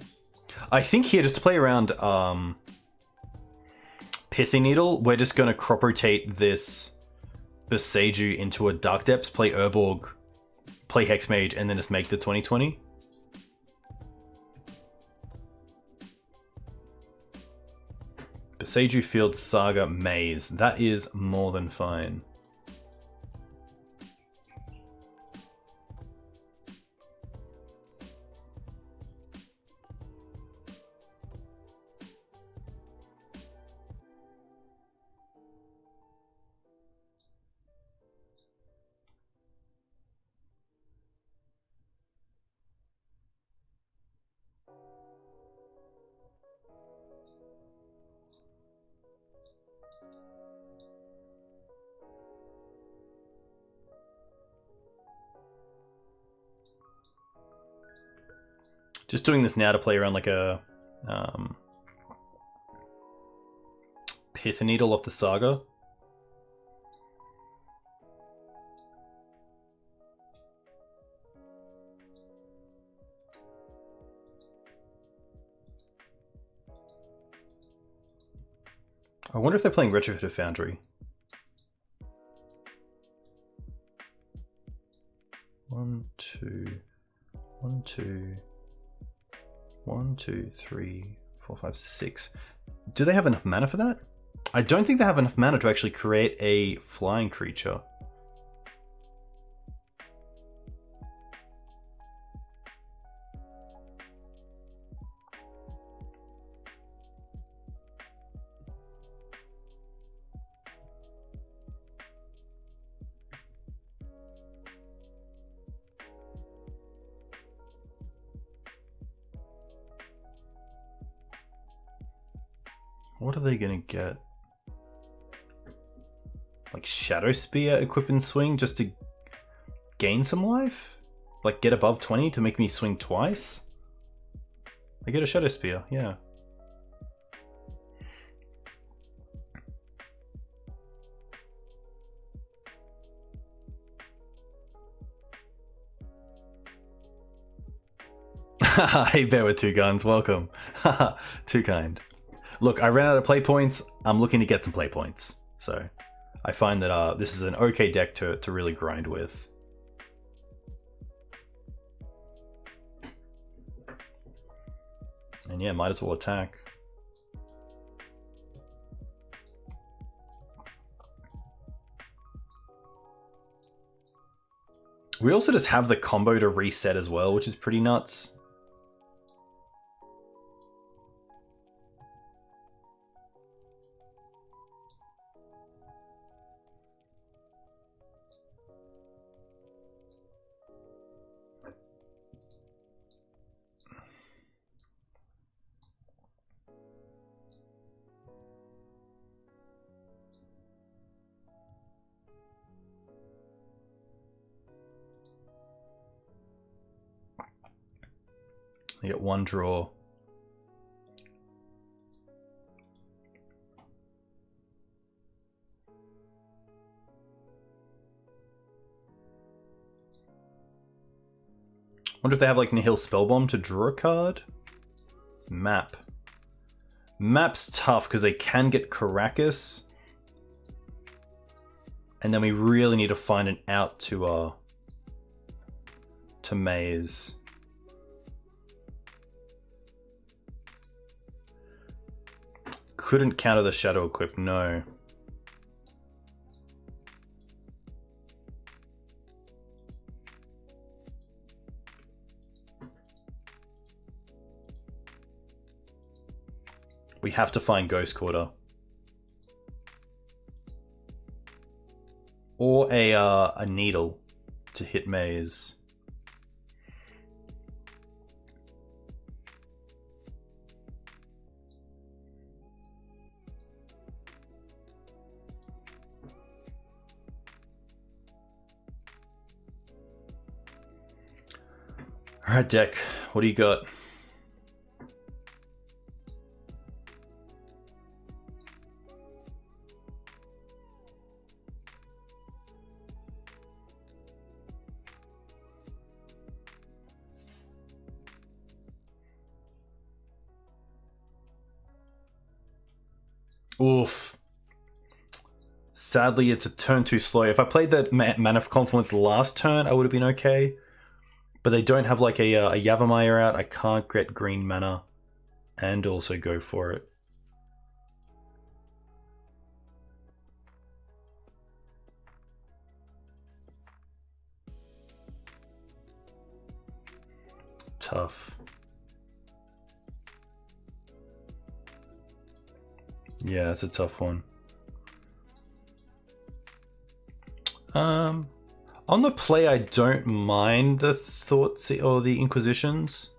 I think here, just to play around Pithy Needle, we're just going to crop rotate this Boseiju into a Dark Depths, play Urborg, play Hexmage, and then just make the 2020. Boseiju Field Saga Maze. That is more than fine. Just doing this now to play around like a Pith Needle off the Saga. I wonder if they're playing Retrofitted Foundry. One, two, three, four, five, six. Do they have enough mana for that? I don't think they have enough mana to actually create a flying creature. What are they gonna get? Like Shadow Spear equip and swing just to gain some life? Like get above 20 to make me swing twice? I get a Shadow Spear, yeah. Hey Bear with two guns, welcome. Too kind. Look, I ran out of play points. I'm looking to get some play points. So I find that this is an okay deck to really grind with. And yeah, might as well attack. We also just have the combo to reset as well, which is pretty nuts. I get one draw. Wonder if they have like Nihil Spellbomb to draw a card? Map. Map's tough because they can get Caracas. And then we really need to find an out to Maze. Couldn't counter the Shadow Equip, no. We have to find Ghost Quarter. Or a needle to hit maze. Alright, Deck, what do you got? Oof. Sadly, it's a turn too slow. If I played the Mana of Confluence last turn, I would have been okay. But they don't have like a Yavimaya out. I can't get green mana and also go for it. Tough. Yeah, it's a tough one. On the play, I don't mind the thoughts or the Inquisitions.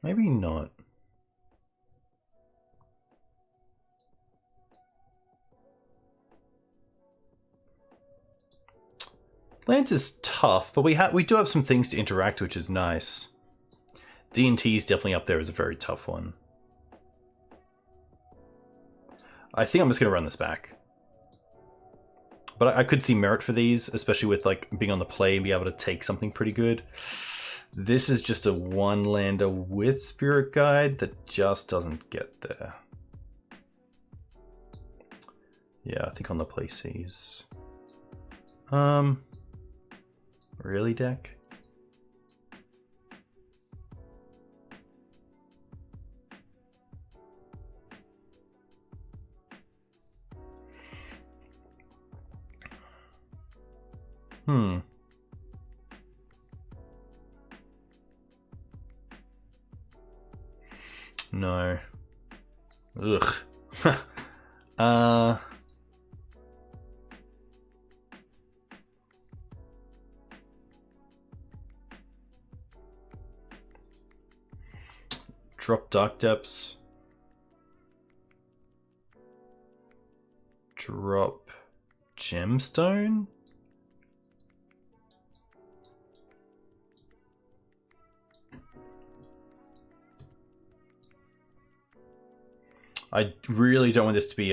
Maybe not. Lands is tough, but we do have some things to interact, which is nice. D&T is definitely up there as a very tough one. I think I'm just going to run this back. But I could see merit for these, especially with like being on the play and be able to take something pretty good. This is just a one-lander with Spirit Guide that just doesn't get there. Yeah, I think on the play sees. Really, Deck? No. Ugh. Drop Dark Depths. Drop Gemstone. I really don't want this to be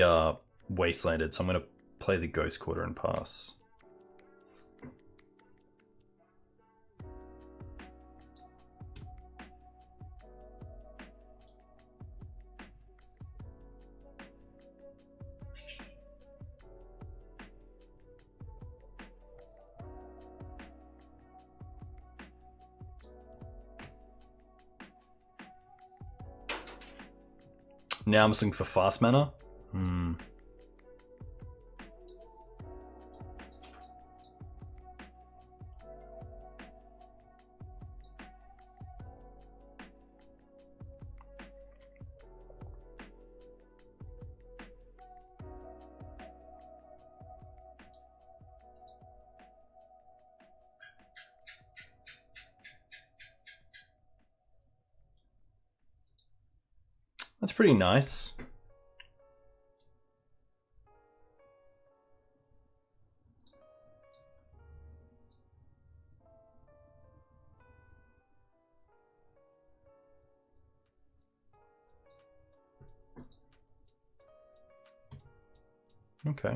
wastelanded, so I'm going to play the Ghost Quarter and pass. Now I'm just looking for fast mana. That's pretty nice. Okay.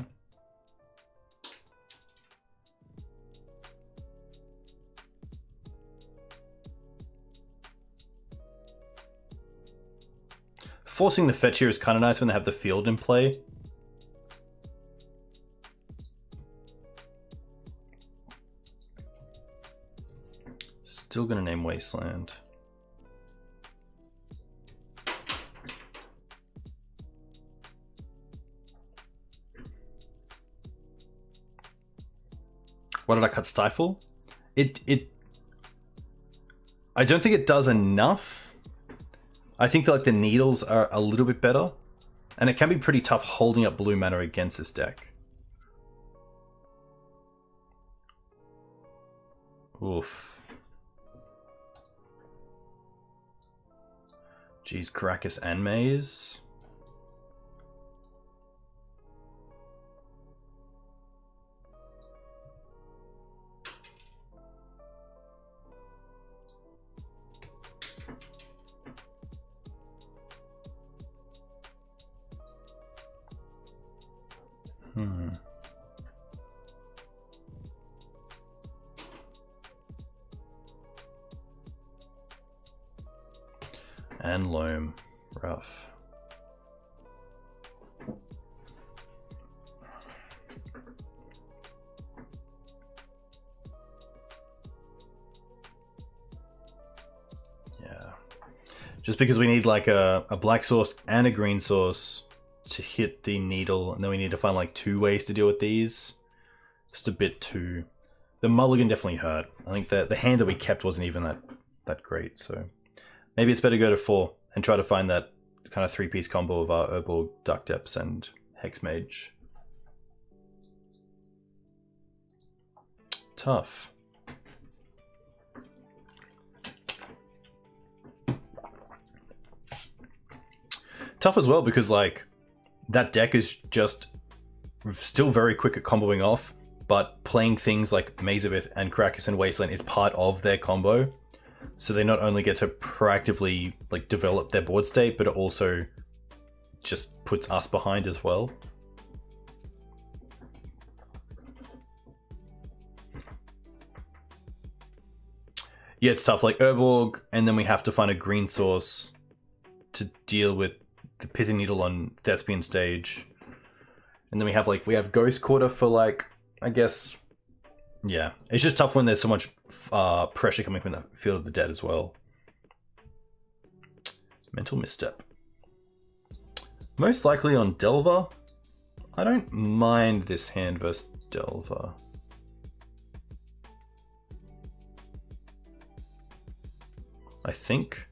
Forcing the fetch here is kind of nice when they have the field in play. Still gonna name Wasteland. What did I cut Stifle? I don't think it does enough. I think that, like, the needles are a little bit better. And it can be pretty tough holding up blue mana against this deck. Oof. Jeez, Caracas and Maze. And Loam. Rough. Yeah. Just because we need like a black source and a green source to hit the needle, and then we need to find like 2 ways to deal with these. Just a bit too... The mulligan definitely hurt. I think that the hand that we kept wasn't even that great, so... Maybe it's better to go to 4 and try to find that kind of 3-piece combo of our Urborg, Duck Depths, and Hex Mage. Tough. Tough as well because, like, that deck is just still very quick at comboing off, but playing things like Mazavith and Caracas and Wasteland is part of their combo. So they not only get to proactively like develop their board state, but it also just puts us behind as well. Yeah, it's tough. Like Urborg, and then we have to find a green source to deal with the Pithing Needle on Thespian stage. And then we have Ghost Quarter for like, I guess... Yeah, it's just tough when there's so much pressure coming from the Field of the Dead as well. Mental Misstep. Most likely on Delver. I don't mind this hand versus Delver. I think.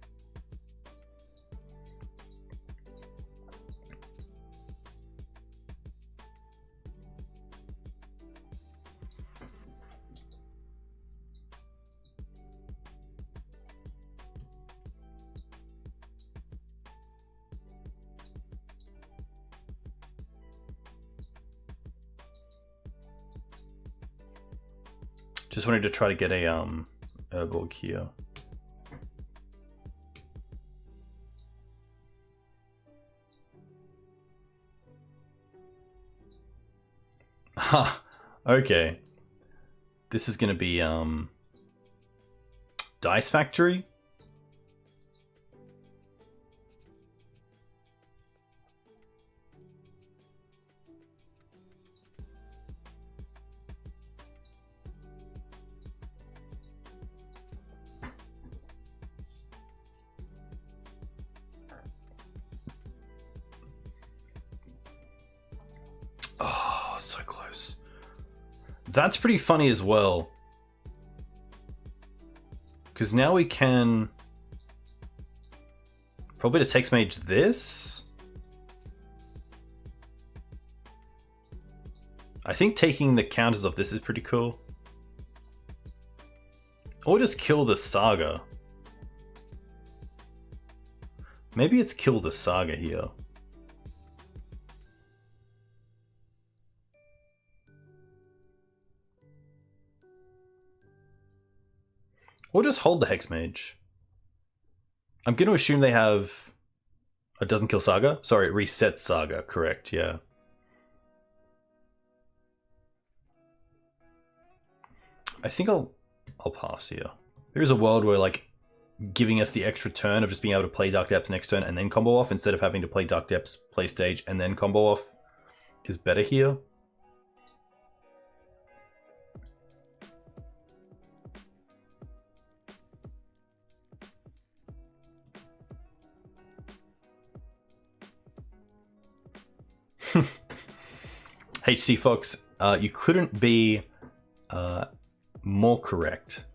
Just wanted to try to get a Urborg here. Ha, okay. This is gonna be Dice Factory. Oh, so close. That's pretty funny as well. Because now we can probably just Hex Mage this. I think taking the counters off this is pretty cool. Or just kill the Saga. Maybe it's kill the Saga here. Or just hold the Hex Mage. I'm going to assume they have... It doesn't kill Saga? Sorry, it resets Saga. Correct, yeah. I think I'll pass here. There is a world where, like, giving us the extra turn of just being able to play Dark Depths next turn and then combo off, instead of having to play Dark Depths, play stage, and then combo off, is better here. HC Fox, you couldn't be more correct.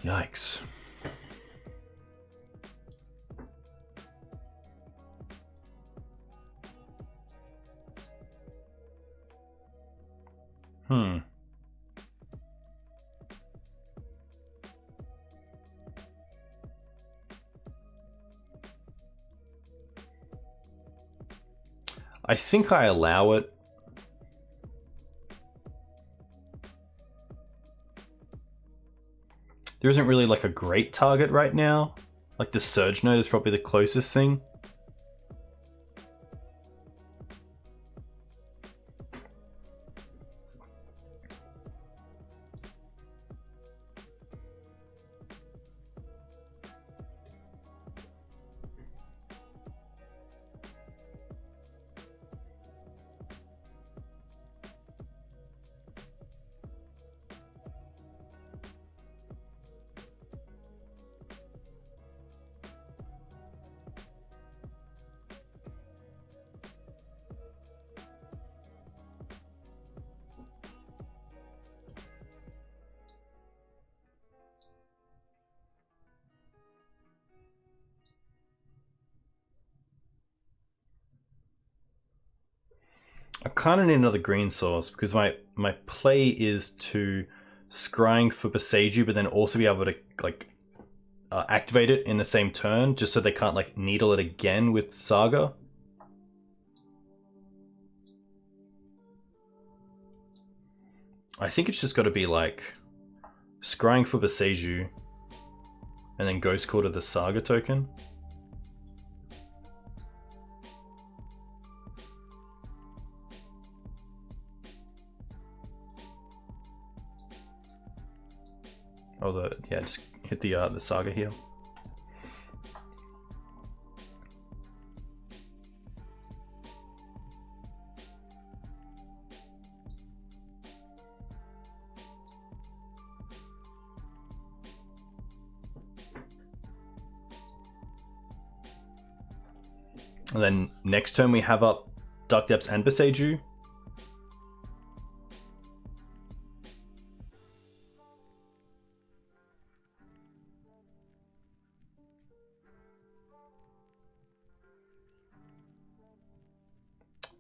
Yikes. I think I allow it. There isn't really like a great target right now. Like the Surge Node is probably the closest thing. I kind of need another green source because my play is to scrying for Boseiju, but then also be able to like activate it in the same turn, just so they can't like needle it again with Saga. I think it's just got to be like scrying for Boseiju, and then Ghost Core to the Saga token. Oh, yeah, just hit the Saga here. And then next turn we have up Dark Depths and Boseiju.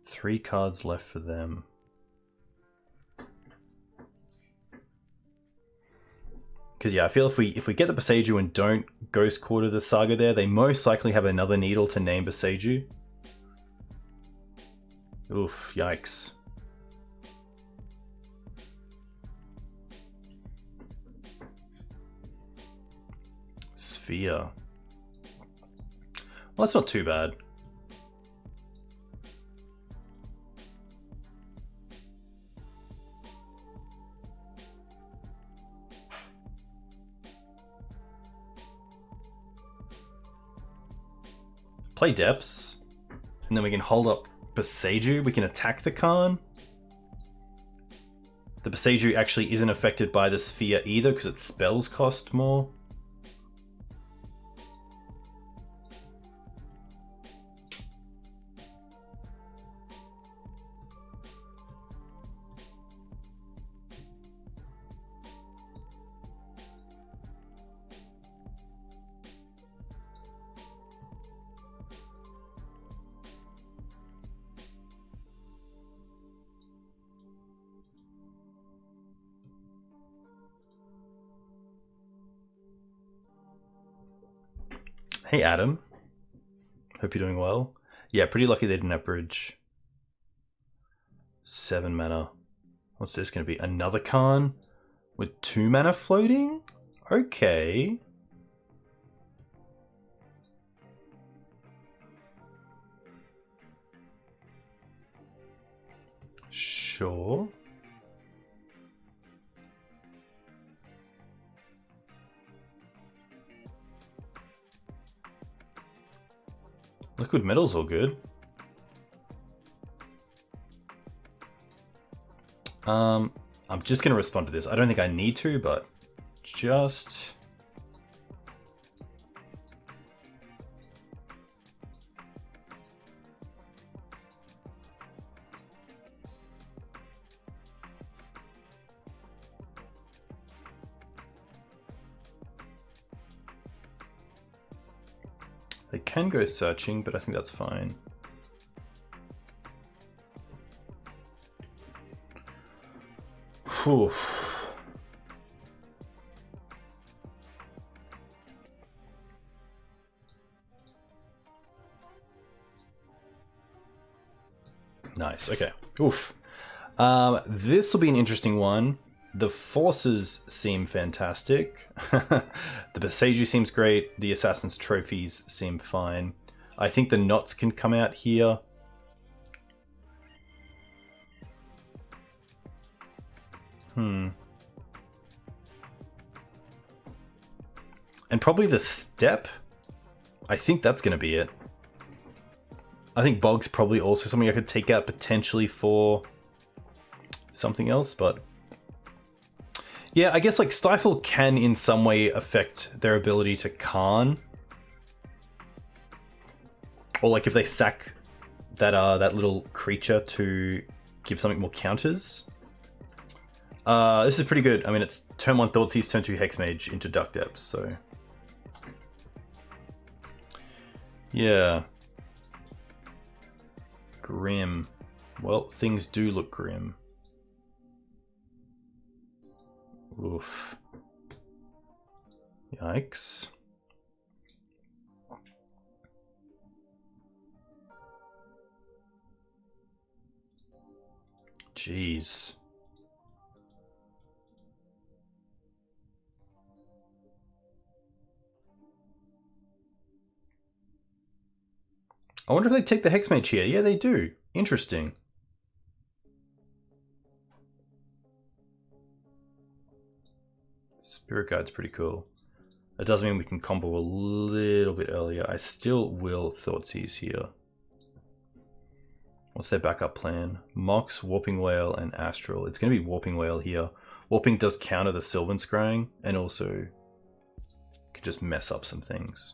Three cards left for them. Because yeah, I feel if we get the Boseiju and don't Ghost Quarter the Saga there, they most likely have another needle to name Boseiju. Oof, yikes. Sphere. Well, that's not too bad. Play Depths, and then we can hold up Boseiju. We can attack the Khan. The Boseiju actually isn't affected by the Sphere either because its spells cost more. Hey Adam, hope you're doing well. Yeah, pretty lucky they didn't have bridge. 7 mana. What's this going to be? Another Khan with 2 mana floating? Okay. Sure. Liquid Metal's all good. I'm just going to respond to this. I don't think I need to, but just... They can go searching, but I think that's fine. Whew. Nice, okay. Oof. This will be an interesting one. The forces seem fantastic. The Boseiju seems great. The Assassin's Trophies seem fine. I think the knots can come out here. And probably the Steppe. I think that's going to be it. I think Bog's probably also something I could take out potentially for something else, but... Yeah, I guess like Stifle can in some way affect their ability to Khan. Or like if they sack that little creature to give something more counters. This is pretty good. I mean, it's turn 1 Thoughtseize, turn 2 Hexmage into Duck Depths, so... Yeah. Grim. Well, things do look grim. Oof. Yikes. Jeez. I wonder if they take the Hexmage here. Yeah, they do. Interesting. Spirit Guide's pretty cool. That does mean we can combo a little bit earlier. I still will Thoughtseize here. What's their backup plan? Mox, Warping Whale, and Astral. It's going to be Warping Whale here. Warping does counter the Sylvan Scrying, and also could just mess up some things.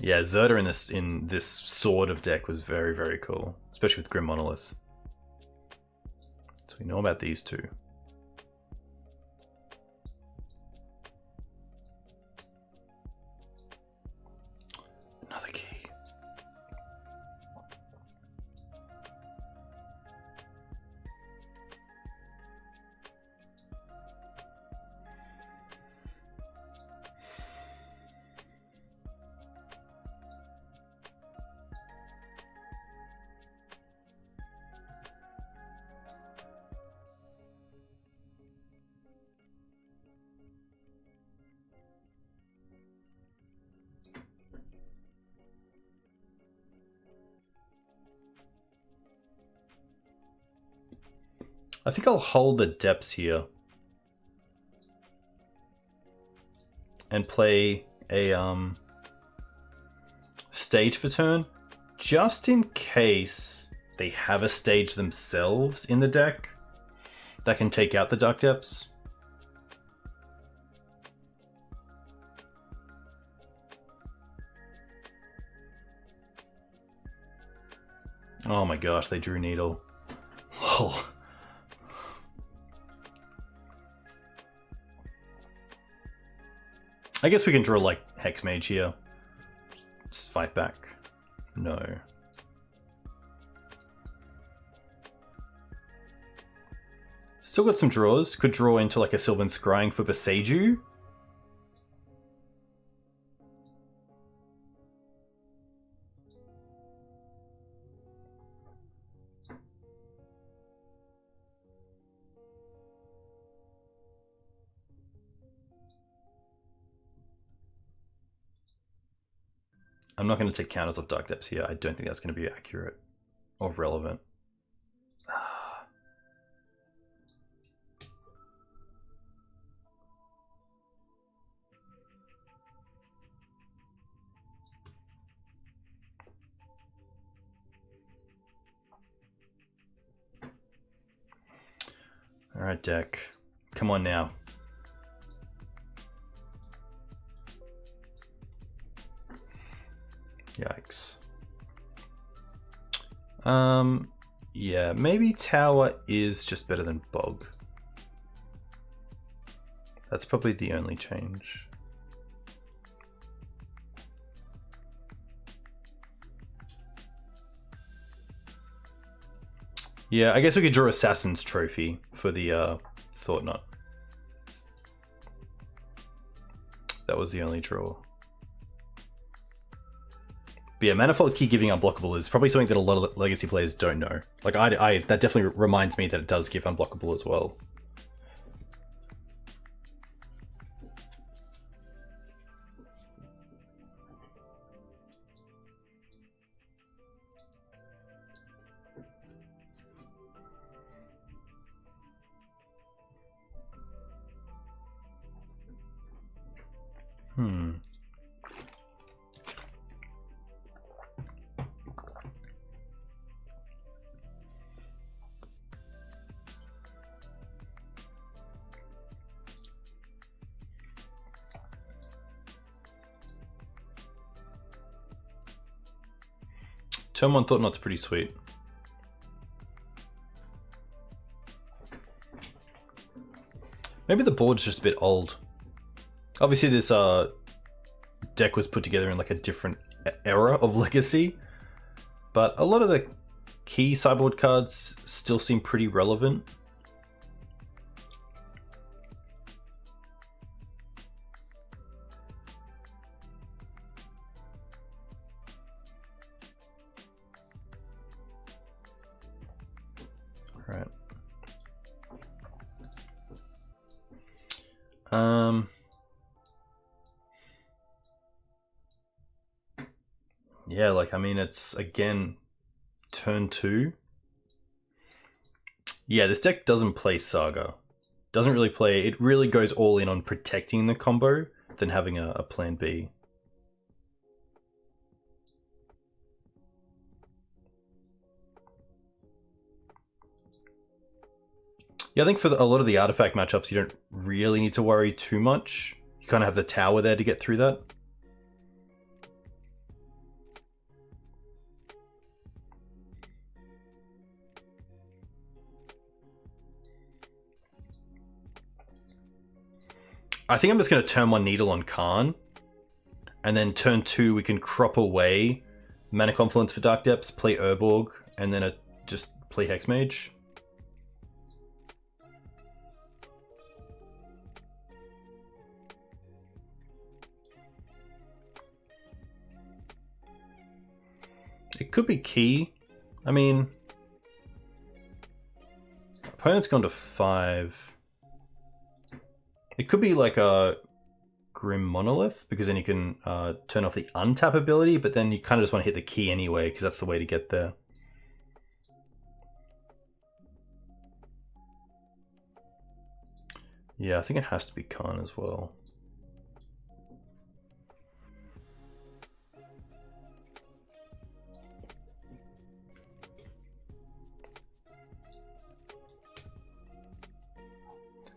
Yeah, Zerda in this sort of deck was very, very cool, especially with Grim Monolith. So we know about these two. Another key. I think I'll hold the depths here and play a stage for turn, just in case they have a stage themselves in the deck that can take out the Duck Depths. Oh my gosh, they drew Needle. Oh. I guess we can draw like Hexmage here. Just fight back. No. Still got some draws. Could draw into like a Sylvan Scrying for Boseiju. I'm not going to take counters of Dark Depths here. I don't think that's going to be accurate or relevant. Alright, deck. Come on now. Yikes. Yeah, maybe Tower is just better than Bog. That's probably the only change. Yeah, I guess we could draw Assassin's Trophy for the Thought Knot. That was the only draw. But yeah, Manifold Key giving unblockable is probably something that a lot of Legacy players don't know. Like, that definitely reminds me that it does give unblockable as well. Turn 1 Thought Knot's pretty sweet. Maybe the board's just a bit old. Obviously this deck was put together in like a different era of Legacy, but a lot of the key sideboard cards still seem pretty relevant. Right. Yeah, like, I mean, it's, again, turn 2. Yeah, this deck doesn't play Saga. Doesn't really play, it really goes all in on protecting the combo than having a plan B. Yeah, I think for a lot of the artifact matchups, you don't really need to worry too much. You kind of have the tower there to get through that. I think I'm just going to turn 1 Needle on Karn, and then turn 2 we can crop away Mana Confluence for Dark Depths, play Urborg, and then just play Hexmage. It could be key. I mean, opponent's gone to 5. It could be like a Grim Monolith, because then you can turn off the untap ability, but then you kind of just want to hit the key anyway, because that's the way to get there. Yeah, I think it has to be Khan as well.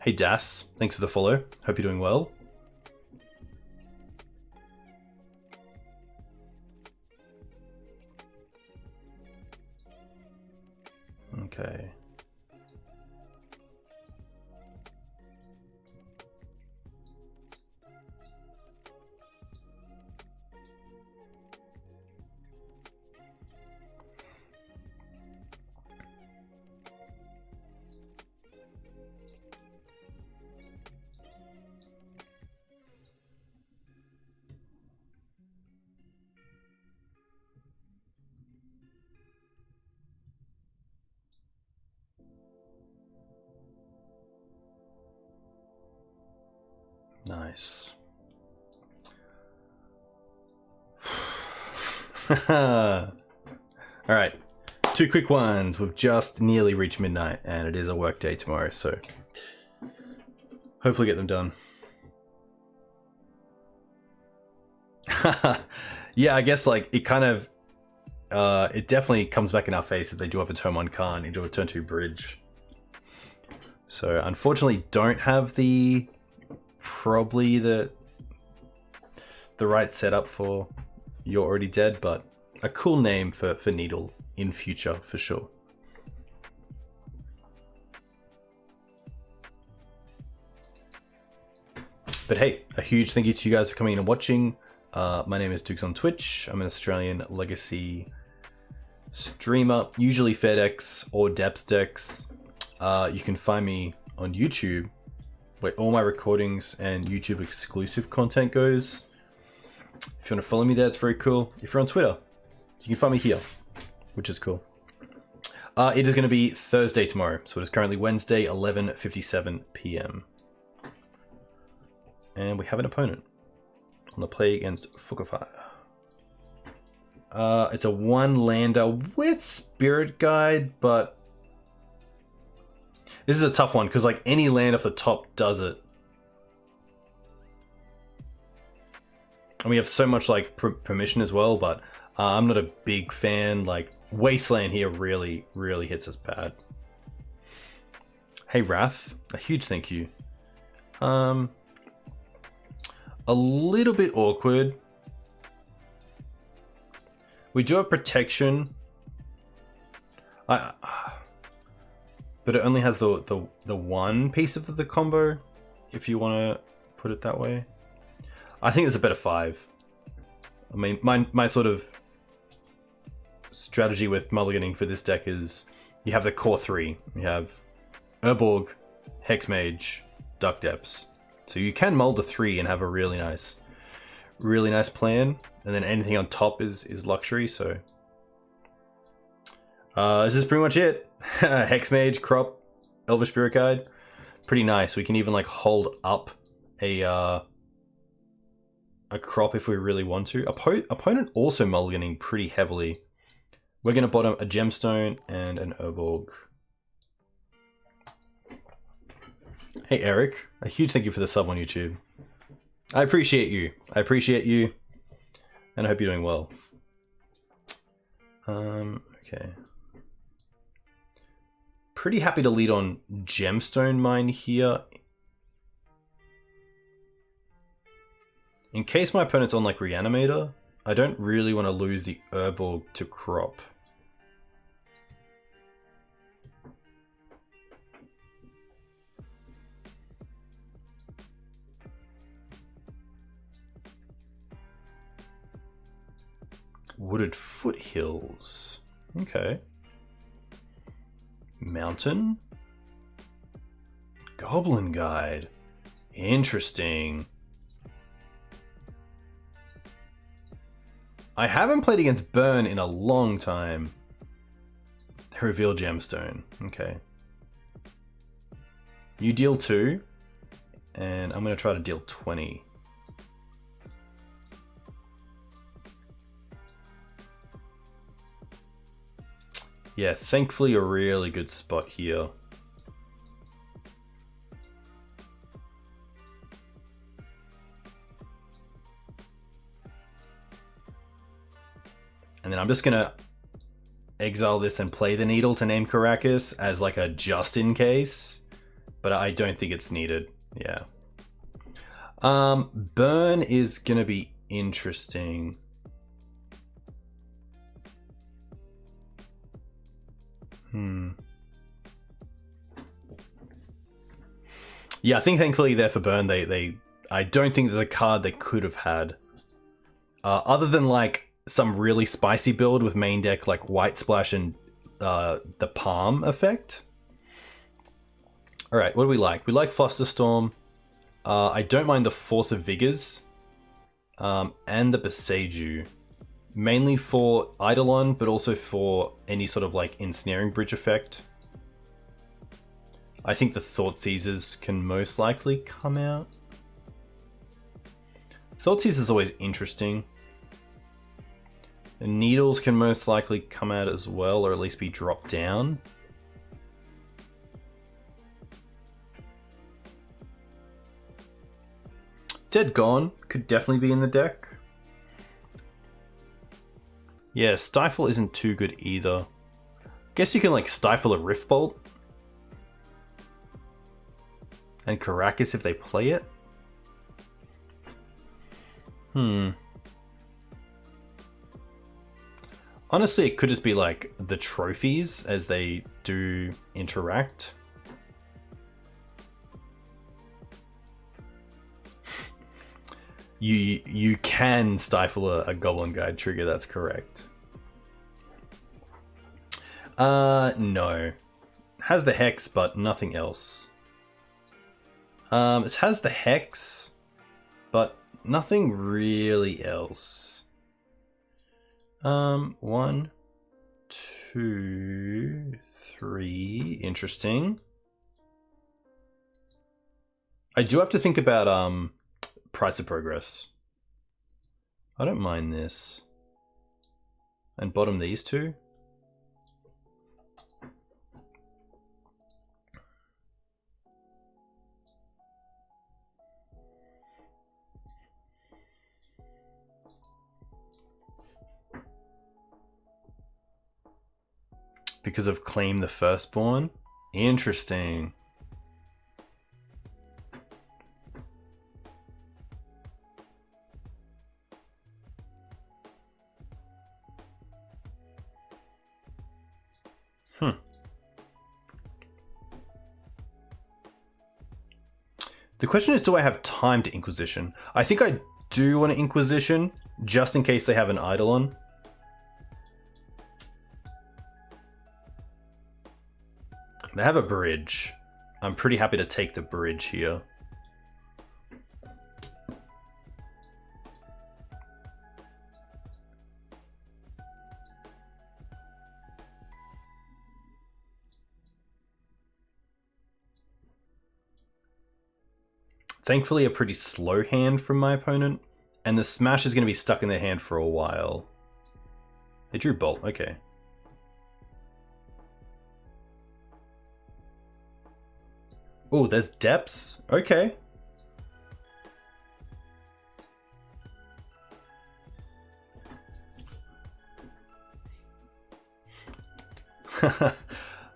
Hey Das, thanks for the follow. Hope you're doing well. Okay. Nice. Alright, 2 quick ones. We've just nearly reached midnight, and it is a work day tomorrow, so hopefully get them done. Yeah, I guess like it kind of it definitely comes back in our face that they do have a turn 1 Khan into a turn 2 bridge. So unfortunately don't have probably the right setup for You're Already Dead, but a cool name for Needle in future for sure. But hey, a huge thank you to you guys for coming in and watching. My name is Dukes on Twitch. I'm an Australian Legacy streamer, usually FedEx or DeckTech. You can find me on YouTube, where all my recordings and YouTube exclusive content goes. If you want to follow me there, it's very cool. If you're on Twitter, you can find me here, which is cool. It is going to be Thursday tomorrow, so it is currently Wednesday, 11:57 p.m. And we have an opponent on the play against Fukafire. It's a 1-lander with Spirit Guide, but this is a tough one because like any land off the top does it. And we have so much like permission as well, but I'm not a big fan. Like Wasteland here really hits us bad. Hey Wrath, a huge thank you. A little bit awkward. We do have protection. But it only has the one piece of the combo, if you want to put it that way. I think it's a better 5. I mean, my sort of strategy with mulliganing for this deck is you have the core 3. You have Urborg, Hexmage, Duck Depths. So you can mull to 3 and have a really nice plan, and then anything on top is luxury. So this is pretty much it. Hexmage, Crop, Elvish Spirit Guide, pretty nice. We can even like hold up a Crop if we really want to. Opponent also mulliganing pretty heavily. We're gonna bottom a Gemstone and an Urborg. Hey Eric, a huge thank you for the sub on YouTube. I appreciate you. And I hope you're doing well. Okay. Pretty happy to lead on Gemstone Mine here. In case my opponent's on like Reanimator, I don't really want to lose the Urborg to Crop. Wooded Foothills. Okay. Mountain. Goblin Guide. Interesting. I haven't played against Burn in a long time. Reveal Gemstone. Okay. You deal 2. And I'm going to try to deal 20. Yeah, thankfully a really good spot here. And then I'm just gonna exile this and play the Needle to name Caracas as like a just in case. But I don't think it's needed. Yeah. Burn is gonna be interesting. Yeah, I think thankfully there for Burn, I don't think there's a card they could have had. Other than like some really spicy build with main deck like White Splash and the Palm effect. Alright, what do we like? We like Flusterstorm. I don't mind the Force of Vigors. And the Boseiju. Mainly for Eidolon, but also for any sort of like ensnaring bridge effect. I think the Thoughtseizers can most likely come out. Thoughtseizers is always interesting. The Needles can most likely come out as well, or at least be dropped down. Dead Gone could definitely be in the deck. Yeah, Stifle isn't too good either. Guess you can like Stifle a Rift Bolt. And Caracas if they play it? Honestly, it could just be like the trophies as they do interact. You can stifle a Goblin Guide trigger, that's correct. No. It has the Hex, but nothing else. It has the Hex, but nothing really else. 1, 2, 3. Interesting. I do have to think about price of progress. I don't mind this. And bottom these two. Because of Claim the Firstborn? Interesting. The question is, do I have time to Inquisition? I think I do want to Inquisition, just in case they have an Eidolon. They have a bridge. I'm pretty happy to take the bridge here. Thankfully, a pretty slow hand from my opponent, and the smash is going to be stuck in their hand for a while. They drew Bolt, okay. Oh, there's depths? Okay.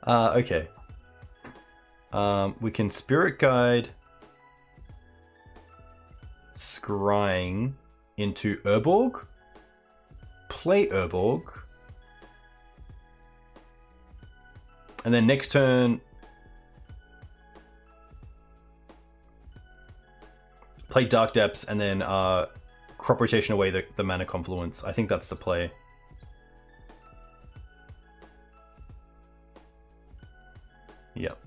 Okay. We can Spirit Guide Scrying into Urborg. Play Urborg. And then next turn, play Dark Depths and then crop rotation away the Mana Confluence. I think that's the play. Yep.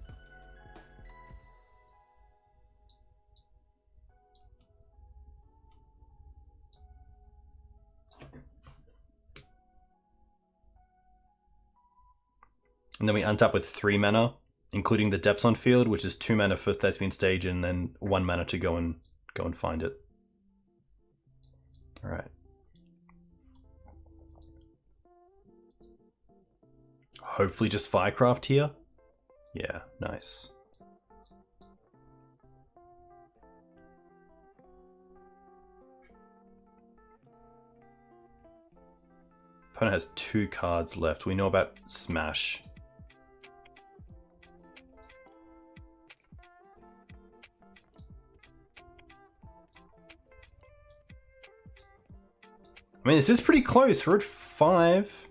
And then we untap with 3 mana, including the Depths on field, which is 2 mana for Thespian Stage and then 1 mana to go and find it. All right. Hopefully just Firecraft here. Yeah, nice. Opponent has 2 cards left. We know about Smash. I mean, this is pretty close. We're at 5.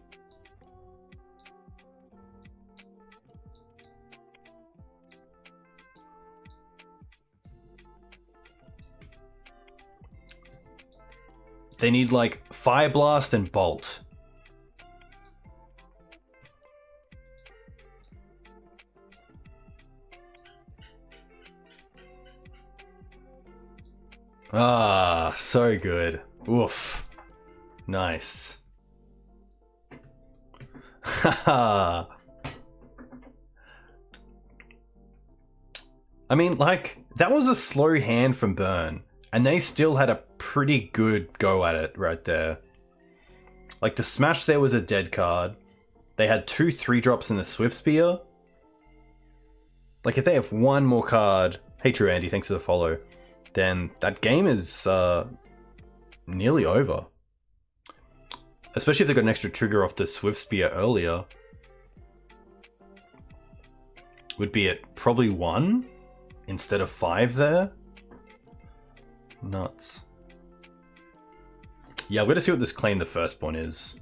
They need like Fire Blast and Bolt. Ah, so good. Oof. Nice. Haha. I mean, like, that was a slow hand from Burn, and they still had a pretty good go at it right there. Like, the Smash there was a dead card. They had 2 3-drops in the Swift Spear. Like, if they have 1 more card... Hey, True Andy, thanks for the follow. Then that game is nearly over. Especially if they got an extra trigger off the Swift Spear earlier. Would be at probably 1? instead of 5 there. Nuts. Yeah, I'm gonna see what this Claim the Firstborn is.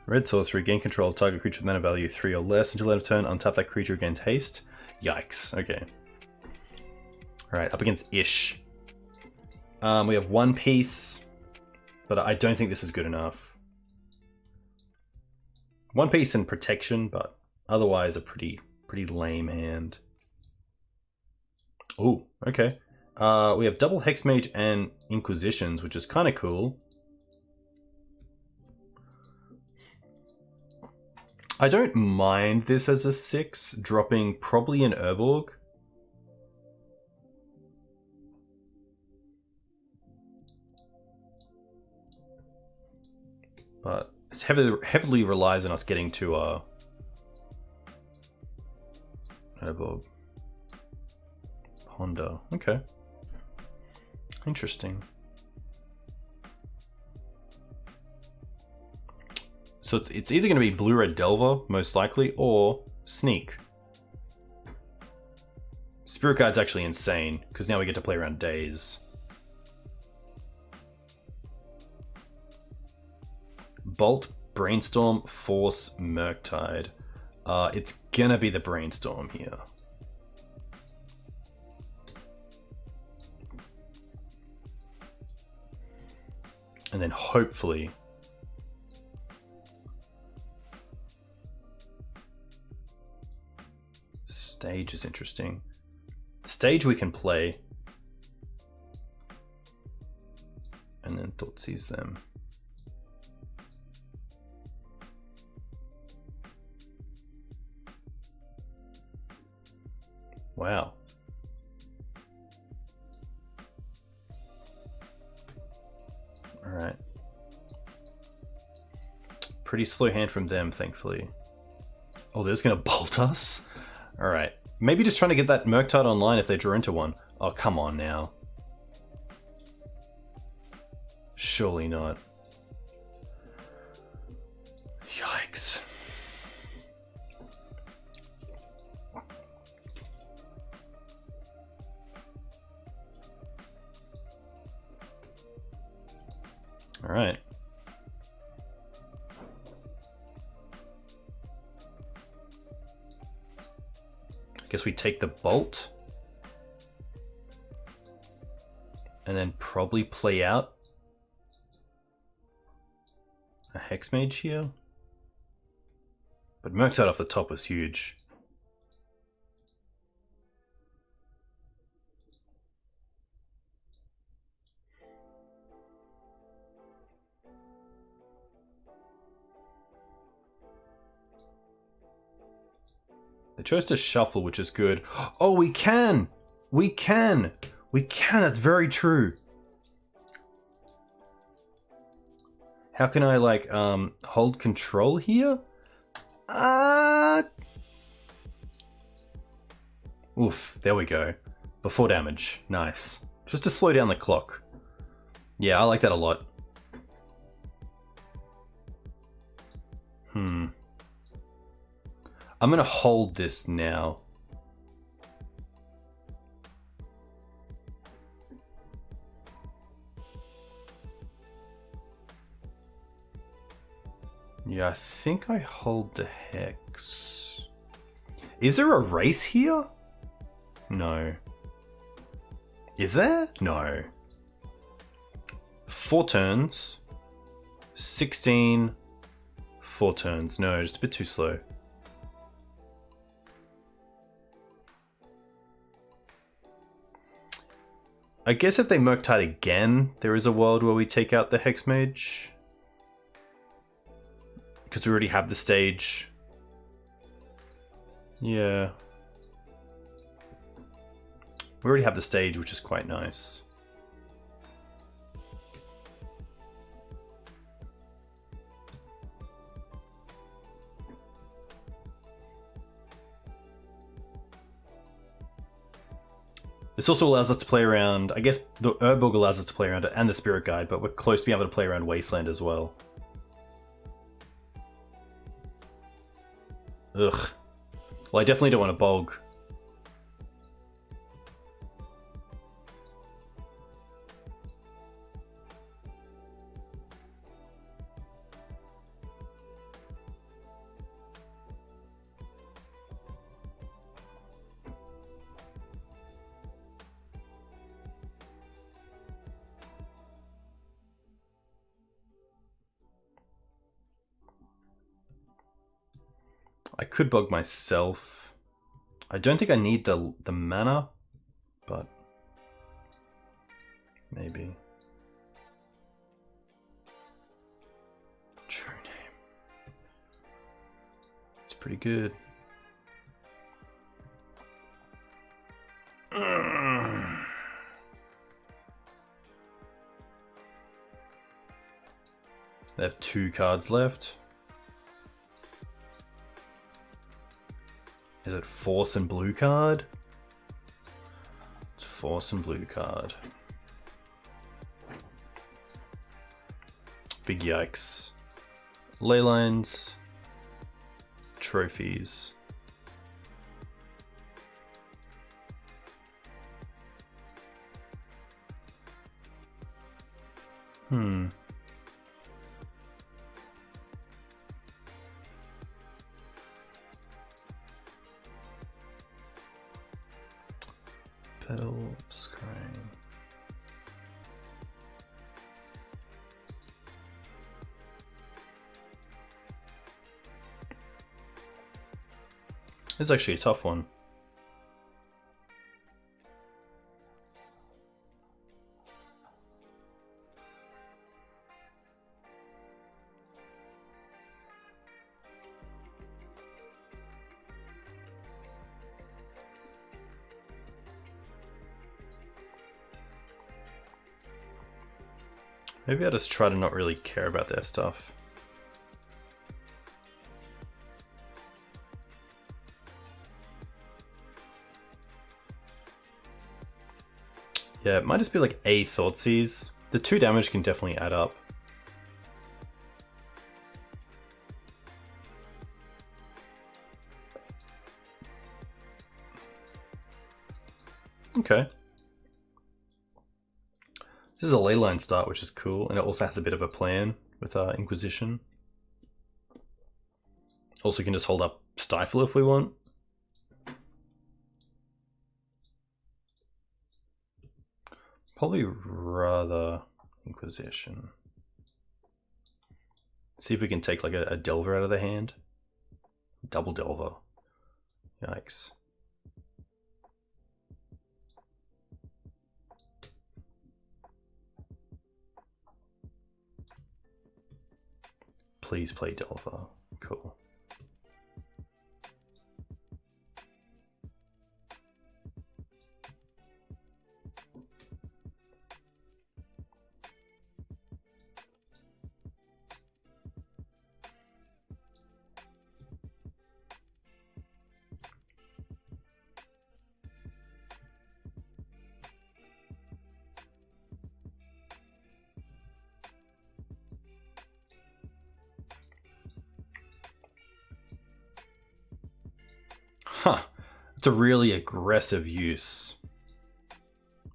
Red sorcery, gain control of target creature with mana value 3 or less until end of turn. Untap that creature, gains haste. Yikes. Okay. Alright, up against Ish. We have 1 piece, but I don't think this is good enough. 1 piece and protection, but otherwise a pretty lame hand. Oh, okay. We have double Hexmage and Inquisitions, which is kind of cool. I don't mind this as a 6, dropping probably an Urborg. But it heavily relies on us getting to Urborg. Honda. Okay. Interesting. So it's either going to be Blue-Red Delver, most likely, or Sneak. Spirit Guide's actually insane, because now we get to play around Daze. Bolt, Brainstorm, Force, Murktide. It's gonna be the Brainstorm here. And then hopefully... Stage is interesting. Stage we can play. And then Thoughtseize them. Wow. Alright. Pretty slow hand from them, thankfully. Oh, they're just gonna bolt us? Alright. Maybe just trying to get that Murktide online if they draw into one. Oh, come on now. Surely not. Yikes. Alright. I guess we take the Bolt. And then probably play out a Hexmage here. But Murktide off the top was huge. They chose to shuffle, which is good. Oh, we can! We can! We can, that's very true. How can I, like, hold control here? Oof, there we go. Before damage. Nice. Just to slow down the clock. Yeah, I like that a lot. I'm gonna hold this now. Yeah, I think I hold the Hex. Is there a race here? No. Is there? No. 4 turns. 16. 4 turns. No, just a bit too slow. I guess if they Murktide again, there is a world where we take out the Hexmage. Because we already have the stage. Yeah. We already have the stage, which is quite nice. This also allows us to play around, I guess the Urborg allows us to play around it and the Spirit Guide, but we're close to being able to play around Wasteland as well. Ugh. Well, I definitely don't want to bog. I could bog myself. I don't think I need the mana, but maybe. True name. It's pretty good. They have 2 cards left. Is it force and blue card? It's force and blue card. Big yikes. Ley lines. Trophies. Pedal screen. It's actually a tough one. Maybe I'll just try to not really care about their stuff. Yeah, it might just be like a Thoughtseize. The 2 damage can definitely add up. Okay. This is a leyline start, which is cool, and it also has a bit of a plan with Inquisition. Also can just hold up Stifle if we want. Probably rather Inquisition. See if we can take like a Delver out of the hand. Double Delver. Yikes. Please play Delver. Cool. Huh. It's a really aggressive use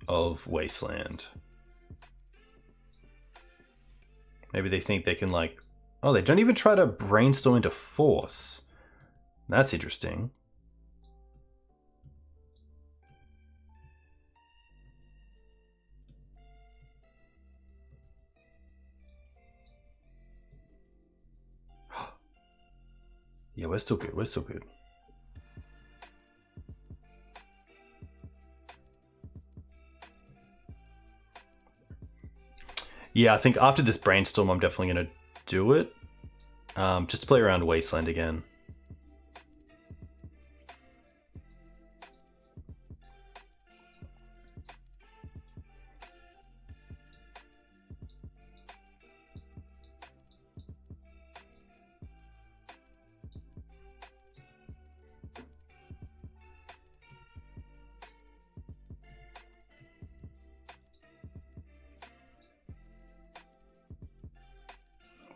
of Wasteland. Maybe they think they can like... Oh, they don't even try to brainstorm into Force. That's interesting. Yeah, we're still good. We're still good. Yeah, I think after this brainstorm, I'm definitely going to do it. Just to play around Wasteland again.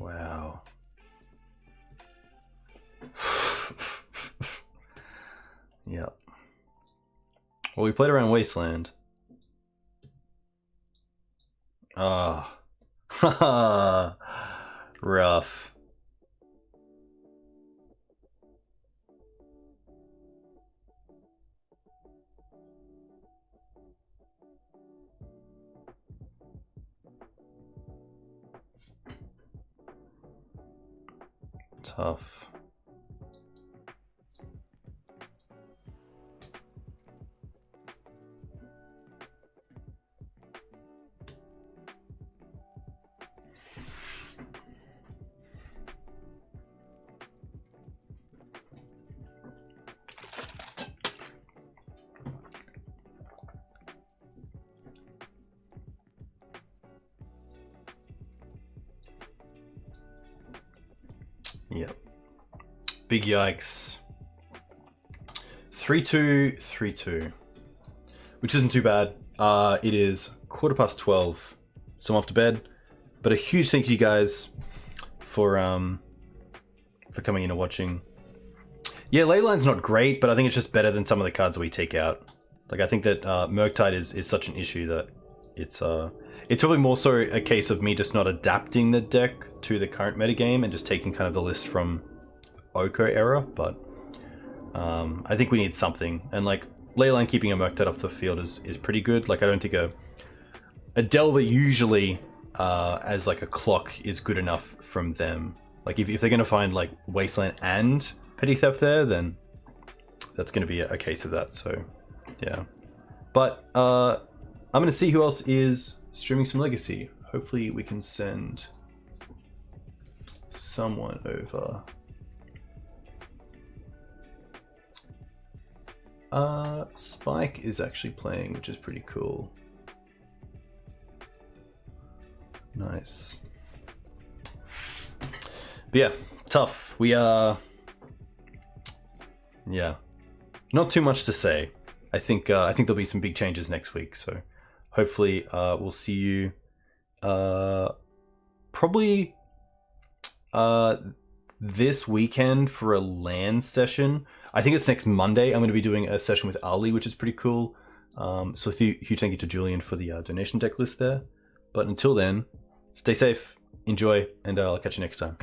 Wow. Well, we played around Wasteland. Ah. Haha. Rough. Tough. Yep. Big yikes. 3-2, 3-2. Which isn't too bad. It is 12:15, so I'm off to bed. But a huge thank you guys for coming in and watching. Yeah, Leyline's not great, but I think it's just better than some of the cards that we take out. Like, I think that Murktide is such an issue that it's probably more so a case of me just not adapting the deck to the current metagame and just taking kind of the list from Oko era, but I think we need something. And like, Leyline keeping a Murktide off the field is pretty good. Like, I don't think a Delver usually as like a clock is good enough from them. Like, if they're going to find like Wasteland and Petty Theft there, then that's going to be a case of that, so yeah. But I'm going to see who else is streaming some Legacy. Hopefully we can send someone over. Spike is actually playing, which is pretty cool. Nice. But yeah, tough. We are... yeah. Not too much to say. I think there'll be some big changes next week, so hopefully we'll see you probably this weekend for a LAN session. I think it's next Monday. I'm going to be doing a session with Ali, which is pretty cool. So huge thank you to Julian for the donation deck list there. But until then, stay safe, enjoy, and I'll catch you next time.